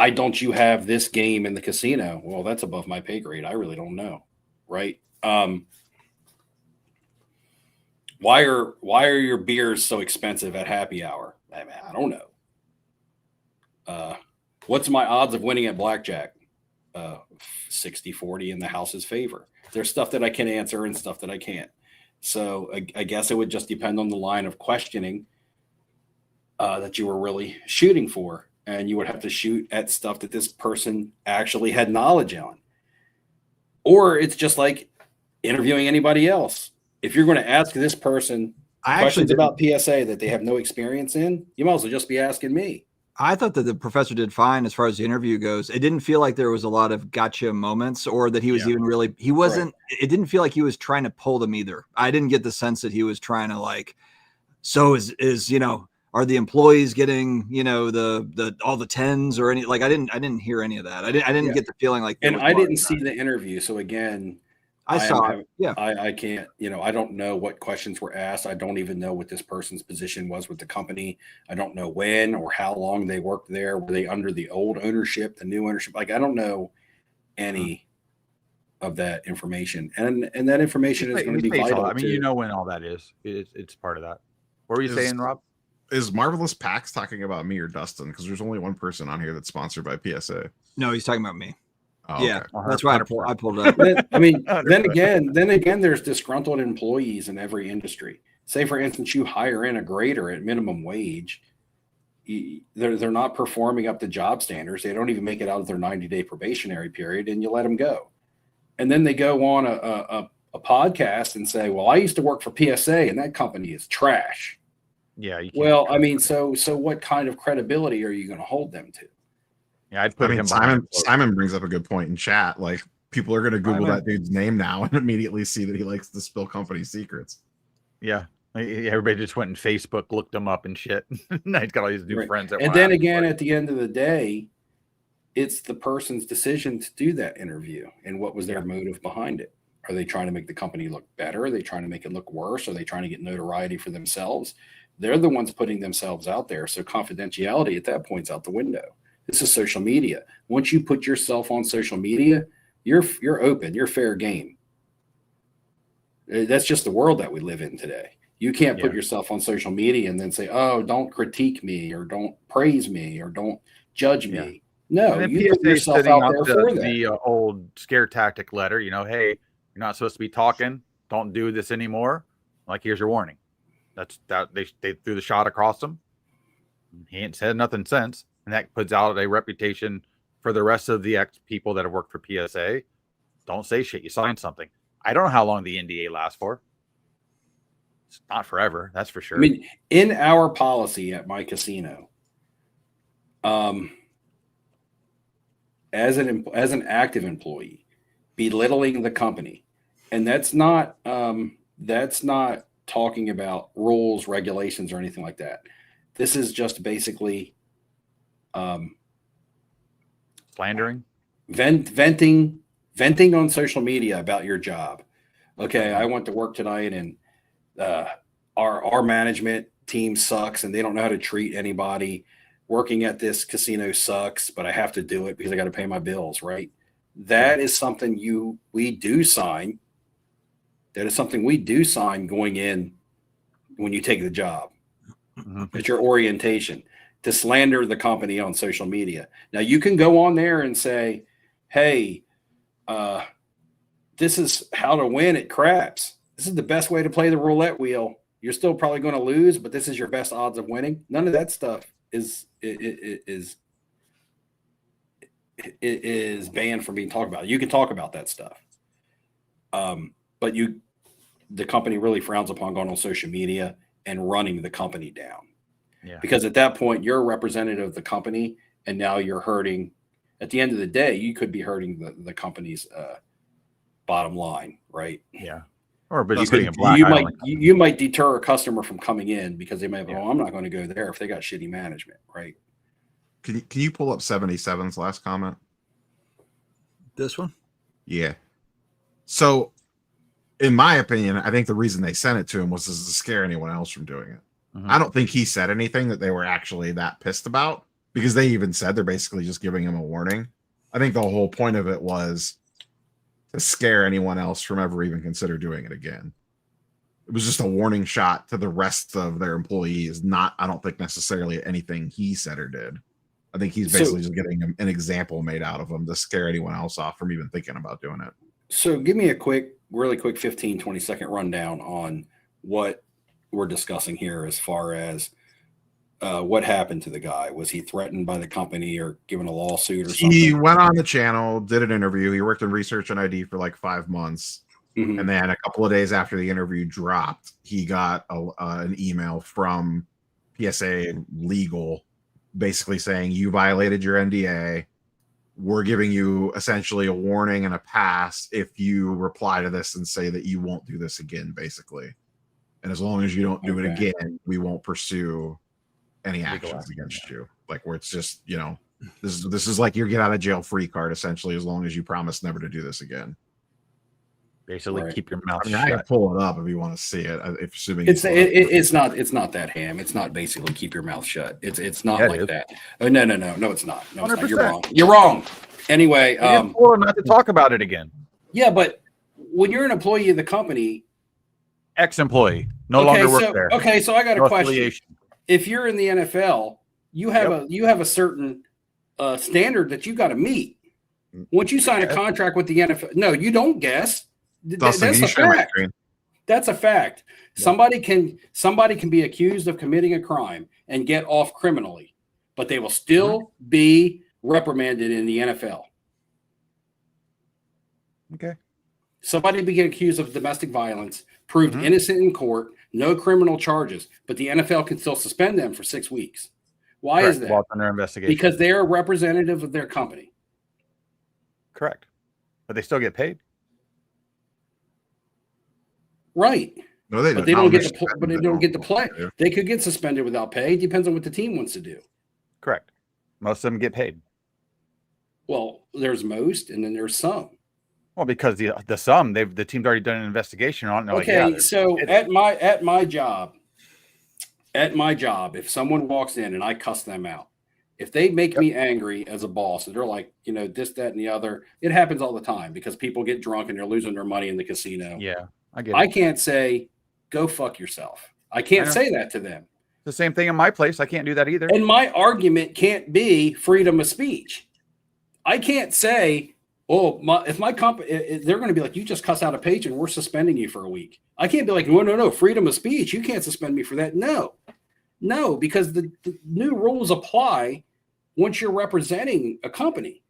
[SPEAKER 4] don't you have this game in the casino? Well, that's above my pay grade. I really don't know, right? Why are your beers so expensive at happy hour? I don't know. What's my odds of winning at blackjack? 60-40 in the house's favor. There's stuff that I can answer and stuff that I can't. So I guess it would just depend on the line of questioning that you were really shooting for. And you would have to shoot at stuff that this person actually had knowledge on. Or it's just like interviewing anybody else. If you're going to ask this person questions about PSA that they have no experience in, you might as well just be asking me.
[SPEAKER 1] I thought that the professor did fine as far as the interview goes. It didn't feel like there was a lot of gotcha moments or that he was even really, he wasn't, right. It didn't feel like he was trying to pull them either. I didn't get the sense that he was trying to like, so is, are the employees getting, the all the tens or any, like, I didn't hear any of that. I didn't get the feeling like,
[SPEAKER 4] and I didn't see the interview. So again, I can't, I don't know what questions were asked. I don't even know what this person's position was with the company. I don't know when or how long they worked there. Were they under the old ownership, the new ownership? Like, I don't know any of that information. And that information is going to be vital.
[SPEAKER 2] I mean, when all that is, it's part of that. What were you saying, Rob?
[SPEAKER 3] Is Marvelous Pax talking about me or Dustin? Because there's only one person on here that's sponsored by PSA.
[SPEAKER 1] No, he's talking about me.
[SPEAKER 3] Oh,
[SPEAKER 1] Yeah,
[SPEAKER 3] okay.
[SPEAKER 1] that's why I pulled it up.
[SPEAKER 4] Then again, there's disgruntled employees in every industry. Say, for instance, you hire in a grader at minimum wage. They're not performing up to job standards. They don't even make it out of their 90-day probationary period, and you let them go. And then they go on a podcast and say, well, I used to work for PSA, and that company is trash.
[SPEAKER 2] Yeah. You can't
[SPEAKER 4] Well, I mean, so what kind of credibility are you going to hold them to?
[SPEAKER 2] Yeah, I'd put him.
[SPEAKER 3] Simon brings up a good point in chat. Like, people are going to Google that dude's name now and immediately see that he likes to spill company secrets.
[SPEAKER 2] Yeah. Everybody just went and Facebook looked him up and shit. Now he's got all these new friends.
[SPEAKER 4] And then again, at the end of the day, it's the person's decision to do that interview and what was their motive behind it. Are they trying to make the company look better? Are they trying to make it look worse? Are they trying to get notoriety for themselves? They're the ones putting themselves out there. So confidentiality at that point's out the window. This is social media. Once you put yourself on social media, you're open, you're fair game. That's just the world that we live in today. You can't put yourself on social media and then say, oh, don't critique me or don't praise me or don't judge me. No, you put yourself out there for that.
[SPEAKER 2] The old scare tactic letter, hey, you're not supposed to be talking. Don't do this anymore. Like, here's your warning. That's that they threw the shot across him. He ain't said nothing since. And that puts out a reputation for the rest of the people that have worked for PSA. Don't say shit. You signed something. I don't know how long the NDA lasts for. It's not forever. That's for sure.
[SPEAKER 4] I mean, in our policy at my casino, as an active employee, belittling the company, and that's not talking about rules, regulations, or anything like that. This is just basically
[SPEAKER 2] slandering,
[SPEAKER 4] venting on social media about your job. Okay, I went to work tonight and our management team sucks and they don't know how to treat anybody. Working at this casino sucks, but I have to do it because I got to pay my bills, right? That is something we do sign. That is something we do sign going in when you take the job. It's your orientation to slander the company on social media. Now you can go on there and say, hey, this is how to win at craps. This is the best way to play the roulette wheel. You're still probably going to lose, but this is your best odds of winning. None of that stuff is banned from being talked about. You can talk about that stuff. But the company really frowns upon going on social media and running the company down. Yeah. Because at that point, you're a representative of the company, and now you're hurting. At the end of the day, you could be hurting the company's bottom line, right?
[SPEAKER 2] Yeah. Or but
[SPEAKER 4] you might deter a customer from coming in because they might go, oh, I'm not going to go there if they got shitty management, right?
[SPEAKER 3] Can you pull up 77's last comment?
[SPEAKER 1] This one?
[SPEAKER 3] Yeah. So, in my opinion, I think the reason they sent it to him was to scare anyone else from doing it. I don't think he said anything that they were actually that pissed about, because they even said they're basically just giving him a warning. I think the whole point of it was to scare anyone else from ever even consider doing it again. It was just a warning shot to the rest of their employees, not, I don't think, necessarily anything he said or did. I think he's basically just getting an example made out of him to scare anyone else off from even thinking about doing it.
[SPEAKER 4] So give me a really quick 15, 20-second rundown on what we're discussing here as far as what happened to the guy. Was he threatened by the company or given a lawsuit or something?
[SPEAKER 3] He went on the channel, did an interview. He worked in research and ID for like 5 months. And then a couple of days after the interview dropped, he got an email from PSA Legal basically saying, you violated your NDA. We're giving you essentially a warning and a pass if you reply to this and say that you won't do this again, basically. And as long as you don't do it again, we won't pursue any actions against you. Like, where it's just, this is like your get out of jail free card, essentially, as long as you promise never to do this again.
[SPEAKER 2] Basically, keep your mouth shut.
[SPEAKER 3] I can pull it up if you want to see it. If assuming
[SPEAKER 4] it's not that ham. It's not basically keep your mouth shut. It's not that. Oh, no, it's not. No, it's not. You're wrong. You're wrong. Anyway,
[SPEAKER 2] not to talk about it again.
[SPEAKER 4] Yeah, but when you're an employee of the company,
[SPEAKER 2] ex-employee, no longer work there.
[SPEAKER 4] Okay, so I got a question. if you're in the NFL, you have a certain standard that you got to meet. Once you sign a contract with the NFL, no, you don't guess.
[SPEAKER 3] Dustin,
[SPEAKER 4] That's
[SPEAKER 3] can you
[SPEAKER 4] a
[SPEAKER 3] share my
[SPEAKER 4] fact.
[SPEAKER 3] screen?
[SPEAKER 4] That's a fact. Yeah. Somebody can be accused of committing a crime and get off criminally, but they will still be reprimanded in the NFL.
[SPEAKER 2] Okay.
[SPEAKER 4] Somebody be accused of domestic violence, proved innocent in court, no criminal charges, but the NFL can still suspend them for 6 weeks. Why is that?
[SPEAKER 2] While under investigation.
[SPEAKER 4] Because they're a representative of their company.
[SPEAKER 2] Correct. But they still get paid.
[SPEAKER 4] Right.
[SPEAKER 3] No, they
[SPEAKER 4] but they don't get to play. They could get suspended without pay. It depends on what the team wants to do.
[SPEAKER 2] Correct. Most of them get paid.
[SPEAKER 4] Well, there's most, and then there's some.
[SPEAKER 2] Well, because the sum, the team's already done an investigation on it.
[SPEAKER 4] Okay, so at my job, if someone walks in and I cuss them out, if they make me angry as a boss and they're like, this, that, and the other, it happens all the time because people get drunk and they're losing their money in the casino.
[SPEAKER 2] Yeah, I get it.
[SPEAKER 4] I can't say, go fuck yourself. I can't say that to them.
[SPEAKER 2] The same thing in my place. I can't do that either.
[SPEAKER 4] And my argument can't be freedom of speech. I can't say, if my company, they're going to be like, you just cuss out a page and we're suspending you for a week. I can't be like, no, freedom of speech. You can't suspend me for that. No, because the new rules apply once you're representing a company.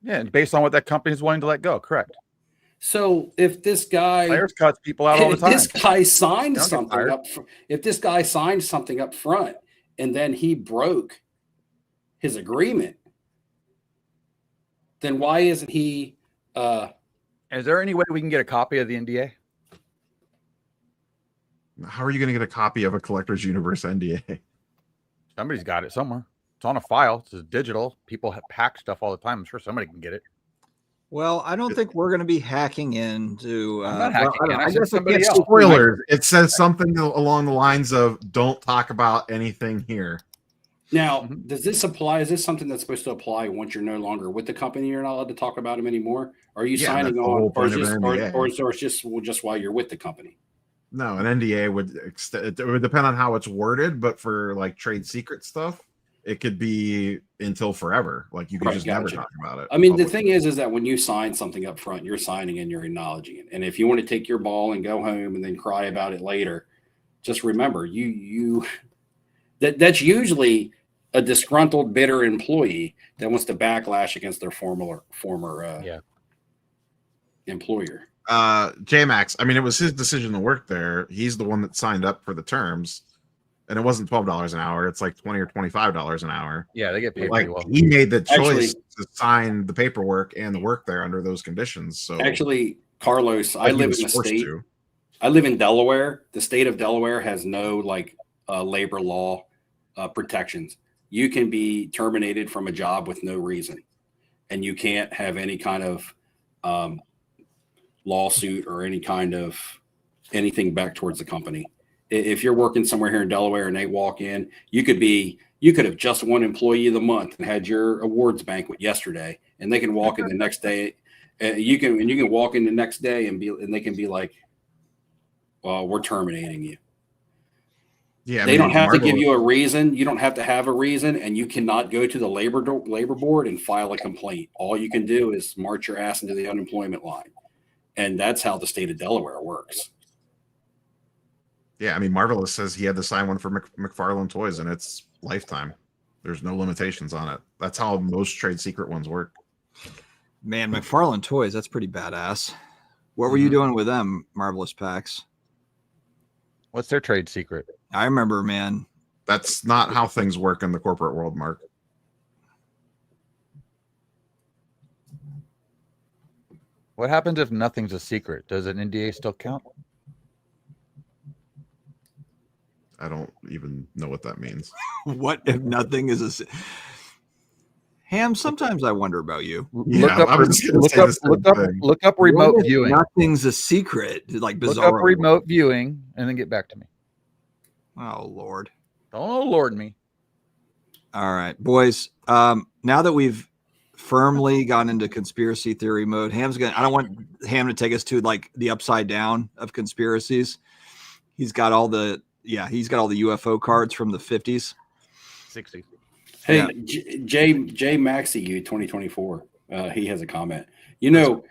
[SPEAKER 2] Yeah, based on what that company is willing to let go. Correct.
[SPEAKER 4] So if this guy
[SPEAKER 2] players cuts people out all the time,
[SPEAKER 4] this guy signed something up. If this guy signed something up front and then he broke his agreement, then why isn't he?
[SPEAKER 2] Is there any way we can get a copy of the NDA?
[SPEAKER 3] How are you going to get a copy of a Collector's Universe NDA?
[SPEAKER 2] Somebody's got it somewhere. It's on a file. It's digital. People hack stuff all the time. I'm sure somebody can get it.
[SPEAKER 1] Well, I don't think we're going to be hacking into.
[SPEAKER 2] I'm not hacking in.
[SPEAKER 1] I guess
[SPEAKER 2] somebody else.
[SPEAKER 3] Spoilers. It says something along the lines of "Don't talk about anything here."
[SPEAKER 4] Now, does this apply? Is this something that's supposed to apply once you're no longer with the company? You're not allowed to talk about them anymore. Are you signing on, or it's just while you're with the company?
[SPEAKER 3] No, an NDA would depend on how it's worded, but for like trade secret stuff, it could be until forever. Like you could just never talk about it.
[SPEAKER 4] I mean, the thing is that when you sign something up front, you're signing and you're acknowledging it. And if you want to take your ball and go home and then cry about it later, just remember that's usually a disgruntled, bitter employee that wants to backlash against their former employer.
[SPEAKER 3] J-Max, I mean, it was his decision to work there. He's the one that signed up for the terms, and it wasn't $12 an hour. It's like $20 or $25 an hour.
[SPEAKER 2] Yeah, they get paid
[SPEAKER 3] like
[SPEAKER 2] pretty well.
[SPEAKER 3] He made the choice to sign the paperwork and the work there under those conditions. So
[SPEAKER 4] actually, Carlos, I live in the state. I live in Delaware. The state of Delaware has no labor law protections. You can be terminated from a job with no reason, and you can't have any kind of lawsuit or any kind of anything back towards the company. If you're working somewhere here in Delaware and they walk in, you could have just won Employee of the Month and had your awards banquet yesterday, and they can walk in the next day. You can walk in the next day and they can be like, "Well, we're terminating you." Yeah, they don't have to give you a reason. You don't have to have a reason, and you cannot go to the labor board and file a complaint. All you can do is march your ass into the unemployment line, and that's how the state of Delaware works.
[SPEAKER 3] Yeah, I mean, Marvelous says he had to sign one for McFarlane Toys, and it's lifetime. There's no limitations on it. That's how most trade secret ones work.
[SPEAKER 1] Man, McFarlane Toys, that's pretty badass. What were you doing with them, Marvelous Packs?
[SPEAKER 2] What's their trade secret?
[SPEAKER 1] I remember, man.
[SPEAKER 3] That's not how things work in the corporate world, Mark.
[SPEAKER 2] What happens if nothing's a secret? Does an NDA still count?
[SPEAKER 3] I don't even know what that means.
[SPEAKER 1] What if nothing is a Ham? Sometimes I wonder about you.
[SPEAKER 3] Yeah,
[SPEAKER 2] look up remote viewing.
[SPEAKER 1] Nothing's a secret. Like bizarre.
[SPEAKER 2] Look up remote viewing and then get back to me.
[SPEAKER 1] Oh Lord!
[SPEAKER 2] Don't Lord me.
[SPEAKER 1] All right, boys. Now that we've firmly gone into conspiracy theory mode, I don't want Ham to take us to like the upside down of conspiracies. He's got all the he's got all the UFO cards from the 50s.
[SPEAKER 2] 60s.
[SPEAKER 4] Hey,
[SPEAKER 1] Yeah.
[SPEAKER 4] J Maxey, you 2024. He has a comment. You know,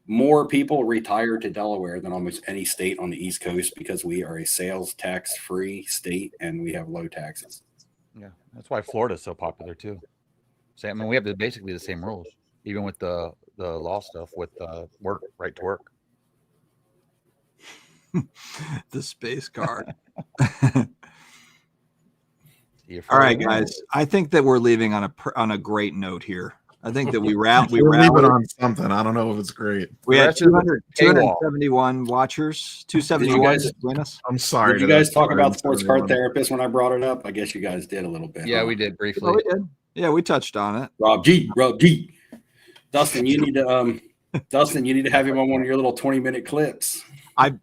[SPEAKER 4] more people retire to Delaware than almost any state on the East Coast because we are a sales tax free state and we have low taxes.
[SPEAKER 2] Yeah, that's why Florida's so popular too. So, I mean, we have basically the same rules, even with the law stuff with work, right to work.
[SPEAKER 1] The space card.
[SPEAKER 2] All
[SPEAKER 1] right, guys. I think that we're leaving on a great note here. I think that we
[SPEAKER 3] leave it on something. I don't know if it's great.
[SPEAKER 1] We had 271 watchers, 271 between us.
[SPEAKER 3] I'm sorry.
[SPEAKER 4] Did you guys talk about sports card therapists when I brought it up? I guess you guys did a little bit.
[SPEAKER 2] Yeah, we did briefly.
[SPEAKER 1] Oh, we did. Yeah, we touched on it.
[SPEAKER 4] Rob G. Dustin, you need to have him on one of your little 20-minute clips.
[SPEAKER 1] I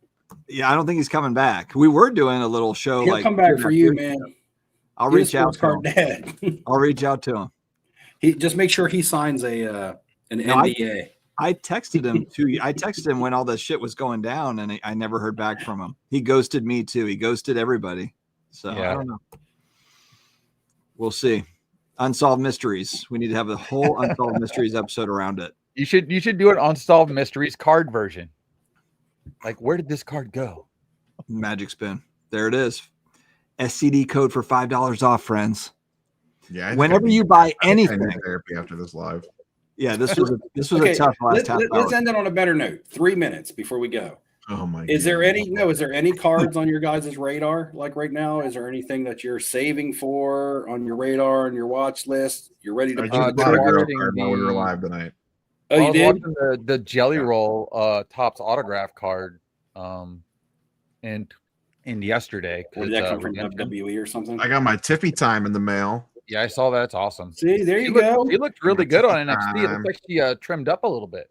[SPEAKER 1] don't think he's coming back. We were doing a little show.
[SPEAKER 4] He'll come back for you, man.
[SPEAKER 1] I'll reach out to him. I'll reach out to him.
[SPEAKER 4] He just make sure he signs an NDA.
[SPEAKER 1] I texted him too. I texted him when all this shit was going down, and I never heard back from him. He ghosted me too. He ghosted everybody. So I don't know. We'll see. Unsolved Mysteries. We need to have a whole Unsolved Mysteries episode around it.
[SPEAKER 2] You should do an Unsolved Mysteries card version. Like, where did this card go?
[SPEAKER 1] Magic Spin. There it is. SCD code for $5 off, friends.
[SPEAKER 3] Yeah.
[SPEAKER 1] Whenever you buy anything,
[SPEAKER 3] therapy after this live.
[SPEAKER 1] Yeah, this was a tough last half hour.
[SPEAKER 4] Let's end it on a better note. 3 minutes before we go.
[SPEAKER 3] Oh my!
[SPEAKER 4] Is there any cards on your guys' radar like right now? Is there anything that you're saving for on your radar and your watch list? You're ready to
[SPEAKER 3] bought a girl card while we were live tonight.
[SPEAKER 4] Oh, you did?
[SPEAKER 2] The Jelly Roll Topps autograph card and yesterday.
[SPEAKER 4] Did that come from WWE or something?
[SPEAKER 3] I got my Tiffy time in the mail.
[SPEAKER 2] Yeah, I saw that. It's awesome.
[SPEAKER 4] See, there you go.
[SPEAKER 2] He looked really good on NXT. It looks like she trimmed up a little bit.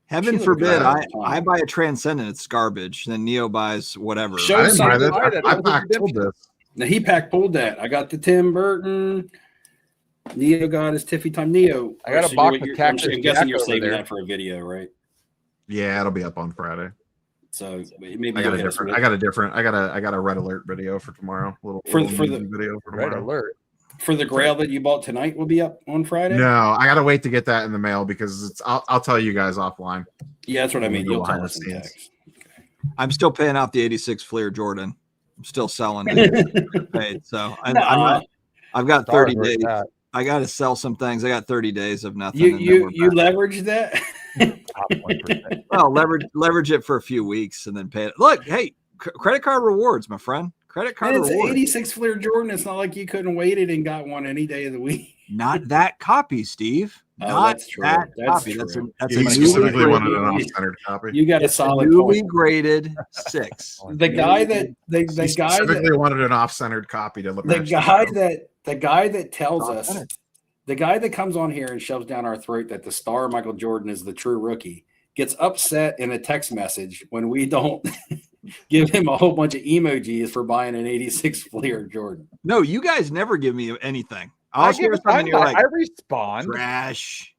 [SPEAKER 1] Heaven forbid I buy a Transcendent. It's garbage. Then Neo buys whatever.
[SPEAKER 3] I didn't buy that. I packed pulled this.
[SPEAKER 4] Now he pulled that. I got the Tim Burton. Neo got his Tiffy time. Neo.
[SPEAKER 2] I got a box of Cactus.
[SPEAKER 4] I'm guessing you're saving that for a video, right?
[SPEAKER 3] Yeah, it'll be up on Friday.
[SPEAKER 4] So maybe
[SPEAKER 3] I got a Red Alert video for tomorrow.
[SPEAKER 4] For the
[SPEAKER 3] video for tomorrow.
[SPEAKER 2] Red Alert.
[SPEAKER 4] For the Grail that you bought tonight will be up on Friday?
[SPEAKER 3] No, I gotta wait to get that in the mail because I'll tell you guys offline.
[SPEAKER 4] Yeah, that's what I mean. You'll tell us in text.
[SPEAKER 1] Okay. I'm still paying off the 86 Fleer Jordan. I'm still selling it. Paid, so I've got 30 days. I got to sell some things. I got 30 days of nothing.
[SPEAKER 4] You leverage that?
[SPEAKER 1] Well, leverage it for a few weeks and then pay it. Look, hey, credit card rewards, my friend. Credit card rewards.
[SPEAKER 4] It's 86 Fleer Jordan. It's not like you couldn't wait it and got one any day of the week.
[SPEAKER 1] Not that copy, Steve.
[SPEAKER 4] That's true.
[SPEAKER 1] That's
[SPEAKER 4] true.
[SPEAKER 1] That's
[SPEAKER 3] you specifically wanted an off-centered copy.
[SPEAKER 4] You got a solid
[SPEAKER 1] newly graded 6.
[SPEAKER 4] The guy that
[SPEAKER 3] wanted an off-centered copy to look.
[SPEAKER 4] The guy that tells us, the guy that comes on here and shoves down our throat that the star Michael Jordan is the true rookie gets upset in a text message when we don't give him a whole bunch of emojis for buying an 86 Fleer Jordan.
[SPEAKER 1] No, you guys never give me anything.
[SPEAKER 2] I respond.
[SPEAKER 1] Trash.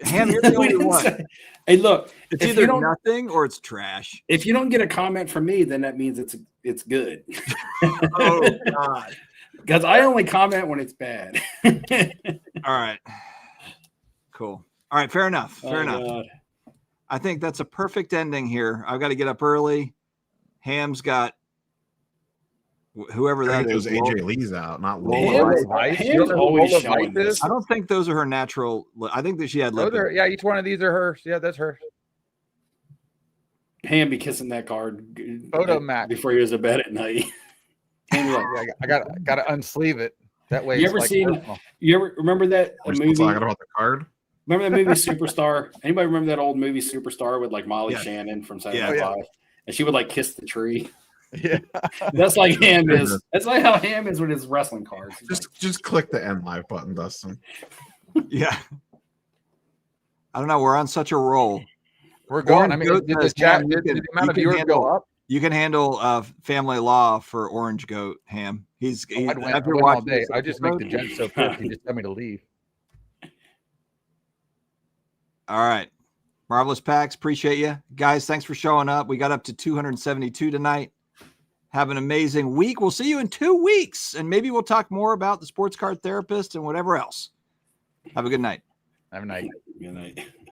[SPEAKER 1] Ham, you're the only one.
[SPEAKER 4] Hey, look,
[SPEAKER 1] it's either nothing or it's trash.
[SPEAKER 4] If you don't get a comment from me, then that means it's good.
[SPEAKER 1] Oh God.
[SPEAKER 4] Because I only comment when it's bad.
[SPEAKER 1] All right. Cool. All right. Fair enough. Fair enough.
[SPEAKER 4] God.
[SPEAKER 1] I think that's a perfect ending here. I've got to get up early. Ham's got whoever that is.
[SPEAKER 3] AJ Lee's out, not
[SPEAKER 4] Ham's always showing this.
[SPEAKER 1] I don't think those are her natural. I think that she had.
[SPEAKER 2] Yeah, each one of these are hers. Yeah, that's her.
[SPEAKER 4] Ham be kissing that card.
[SPEAKER 2] Photo match
[SPEAKER 4] before he goes to bed at night.
[SPEAKER 2] I got to unsleeve it. That way.
[SPEAKER 4] You ever remember that movie?
[SPEAKER 3] Talking about the card.
[SPEAKER 4] Remember that movie Superstar? Anybody remember that old movie Superstar with like Molly Shannon from Saturday Night Live? And she would like kiss the tree.
[SPEAKER 2] Yeah,
[SPEAKER 4] that's like Ham is. That's like how Ham is with his wrestling cards.
[SPEAKER 3] Just click the end live button, Dustin.
[SPEAKER 1] Yeah. I don't know. We're on such a roll.
[SPEAKER 2] We're going. I mean, did the amount of viewers go up?
[SPEAKER 1] You can handle family law for Orange Goat, Ham.
[SPEAKER 2] I'd win all day. I just make the gent so pissed. He just tell me to leave.
[SPEAKER 1] All right. Marvelous Packs. Appreciate you. Guys, thanks for showing up. We got up to 272 tonight. Have an amazing week. We'll see you in 2 weeks, and maybe we'll talk more about the sports card therapist and whatever else. Have a good night.
[SPEAKER 2] Have a night.
[SPEAKER 4] Good night.